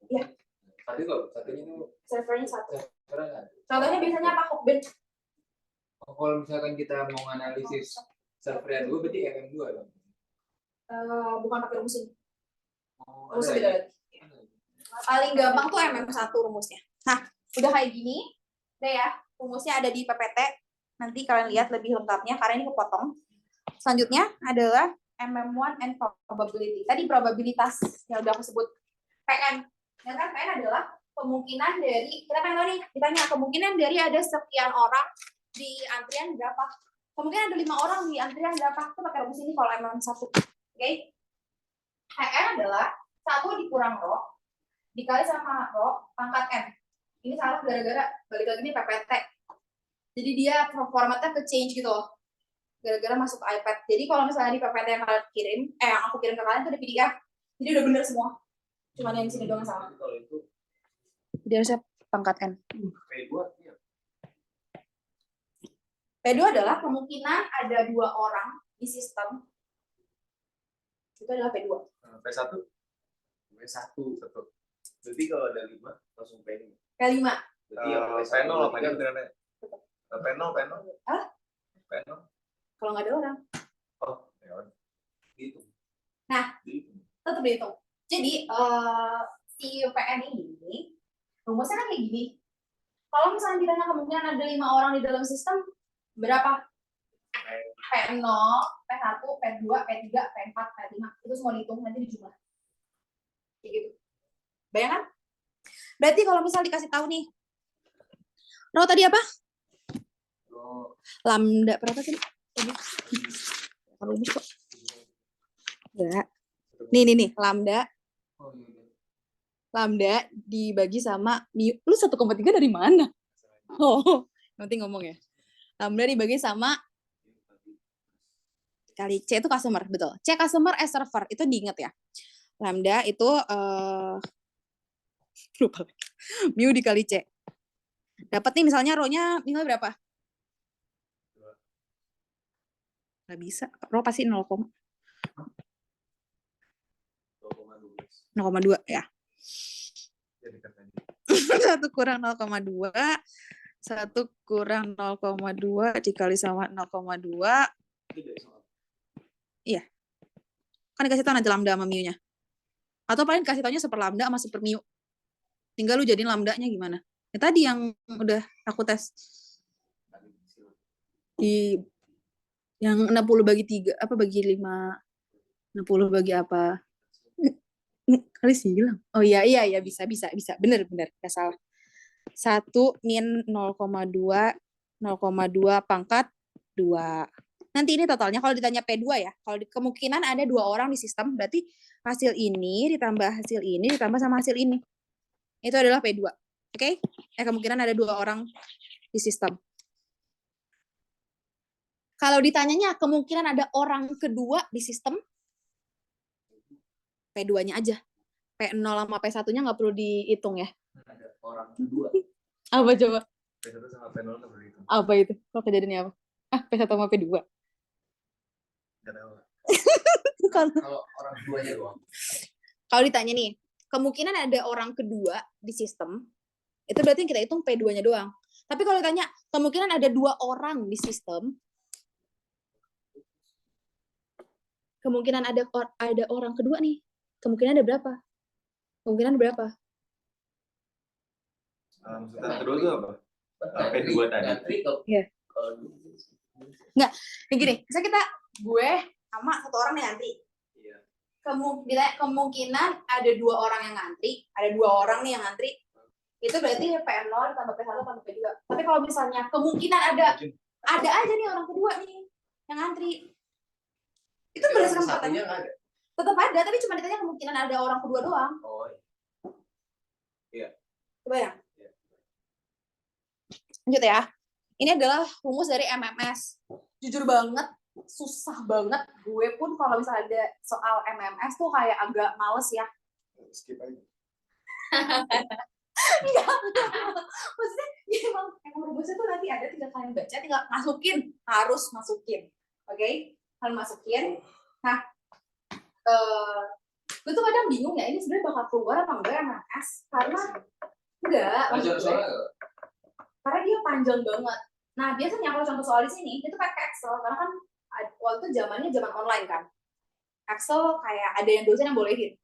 Iya. Satunya itu servernya satu. servernya. Contohnya biasanya apa, Hokben? Kalau misalkan kita mau analisis servernya 2 berarti MM2 dong. Bukan pakai rumus ini. Oh, Rumusnya ada beda ya? lagi. Paling gampang tuh MM1 rumusnya. Nah, udah kayak gini. Udah ya, rumusnya ada di PPT. Nanti kalian lihat lebih lengkapnya karena ini kepotong. Selanjutnya adalah MM1 and probability. Tadi probabilitas yang udah aku sebut. PN. Yang kan PN adalah kemungkinan dari, kita pengen tahu nih, ditanya kemungkinan dari ada sekian orang di antrian berapa. Kemungkinan ada 5 orang di antrian berapa. Itu pakai rumus ini kalau MM1. Oke? PN adalah 1 dikurang rho dikali sama rho pangkat n. Ini salah gara-gara balik lagi nih PPT. Jadi dia formatnya ke change gitu loh. Gara-gara masuk ke iPad. Jadi kalau misalnya di PPT yang kalian kirim, yang aku kirim ke kalian itu di PDF. Jadi udah bener semua. Cuman yang di sini doang salah. Kalau itu Jadi harusnya pangkat n. P2 ya. P2 adalah kemungkinan ada 2 orang di sistem. Itu adalah P2. P1 satu. Berarti kalau ada 5 langsung P5. P5. Berarti yang P0 apa ya beneran? P0. Hah? P0. Kalau nggak ada orang. Oh, ya. Gitu. Nah, tetap dihitung. Jadi si PN ini rumusnya kan kayak gini. Kalau misalnya ditanya kemungkinan ada 5 orang di dalam sistem, berapa? P0, P1, P2, P3, P4, P5. Itu semua dihitung, nanti dijumlah. Kayak gitu. Bayangkan? Berarti kalau misal dikasih tahu nih, Rho tadi apa? Lambda berapa tadi? Rumus kok. Enggak. Nih, lambda. Oh iya. Lambda dibagi sama mu. Lu 1,3 dari mana? Oh, nanti ngomong ya. Lambda dibagi sama kali C itu customer, betul. C customer as server, itu diingat ya. Lambda itu lupa. Mu dikali C. Dapat nih misalnya rho-nya nilai berapa? Nggak bisa. Rho pasti 0,2 ya. 1 kurang 0,2. 1 kurang 0,2 dikali sama 0,2. Iya. Kan dikasih tahu nanti lambda sama mu-nya. Atau paling kasih taunya seper lambda sama seper mu. Tinggal lu jadiin lambdanya gimana. Ya tadi yang udah aku tes. Di yang 60 bagi 3, apa bagi 5, 60 bagi apa? Kali sih bilang. Oh iya, bisa. Bener, gak salah. 1 min 0,2 pangkat 2. Nanti ini totalnya kalau ditanya P2 ya. Kalau kemungkinan ada 2 orang di sistem, berarti hasil ini ditambah hasil ini ditambah sama hasil ini. Itu adalah P2. Oke? Kemungkinan ada 2 orang di sistem. Kalau ditanyanya kemungkinan ada orang kedua di sistem, P2-nya aja. P0 sama P1-nya nggak perlu dihitung ya. Ada orang kedua. Apa coba? P1 sama P0 nggak perlu dihitung. Apa itu? Kok kejadiannya apa? P1 sama P2. Nggak tahu. Kalau orang keduanya doang. Kalau ditanya nih, kemungkinan ada orang kedua di sistem, itu berarti kita hitung P2-nya doang. Tapi kalau ditanya, kemungkinan ada 2 orang di sistem, kemungkinan ada orang kedua nih, kemungkinan ada berapa? Kemungkinan berapa? Maksudnya kedua itu apa? P2 tadi. Iya. Nggak, kayak gini, misalnya gue sama 1 orang yang ngantri. Iya. Kemungkinan ada 2 orang yang ngantri, ada 2 orang nih yang ngantri, itu berarti P0 tambah P1 tambah P2. Tapi kalau misalnya kemungkinan ada aja nih orang kedua nih yang ngantri, itu berdasarkan satunya pertanyaan. nggak ada. Tetap ada, tapi cuma ditanya kemungkinan ada orang kedua doang. Oh iya. Coba ya. Iya. Lanjut ya. Ini adalah rumus dari MMS. Jujur banget, susah banget. Gue pun kalau misalnya ada soal MMS tuh kayak agak males ya. Skip aja. Enggak. Maksudnya ya emang rumusnya tuh nanti ada, tinggal kalian baca, tinggal harus masukin. Oke? Kalian masukin. Nah, gue tuh kadang bingung ya, ini sebenarnya bakal keluar apa enggak MMS, karena maksud gue, karena dia panjang banget. Nah, biasanya kalau contoh soal di sini, itu pakai Excel, karena kan waktu itu zaman online kan. Excel kayak ada yang dosen yang bolehin.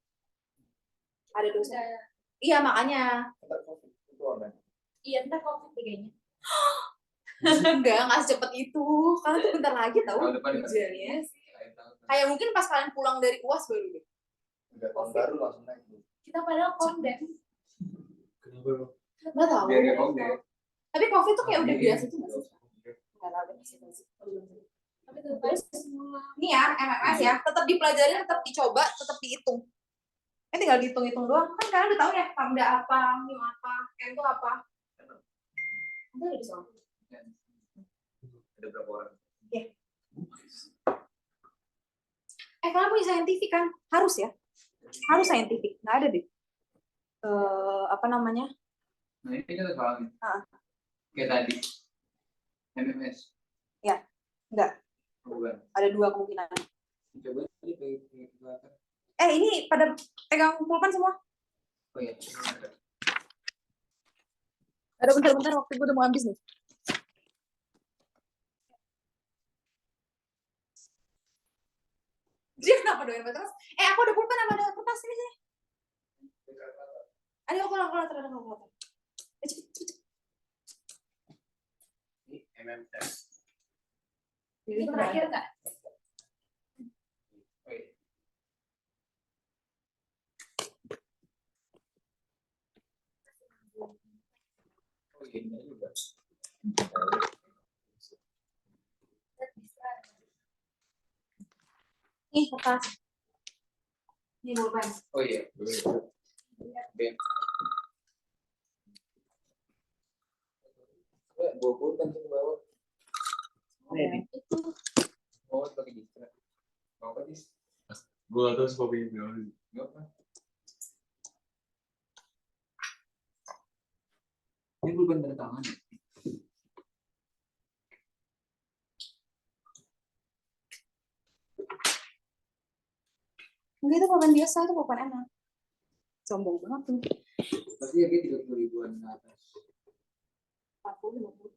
Ada dosen. Iya, makanya. Itu online. Iya, kita COVID kayaknya. Enggak secepat itu. Karena tuh bentar lagi tahu Tahun depan ujiannya. Kayak mungkin pas kalian pulang dari UAS baru deh. Udah tahun baru langsung naik. Kita padahal konten. Kenapa lo? Nggak tahu. Biar dia COVID. Tapi COVID tuh kayak udah Iya. biasa tuh nggak sih? Nggak tahu deh. Tapi terus semua. Ini ya, MMS ya. Tetap dipelajari, tetap dicoba, tetap dihitung. Tinggal dihitung-hitung doang. Kan kalian udah tahu ya, pamda apa, mu apa, n itu apa. Nanti ada di soal. Ada berapa orang? Kalian punya saintifik kan? Harus ya? Harus saintifik. Nggak ada deh. Apa namanya? Nah ini kita soalnya. Kayak tadi. MMS. Nggak. Bukan. Ada 2 kemungkinan. Coba tadi ke Ini pada pegang pulpen semua. Oh iya. Ada bentar-bentar waktu gue udah mau habis nih. Dia kenapa doyan banget terus? Aku ada pulpen sama ada kertas ini sih. Ada kalkulator. Cepet. Ini MMS. Ini terakhir nggak? Oh iya. Oh iya ini juga. Nih kertas. Ini pulpen. Oh iya. Ben. Bawa pulpen ke bawah. Itu Oh pakai distrak. Apa dis? Gue gak tau sebabnya gimana. Nggak apa. Ini pulpen tanda tangan. enggak, itu pulpen biasa, itu pulpen enak. Sombong banget tuh. Pasti ya dia 30 ribuan ke atas. 40, 50.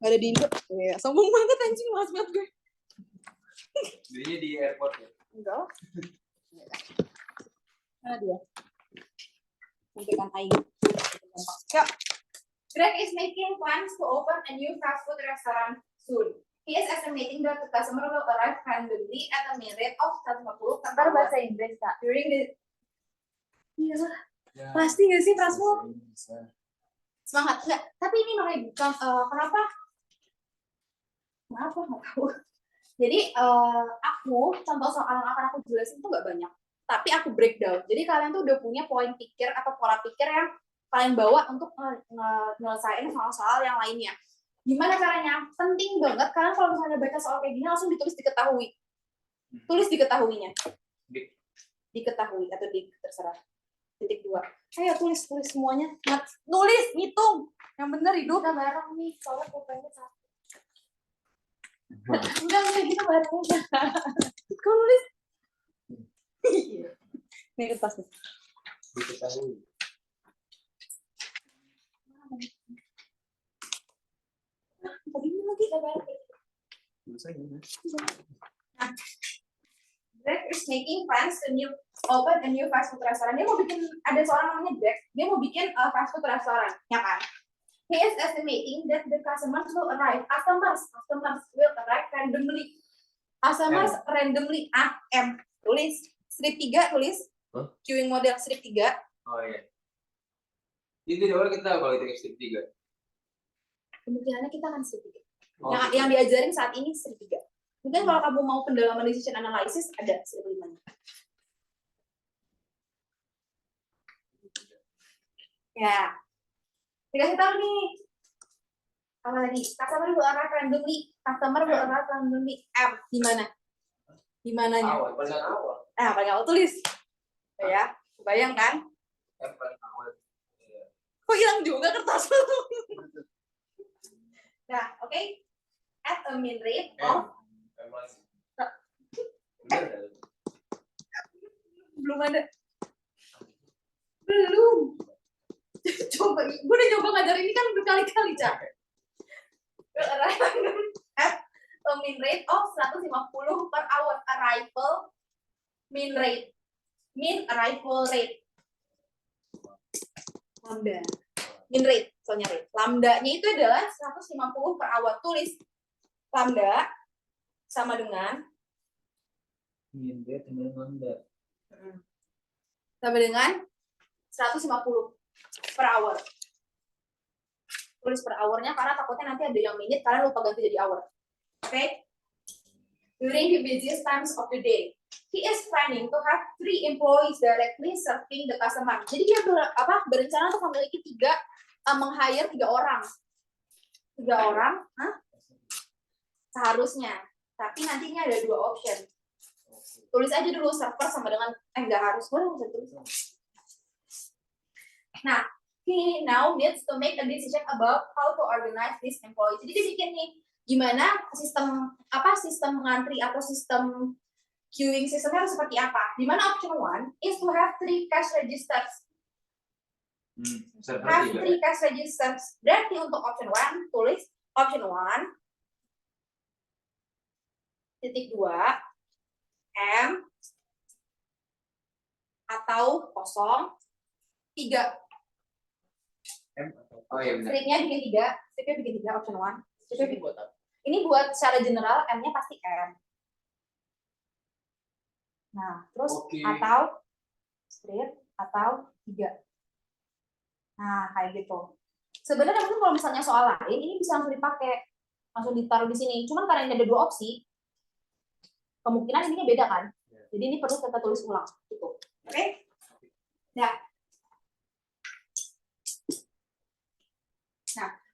Nggak ada di Indo. Ya, sombong banget anjing, malas banget gue. Belinya di airport ya. Enggak lah. Mana dia? Nantikan air. Yuk. Greg is making plans to open a new fast food restaurant soon. He is estimating that the customer will arrive randomly at a mean rate of 150 per Ntar hour bahasa Inggris, Kak. during the. Iya, Ya, pasti nggak sih Prasmo? bisa. Semangat enggak? Tapi ini makanya bukan kenapa? Kenapa nggak tahu. Jadi aku contoh soal yang akan aku jelasin itu nggak banyak, tapi aku breakdown. Jadi kalian tuh udah punya poin pikir atau pola pikir yang kalian bawa untuk nyelesain soal-soal yang lainnya. Gimana caranya? Penting banget kalian kalau misalnya baca soal kayak gini langsung ditulis diketahui. Tulis diketahuinya. Diketahui atau terserah. Titik 2. Ayo tulis semuanya. Nulis, ngitung. Yang benar hidup. Kita bareng nih, soalnya pokoknya satu. Enggak kita bareng aja. Kau nulis. Nih kertas nih. Diketahui. Tadi ini lagi kita bareng. Bisa gimana? Greg is making plans to open a new fast food restaurant. Dia mau bikin, ada seorang namanya Greg, dia mau bikin fast food restaurant, ya kan? He is estimating that the customers will arrive. Customers will arrive randomly. Customers randomly. M. Tulis. Strip 3 tulis. Huh? Queuing model strip 3. Oh iya. Itu di awal kita tahu kalau itu strip 3. Kemungkinannya kita akan strip 3. Oh. Yang diajarin saat ini strip 3. Mungkin kalau kamu mau pendalaman decision analysis ada strip 5-nya. Ya. Dikasih tahu nih. Apa tadi? Customer will arrive randomly. Customer will arrive randomly. M. Di mana? Di mananya? Awal, paling awal. Paling awal tulis. Ya, kebayang kan? Paling awal. Iya. Kok hilang juga kertas lu? Nah, oke. At a mean rate of belum ada. Belum. Coba, gue udah coba ngajar ini kan berkali-kali, Cak. At a mean rate of 150 per hour. Arrival mean rate. Mean arrival rate. Lambda. Mean rate, soalnya rate. Lambda-nya itu adalah 150 per hour. Tulis lambda sama dengan sama dengan 150 per hour. Tulis per hour-nya karena takutnya nanti ada yang minute kalian lupa ganti jadi hour. Oke? During the busiest times of the day, he is planning to have 3 employees directly serving the customer. Jadi dia berencana untuk memiliki meng-hire 3 orang. 3 orang, seharusnya. Tapi nantinya ada 2 option. Tulis aja dulu server sama dengan enggak harus, boleh bisa tulis. Nah, he now needs to make a decision about how to organize this employee. Jadi dia bikin nih gimana sistem ngantri atau sistem queuing sistemnya harus seperti apa. Di mana option 1 is to have 3 cash registers. Have 3 cash registers. Berarti untuk option 1 tulis option 1 titik 2 M atau 0 3. Oh iya benar. Stripnya bikin 3, option 1. Ini buat secara general M-nya pasti M. Nah, terus atau strip atau 3. Nah, kayak gitu. Sebenarnya mungkin kalau misalnya soal lain ini bisa langsung dipakai, langsung ditaruh di sini. Cuman karena ini ada 2 opsi, kemungkinan ininya beda kan. Jadi ini perlu kita tulis ulang gitu. Oke? Nah,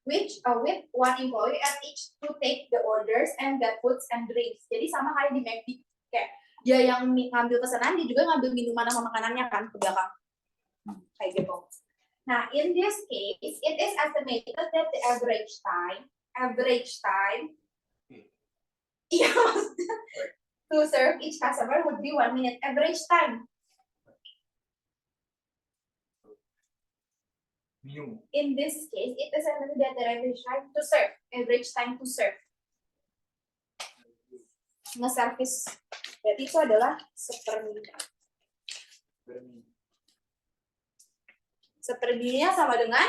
with 1 employee at each to take the orders and get foods and drinks. Jadi sama kayak di McD, kayak dia yang ngambil pesanan, dia juga ngambil minuman sama makanannya kan ke belakang. Kayak gitu. Nah, in this case, it is estimated that the average time, iya maksudnya, to serve each customer would be 1 minute. Average time. In this case, it is estimated that the average time to serve. Nge-service. Berarti itu adalah sepermininya sama dengan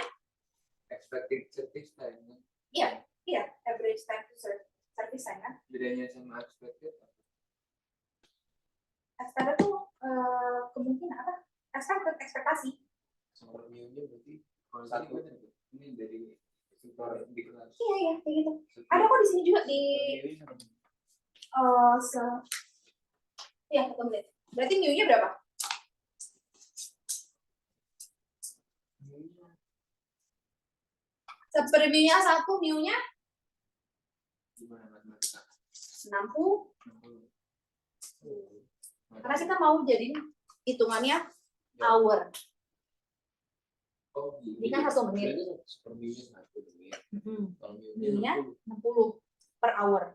expected service time kan? Iya, average time to service time kan. Bedanya sama expected apa? Expected tuh kemungkinan apa? Ekspektasi. Sama mu-nya berarti kalau tadi kan ini dari super di kelas. Iya, kayak gitu. Ada kok di sini juga di ya 1 menit. Berarti mu-nya berapa? Sepermunya 1, mu-nya Gimana matematika? 60. 60. Karena kita mau jadi hitungannya hour. Oh, Ini kan 1 menit. Super mu-nya 1 menit. Kalau Mu-nya mu-nya 60 per hour.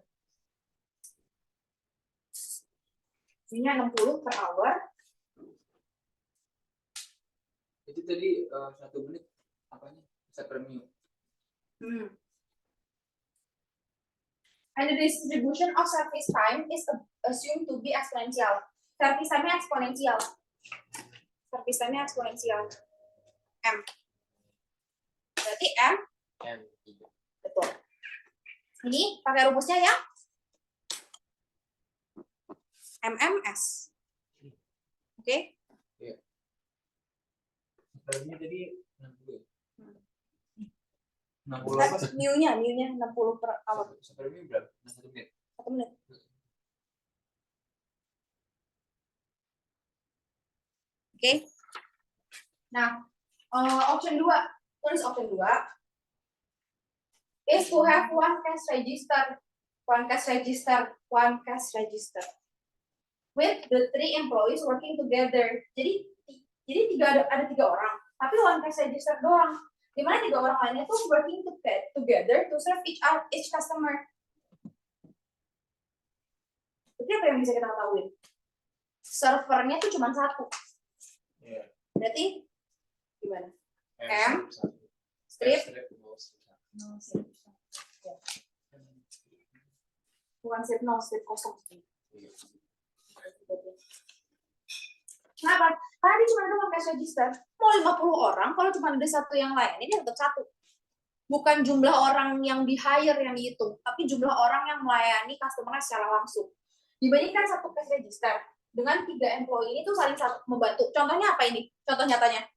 Mu-nya 60 per hour. itu tadi 1 menit apanya? Super mu. And the distribution of service time is assumed to be exponential. Service time-nya eksponensial. Service time-nya eksponensial. M. Berarti M. M. Betul. Ini pakai rumusnya ya. MMS. Oke. Supermu tadi 60. 60 apa? Mu-nya 60 per hour. Supermu berapa? 1 menit. 1 menit. Oke. Nah, option 2. Tulis option 2. Is to have one cash register. One cash register. One cash register. With the 3 employees working together. Jadi ada 3 orang, tapi one cash register doang. Dimana 3 orang lainnya tuh working together to serve each customer. Jadi apa yang bisa kita ketahui? Servernya tuh cuma 1. Iya. Berarti gimana? M. Strip. Bukan strip 0, strip kosong. Kenapa? Karena dia cuma ada one cash register. Mau 50 orang, kalau cuma ada 1 yang lain, ini tetap 1. Bukan jumlah orang yang di hire yang dihitung, tapi jumlah orang yang melayani customer secara langsung. Dibandingkan 1 cash register, dengan 3 employee ini tuh saling membantu. Contohnya apa ini? Contoh nyatanya.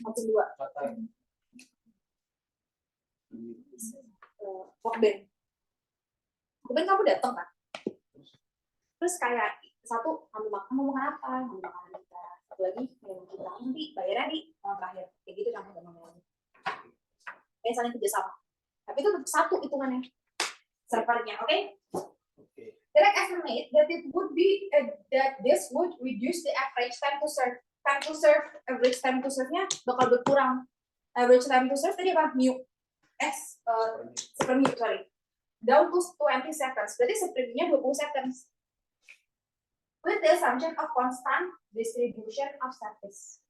Option 2. Workbench. Workbench kamu datang kan? Terus kayak 1 ambil makan, mau makan apa? Ambil makanan kita. 1 lagi minum kita. Nanti bayarnya di terakhir. Kayak gitu sama teman-teman. Kayak saling kerjasama. Tapi itu tetap 1 hitungannya. Servernya, oke? Direct estimate that it would be that this would reduce the average time to serve. Average time to serve-nya bakal berkurang. Average time to serve tadi apa? Mu. Sepermu, sorry. Down to 20 seconds. Berarti sepermunya 20 seconds. With the assumption of constant distribution of service.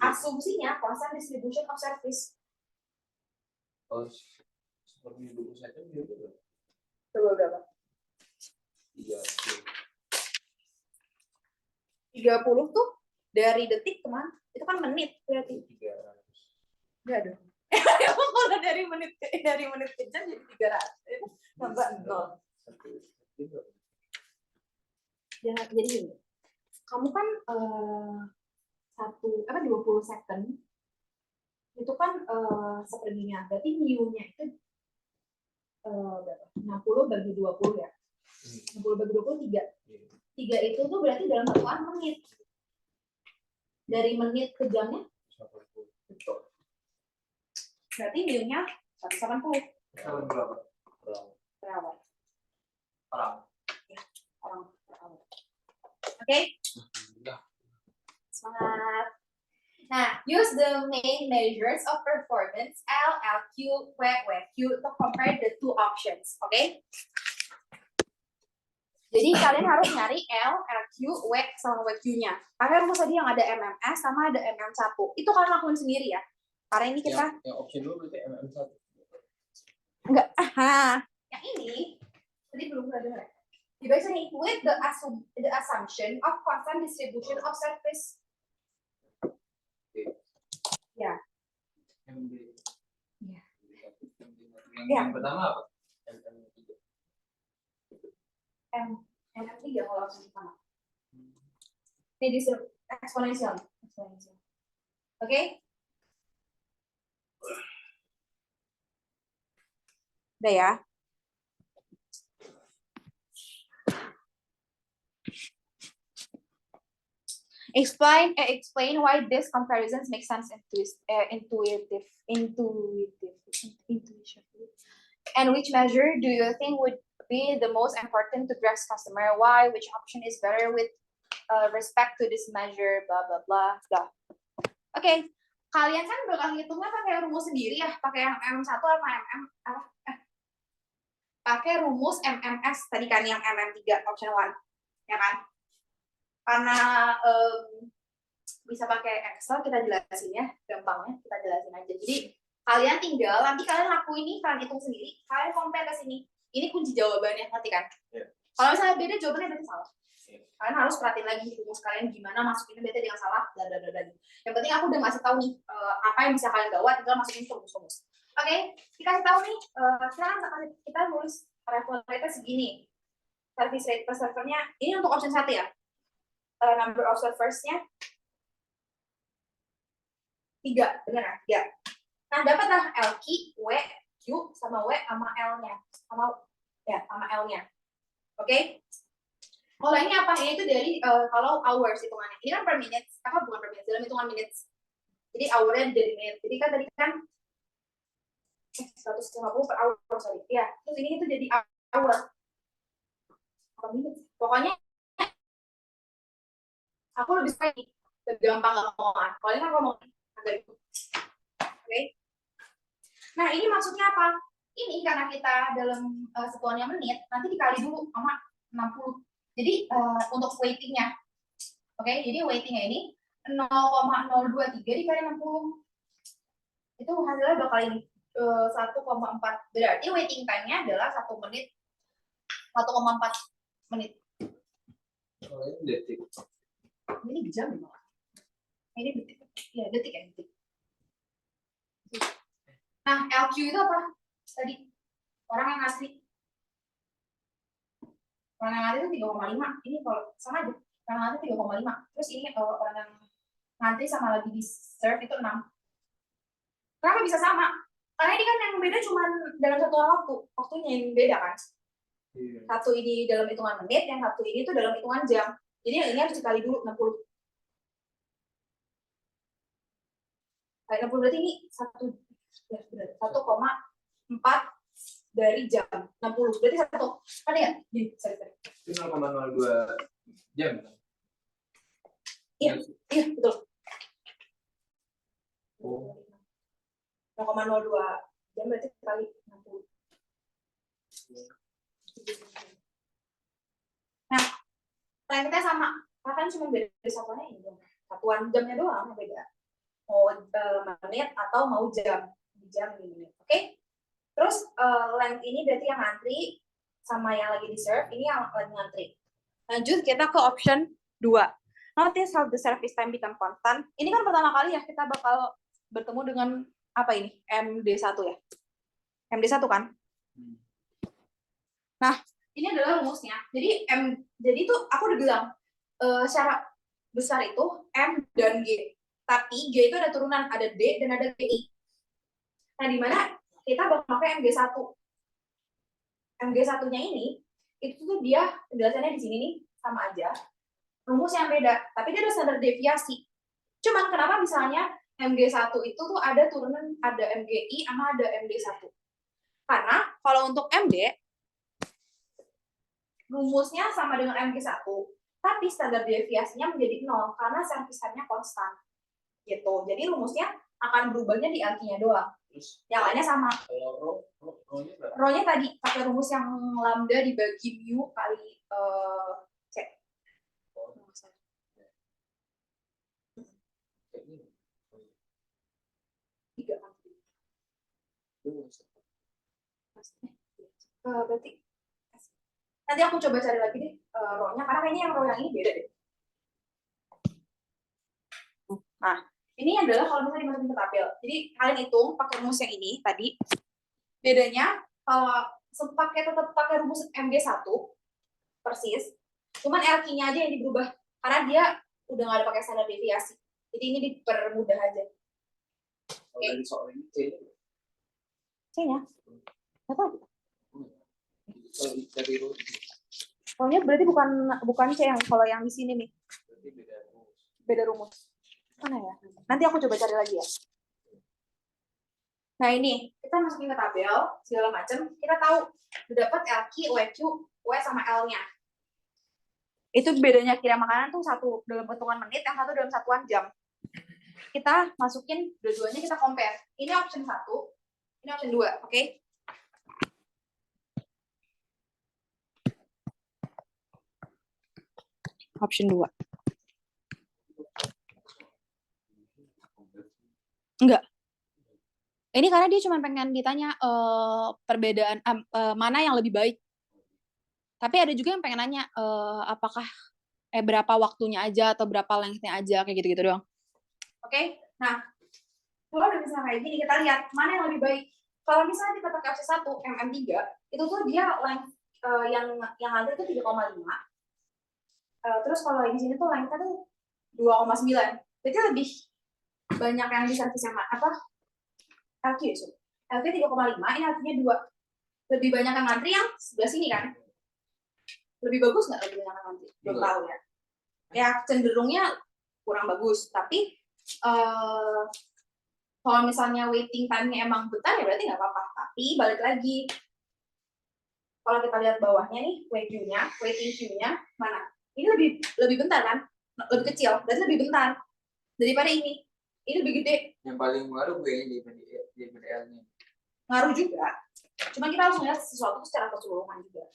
Asumsinya constant distribution of service. Oh, supermu 20 second dia berapa? Coba berapa? 30 tuh dari detik kemana? Itu kan menit berarti. 300. Enggak dong. Kalau dari menit ke jam jadi 300. Tambah 0. Jadi gini, kamu kan 20 second itu kan seperlunya, berarti mu-nya itu berapa? 60 bagi 20 ya. 60 bagi 20 3. 3 itu tuh berarti dalam satuan menit. Dari menit ke jamnya? Betul. Berarti mu-nya 180. Berapa? Per hour. Orang. Ya, orang per hour. Oke? Semangat. Nah, use the main measures of performance L, LQ, WQ to compare the 2 options. Oke? Jadi kalian harus nyari L, LQ, W sama WQ-nya. Pakai rumus tadi yang ada MMS sama ada MM1. Itu kalian lakuin sendiri ya. Karena ini kita Yang option 2 berarti MM1. enggak. Yang ini tadi belum pernah dengar. Dibaca nih, with the assumption of constant distribution of service. Ya. MD. Yang pertama apa? MM3. M3 kalau langsung sama. Ini disuruh eksponensial. Oke? Udah ya. Explain why this comparisons make sense intuitively. And which measure do you think would be the most important to dress customer? Why? Which option is better with respect to this measure? Blah blah blah. Blah. Oke, kalian kan bakal ngitungnya pakai rumus sendiri ya, pakai yang MM1 sama pakai rumus MMS tadi kan yang MM3 option 1, ya kan? Karena bisa pakai Excel, kita jelasin ya, gampangnya kita jelasin aja. Jadi kalian tinggal nanti kalian lakuin ini, kalian hitung sendiri, kalian compare ke sini. Ini kunci jawabannya, ngerti kan? Yeah. Kalau misalnya beda jawabannya berarti salah. Kalian harus perhatiin lagi rumus kalian gimana masukinnya beda dengan salah, bla bla bla. Yang penting aku udah ngasih tahu nih apa yang bisa kalian gawat, tinggal masukin ke rumus. Oke, dikasih tahu nih, kita nulis referral rate segini. Service rate per servernya, ini untuk option 1 ya. Number of servers-nya 3, benar ya? 3. Nah, dapatlah LQ, W, Q, sama W, sama L-nya. Sama L-nya. Oke? Kalau ini apa? Ini itu dari kalau hours hitungannya. Ini kan per minute, bukan per minute, dalam hitungan minutes. Jadi hour-nya dari minute. Jadi kan tadi kan 150 per hour, sorry. Ya, terus ini itu jadi hour. Per minute. Pokoknya aku lebih suka ini, lebih gampang ngomongan. Kalau ini kan ngomong agak itu. Oke. Nah, ini maksudnya apa? Ini karena kita dalam satuannya menit, nanti dikali dulu sama 60. Jadi untuk weighting-nya, oke, jadi weighting-nya ini 0,023 dikali 60. Itu hasilnya bakal ini 1,4. Berarti waiting time-nya adalah 1 menit, 1,4 menit. Oh, ini detik. Ini jam ya? Ini detik. Ya, detik ya, detik. Nah, LQ itu apa? Tadi orang yang ngasih. Orang yang ngantri itu 3,5. Ini kalau sama aja. Orang yang ngantri 3,5. Terus ini orang yang ngantri sama lagi di serve itu 6. Kenapa bisa sama? Karena ini kan yang beda cuma dalam satu waktu. Waktunya yang beda kan. Satu ini dalam hitungan menit, yang satu ini tuh dalam hitungan jam. Jadi yang ini harus dikali dulu 60. Kali 60 berarti ini 1,4 dari jam 60. Berarti 1. Ada ya? Sorry. Itu 0,02 jam. Iya, betul. Oh. 0,02 jam berarti kali 60. Nah, lainnya sama. Kan cuma beda satuannya ini dong. Satuan jamnya doang yang beda. Mau menit atau mau jam. Jam ini menit. Oke? Terus length ini berarti yang ngantri sama yang lagi di serve, ini yang lagi ngantri. Lanjut kita ke option 2. Notice how the service time become constant. Ini kan pertama kali ya kita bakal bertemu dengan apa ini? MD1 ya. MD1 kan? Nah, ini adalah rumusnya. Jadi itu aku udah bilang secara besar itu M dan G. Tapi G itu ada turunan, ada D dan ada GI. Nah, di mana kita bakal pakai MG1. MG1-nya ini, itu tuh dia penjelasannya di sini nih, sama aja. Rumus yang beda, tapi dia ada standar deviasi. Cuman kenapa misalnya MG1 itu tuh ada turunan, ada MGI sama ada MD1. Karena kalau untuk MD, rumusnya sama dengan MG1, tapi standar deviasinya menjadi 0, karena service time-nya konstan. Gitu. Jadi rumusnya akan berubahnya di artinya doang. Terus yang lainnya sama. Kalau Rho-nya tadi pakai rumus yang lambda dibagi mu kali C. Tiga kali. Berarti nanti aku coba cari lagi deh Rho-nya, karena kayaknya yang Rho yang ini beda deh. Nah, ini adalah kalau misalnya dimasukin ke tabel. Jadi kalian hitung pakai rumus yang ini tadi. Bedanya kalau tetap pakai rumus MG1 persis, cuman LQ-nya aja yang dirubah karena dia udah nggak ada pakai standar deviasi. Jadi ini dipermudah aja. Kalau dari soal ini C-nya C-nya nggak tahu. kalau dari rumus Soalnya berarti bukan C yang kalau yang di sini nih berarti beda rumus. beda rumus. Mana ya? Nanti aku coba cari lagi ya. Nah ini kita masukin ke tabel segala macam. Kita tahu udah dapat LQ, OQ, W sama L-nya. Itu bedanya kira makanan tuh satu dalam hitungan menit, yang satu dalam satuan jam. Kita masukin dua-duanya, kita compare. Ini option 1, ini option 2, oke? Option 2. Enggak. Ini karena dia cuma pengen ditanya perbedaan mana yang lebih baik. Tapi ada juga yang pengen nanya apakah berapa waktunya aja atau berapa lengthnya aja kayak gitu-gitu doang. Oke, nah kalau udah misalnya kayak gini kita lihat mana yang lebih baik. Kalau misalnya kita pakai opsi 1 mm3 itu tuh dia length yang antri itu 3,5. Terus kalau di sini tuh lengthnya tuh 2,9. Jadi lebih banyak yang diservis sama apa? LQ ya, so. LQ 3,5, ini artinya 2. Lebih banyak yang ngantri yang sebelah sini kan? Lebih bagus nggak lebih banyak yang ngantri? Belum tahu ya. Ya cenderungnya kurang bagus, tapi kalau misalnya waiting time-nya emang bentar ya berarti nggak apa-apa. Tapi balik lagi, kalau kita lihat bawahnya nih, waiting queue-nya mana? Ini lebih bentar kan? Lebih kecil, berarti lebih bentar daripada ini. Ini lebih gede. Yang paling ngaruh gue-nya daripada L-nya. Ngaruh juga. Cuma kita harus melihat sesuatu secara keseluruhan juga.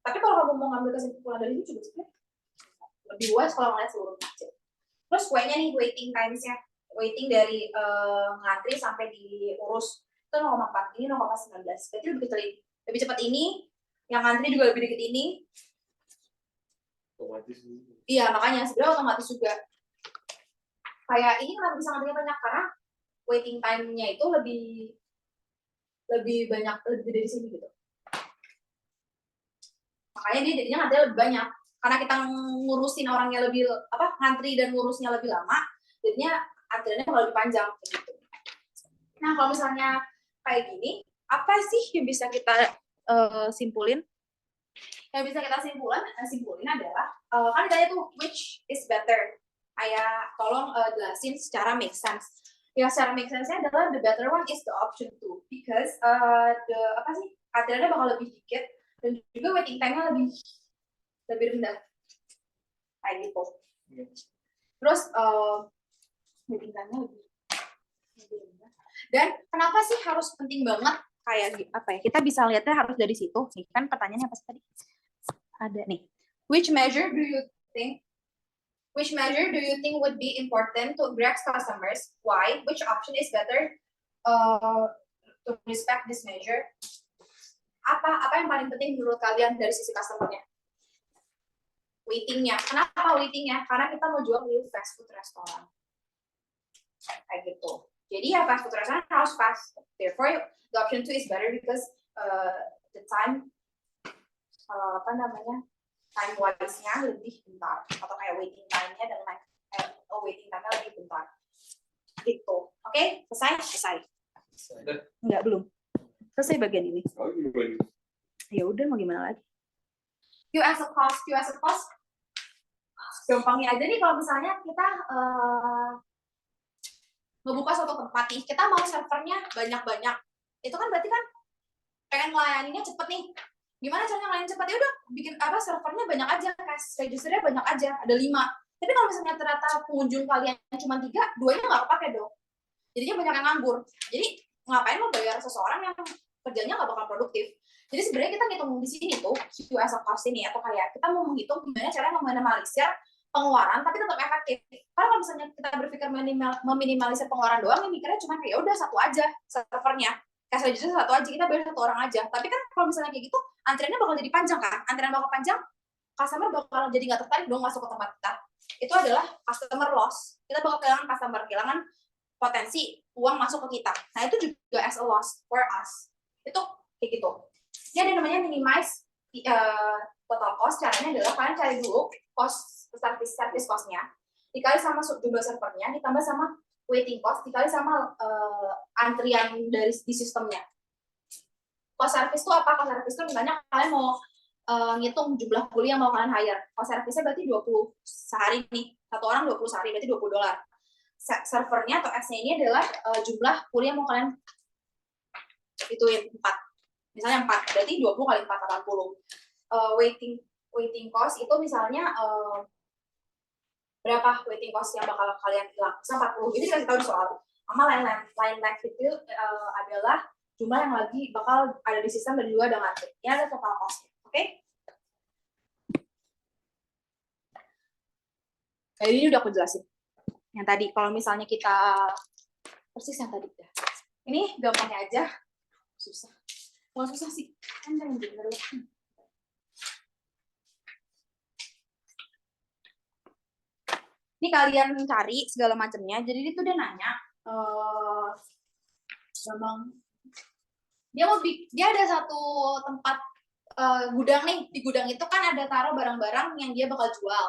Tapi kalau kamu mau ngambil kesimpulan dari ini juga sebenarnya lebih luas kalau ngeliat seluruh aja. Terus W-nya nih, waiting times-nya. Waiting dari ngantri sampai diurus itu 0,4, ini 0,19. Berarti lebih cepat ini, yang ngantri juga lebih dikit ini. Otomatis. Iya, makanya sebenarnya otomatis juga. Kayak ini kenapa bisa ngantrinya banyak karena waiting time-nya itu lebih banyak, lebih dari sini gitu. Makanya dia jadinya ngantrinya lebih banyak. Karena kita ngurusin orangnya lebih ngantri dan ngurusnya lebih lama, jadinya antriannya kalau lebih panjang gitu. Nah, kalau misalnya kayak gini, apa sih yang bisa kita simpulin? Yang bisa kita simpulin adalah kan ditanya tuh which is better. Ayah tolong jelasin secara make sense. Ya secara make sense-nya adalah the better one is the option 2 because antriannya bakal lebih dikit dan juga waiting time-nya lebih rendah. Kayak gitu. Terus waiting time-nya lebih rendah. Dan kenapa sih harus penting banget kayak apa ya? Kita bisa lihatnya harus dari situ. Nih kan pertanyaannya apa sih tadi? Ada nih. Which measure do you think would be important to Greg's customers? Why? Which option is better to respect this measure? Apa yang paling penting menurut kalian dari sisi customer-nya? Waiting-nya. Kenapa waiting-nya? Karena kita mau jual di fast food restoran. Kayak gitu. Jadi ya fast food restoran harus fast. Therefore, the option 2 is better because the time time wise-nya lebih bentar atau kayak waiting time-nya dengan waiting time-nya lebih bentar. Gitu. Oke, selesai? Enggak, belum. Selesai bagian ini. Ya udah mau gimana lagi? Q as a cost. Gampangnya aja nih kalau misalnya kita ngebuka suatu tempat nih, kita mau servernya banyak-banyak. Itu kan berarti kan pengen ngelayaninnya cepet nih. Gimana caranya ngelayanin cepet? Ya udah bikin servernya banyak aja, cash registernya banyak aja, ada 5. Tapi kalau misalnya ternyata pengunjung kalian cuma 3, 2-nya nggak kepake dong. Jadinya banyak yang nganggur. Jadi ngapain lo bayar seseorang yang kerjanya nggak bakal produktif? Jadi sebenarnya kita ngitung di sini tuh Q as a cost ini atau kayak kita mau menghitung gimana caranya meminimalisir pengeluaran tapi tetap efektif. Karena kalau misalnya kita berpikir meminimalisir pengeluaran doang, ini mikirnya cuma kayak udah satu aja servernya. Cash register satu aja, kita bayar 1 orang aja. Tapi kan kalau misalnya kayak gitu, antriannya bakal jadi panjang kan? Antrian bakal panjang, customer bakal jadi nggak tertarik dong masuk ke tempat kita. Itu adalah customer loss. Kita bakal kehilangan customer, kehilangan potensi uang masuk ke kita. Nah, itu juga as a loss for us. Itu kayak gitu. Ini ada namanya minimize total cost. Caranya adalah kalian cari dulu cost service cost-nya dikali sama jumlah servernya ditambah sama waiting cost dikali sama antrian di sistemnya. Cost service itu apa? Cost service itu misalnya kalian mau ngitung jumlah kuli yang mau kalian hire. Cost service-nya berarti 20 sehari nih. Satu orang 20 sehari berarti $20. Servernya atau S-nya ini adalah jumlah kuli yang mau kalian ituin 4. Misalnya 4, berarti 20 kali 4, 80. Waiting cost itu misalnya berapa waiting cost yang bakal kalian hilang? Misalnya 40. Jadi kasih tahu di soal. Sama line left itu adalah jumlah yang lagi bakal ada di sistem dan juga ada ngantri. Ini ada total cost. Oke? Jadi ini udah aku jelasin. Yang tadi, kalau misalnya kita persis yang tadi ya. Ini gampangnya aja. Susah. Nggak susah sih. Kan jangan bener. Ini kalian cari segala macamnya. Jadi itu dia nanya, dia ada satu tempat gudang nih. Di gudang itu kan ada taruh barang-barang yang dia bakal jual.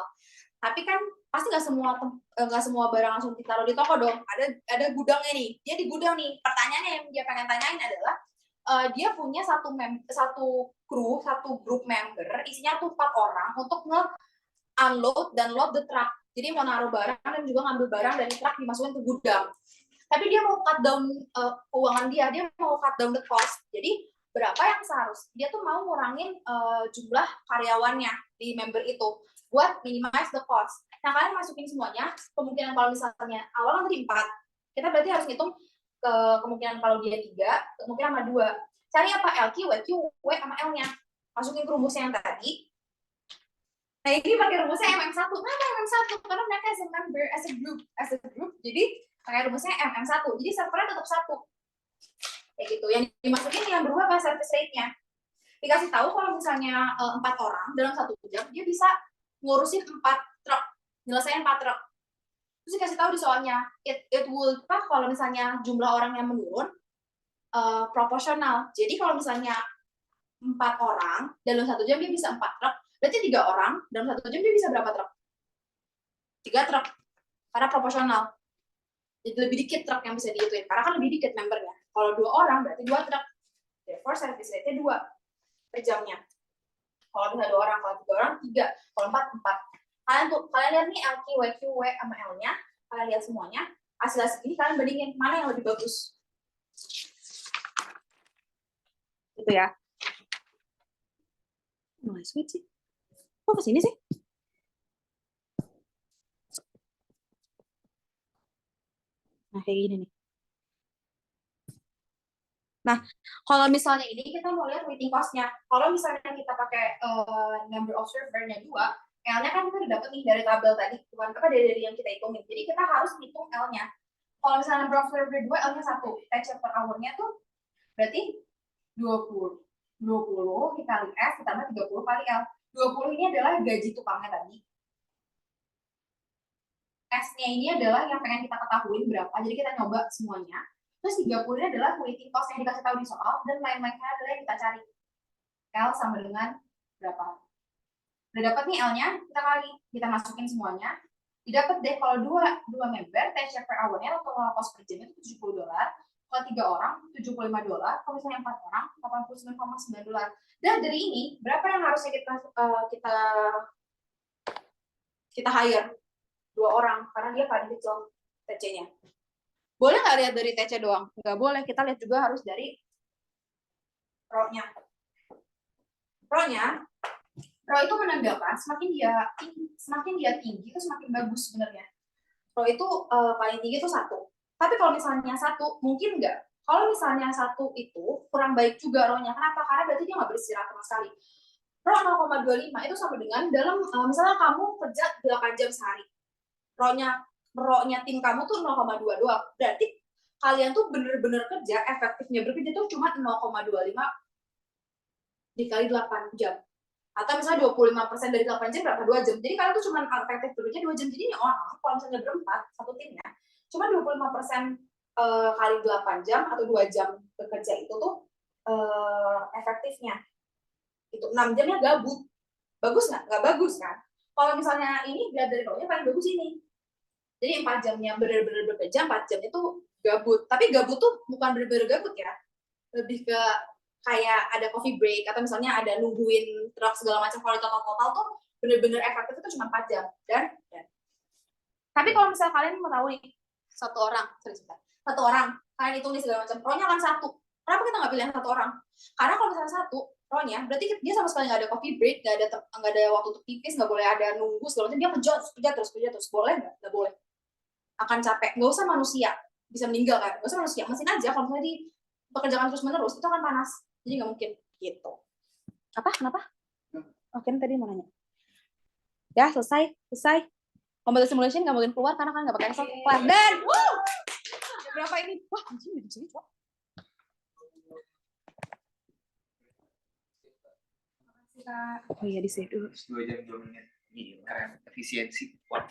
Tapi kan pasti nggak semua barang langsung ditaruh di toko dong. Ada gudangnya nih. Dia di gudang nih. Pertanyaannya yang dia pengen tanyain adalah dia punya satu grup member isinya tuh 4 orang untuk nge-unload dan load the truck. Jadi mau naruh barang dan juga ngambil barang dari truk dimasukin ke gudang. Tapi dia mau cut down keuangan dia mau cut down the cost. Jadi berapa yang seharusnya dia tuh mau ngurangin jumlah karyawannya di member itu buat minimize the cost. Nah, kalian masukin semuanya, kemungkinan kalau misalnya awal kan tadi 4, kita berarti harus ngitung kemungkinan kalau dia 3, kemungkinan sama 2. Cari apa? LQ, WQ, W sama L-nya. Masukin ke rumusnya yang tadi. Nah, ini pakai rumusnya MM1. Kenapa MM1? Karena mereka as a member, as a group, jadi pakai rumusnya MM1. Jadi servernya tetap 1. Kayak gitu. Yang dimasukin yang berubah apa? Service rate-nya. Dikasih tahu kalau misalnya 4 orang dalam 1 jam, dia bisa ngurusin 4 truk, nyelesain 4 truk. Terus dikasih tahu di soalnya, it will kalau misalnya jumlah orang yang menurun proporsional. Jadi kalau misalnya 4 orang dalam 1 jam dia bisa 4 truk, berarti 3 orang dalam 1 jam dia bisa berapa truk? 3 truk, karena proporsional. Jadi lebih dikit truk yang bisa dihituin, karena kan lebih dikit membernya. Kalau 2 orang berarti 2 truk. Therefore service rate-nya 2 per jamnya. Kalau bisa 2 orang, kalau 3 orang 3, kalau 4 4. Kalian lihat nih LQ, WQ, W sama L-nya, kalian lihat semuanya. Hasil ini kalian bandingin mana yang lebih bagus. Gitu ya. Mulai switch sih. Kok kesini sih? Nah, kayak gini nih. Nah, kalau misalnya ini kita mau lihat waiting cost-nya. Kalau misalnya kita pakai number of server-nya 2, L-nya kan kita udah dapet nih dari tabel tadi, bukan apa dari yang kita hitungin. Jadi kita harus hitung L-nya. Kalau misalnya number of server 2, L-nya 1. Teacher per hour-nya tuh berarti 20. 20 kita kali S ditambah 30 kali L. 20 ini adalah gaji tukangnya tadi. S-nya ini adalah yang pengen kita ketahui berapa. Jadi kita nyoba semuanya. Terus 30 ini adalah waiting cost yang dikasih tahu di soal, dan lain-lainnya adalah yang kita cari. L sama dengan berapa. Udah dapat nih L-nya, kita masukin semuanya. Didapat deh kalau dua member, teacher per hour-nya atau cost per jam itu $70. Kalau 3 orang, $75. Kalau misalnya 4 orang, $89,9. Dan dari ini, berapa yang harusnya kita hire? 2 orang, karena dia paling kecil TC-nya. Boleh nggak lihat dari TC doang? Nggak boleh, kita lihat juga harus dari RO-nya. RO itu menandakan semakin dia tinggi itu semakin bagus sebenarnya. RO itu paling tinggi itu 1. Tapi kalau misalnya 1, mungkin nggak. Kalau misalnya 1 itu kurang baik juga RO-nya. Kenapa? Karena berarti dia nggak beristirahat sama sekali. RO 0,25 itu sama dengan dalam misalnya kamu kerja 8 jam sehari. RO-nya tim kamu tuh 0,2 doang. Berarti kalian tuh bener-bener kerja, efektifnya bekerja tuh cuma 0,25 dikali 8 jam. Atau misalnya 25% dari 8 jam berapa? 2 jam. Jadi kalian tuh cuma efektif bekerja 2 jam. Jadi ini orang, kalau misalnya berempat, satu timnya, Cuma 25% kali 8 jam atau 2 jam bekerja itu tuh efektifnya. Itu 6 jamnya gabut. Bagus nggak? Nggak bagus kan? Kalau misalnya ini dilihat dari bawahnya paling bagus ini. Jadi 4 jamnya benar-benar bekerja, 4 jam itu gabut. Tapi gabut tuh bukan benar-benar gabut ya. Lebih ke kayak ada coffee break atau misalnya ada nungguin truk segala macam. Kalau total tuh benar-benar efektif itu cuma 4 jam. Dan tapi kalau misalnya kalian mau tahu nih, satu orang kalian hitung nih segala macam, pro-nya kan satu. Kenapa kita nggak pilih yang satu orang? Karena kalau misalnya satu pro-nya, berarti dia sama sekali nggak ada coffee break, nggak ada waktu untuk pipis, nggak boleh ada nunggu segala macam. Dia kerja terus. Boleh nggak boleh. Akan capek. Nggak usah manusia bisa meninggal kan? Nggak usah manusia, mesin aja kalau misalnya dipekerjakan terus menerus itu akan panas. Jadi nggak mungkin gitu. Apa? Kenapa? Oke, tadi mau nanya. Ya, selesai. Computer simulation nggak mungkin keluar karena kan nggak pakai Excel. Dan berapa ini? Wah, anjing di sini, Wak. Oh iya, di save dulu. 2 jam 2 menit. Iya, keren. Efisiensi. Wah.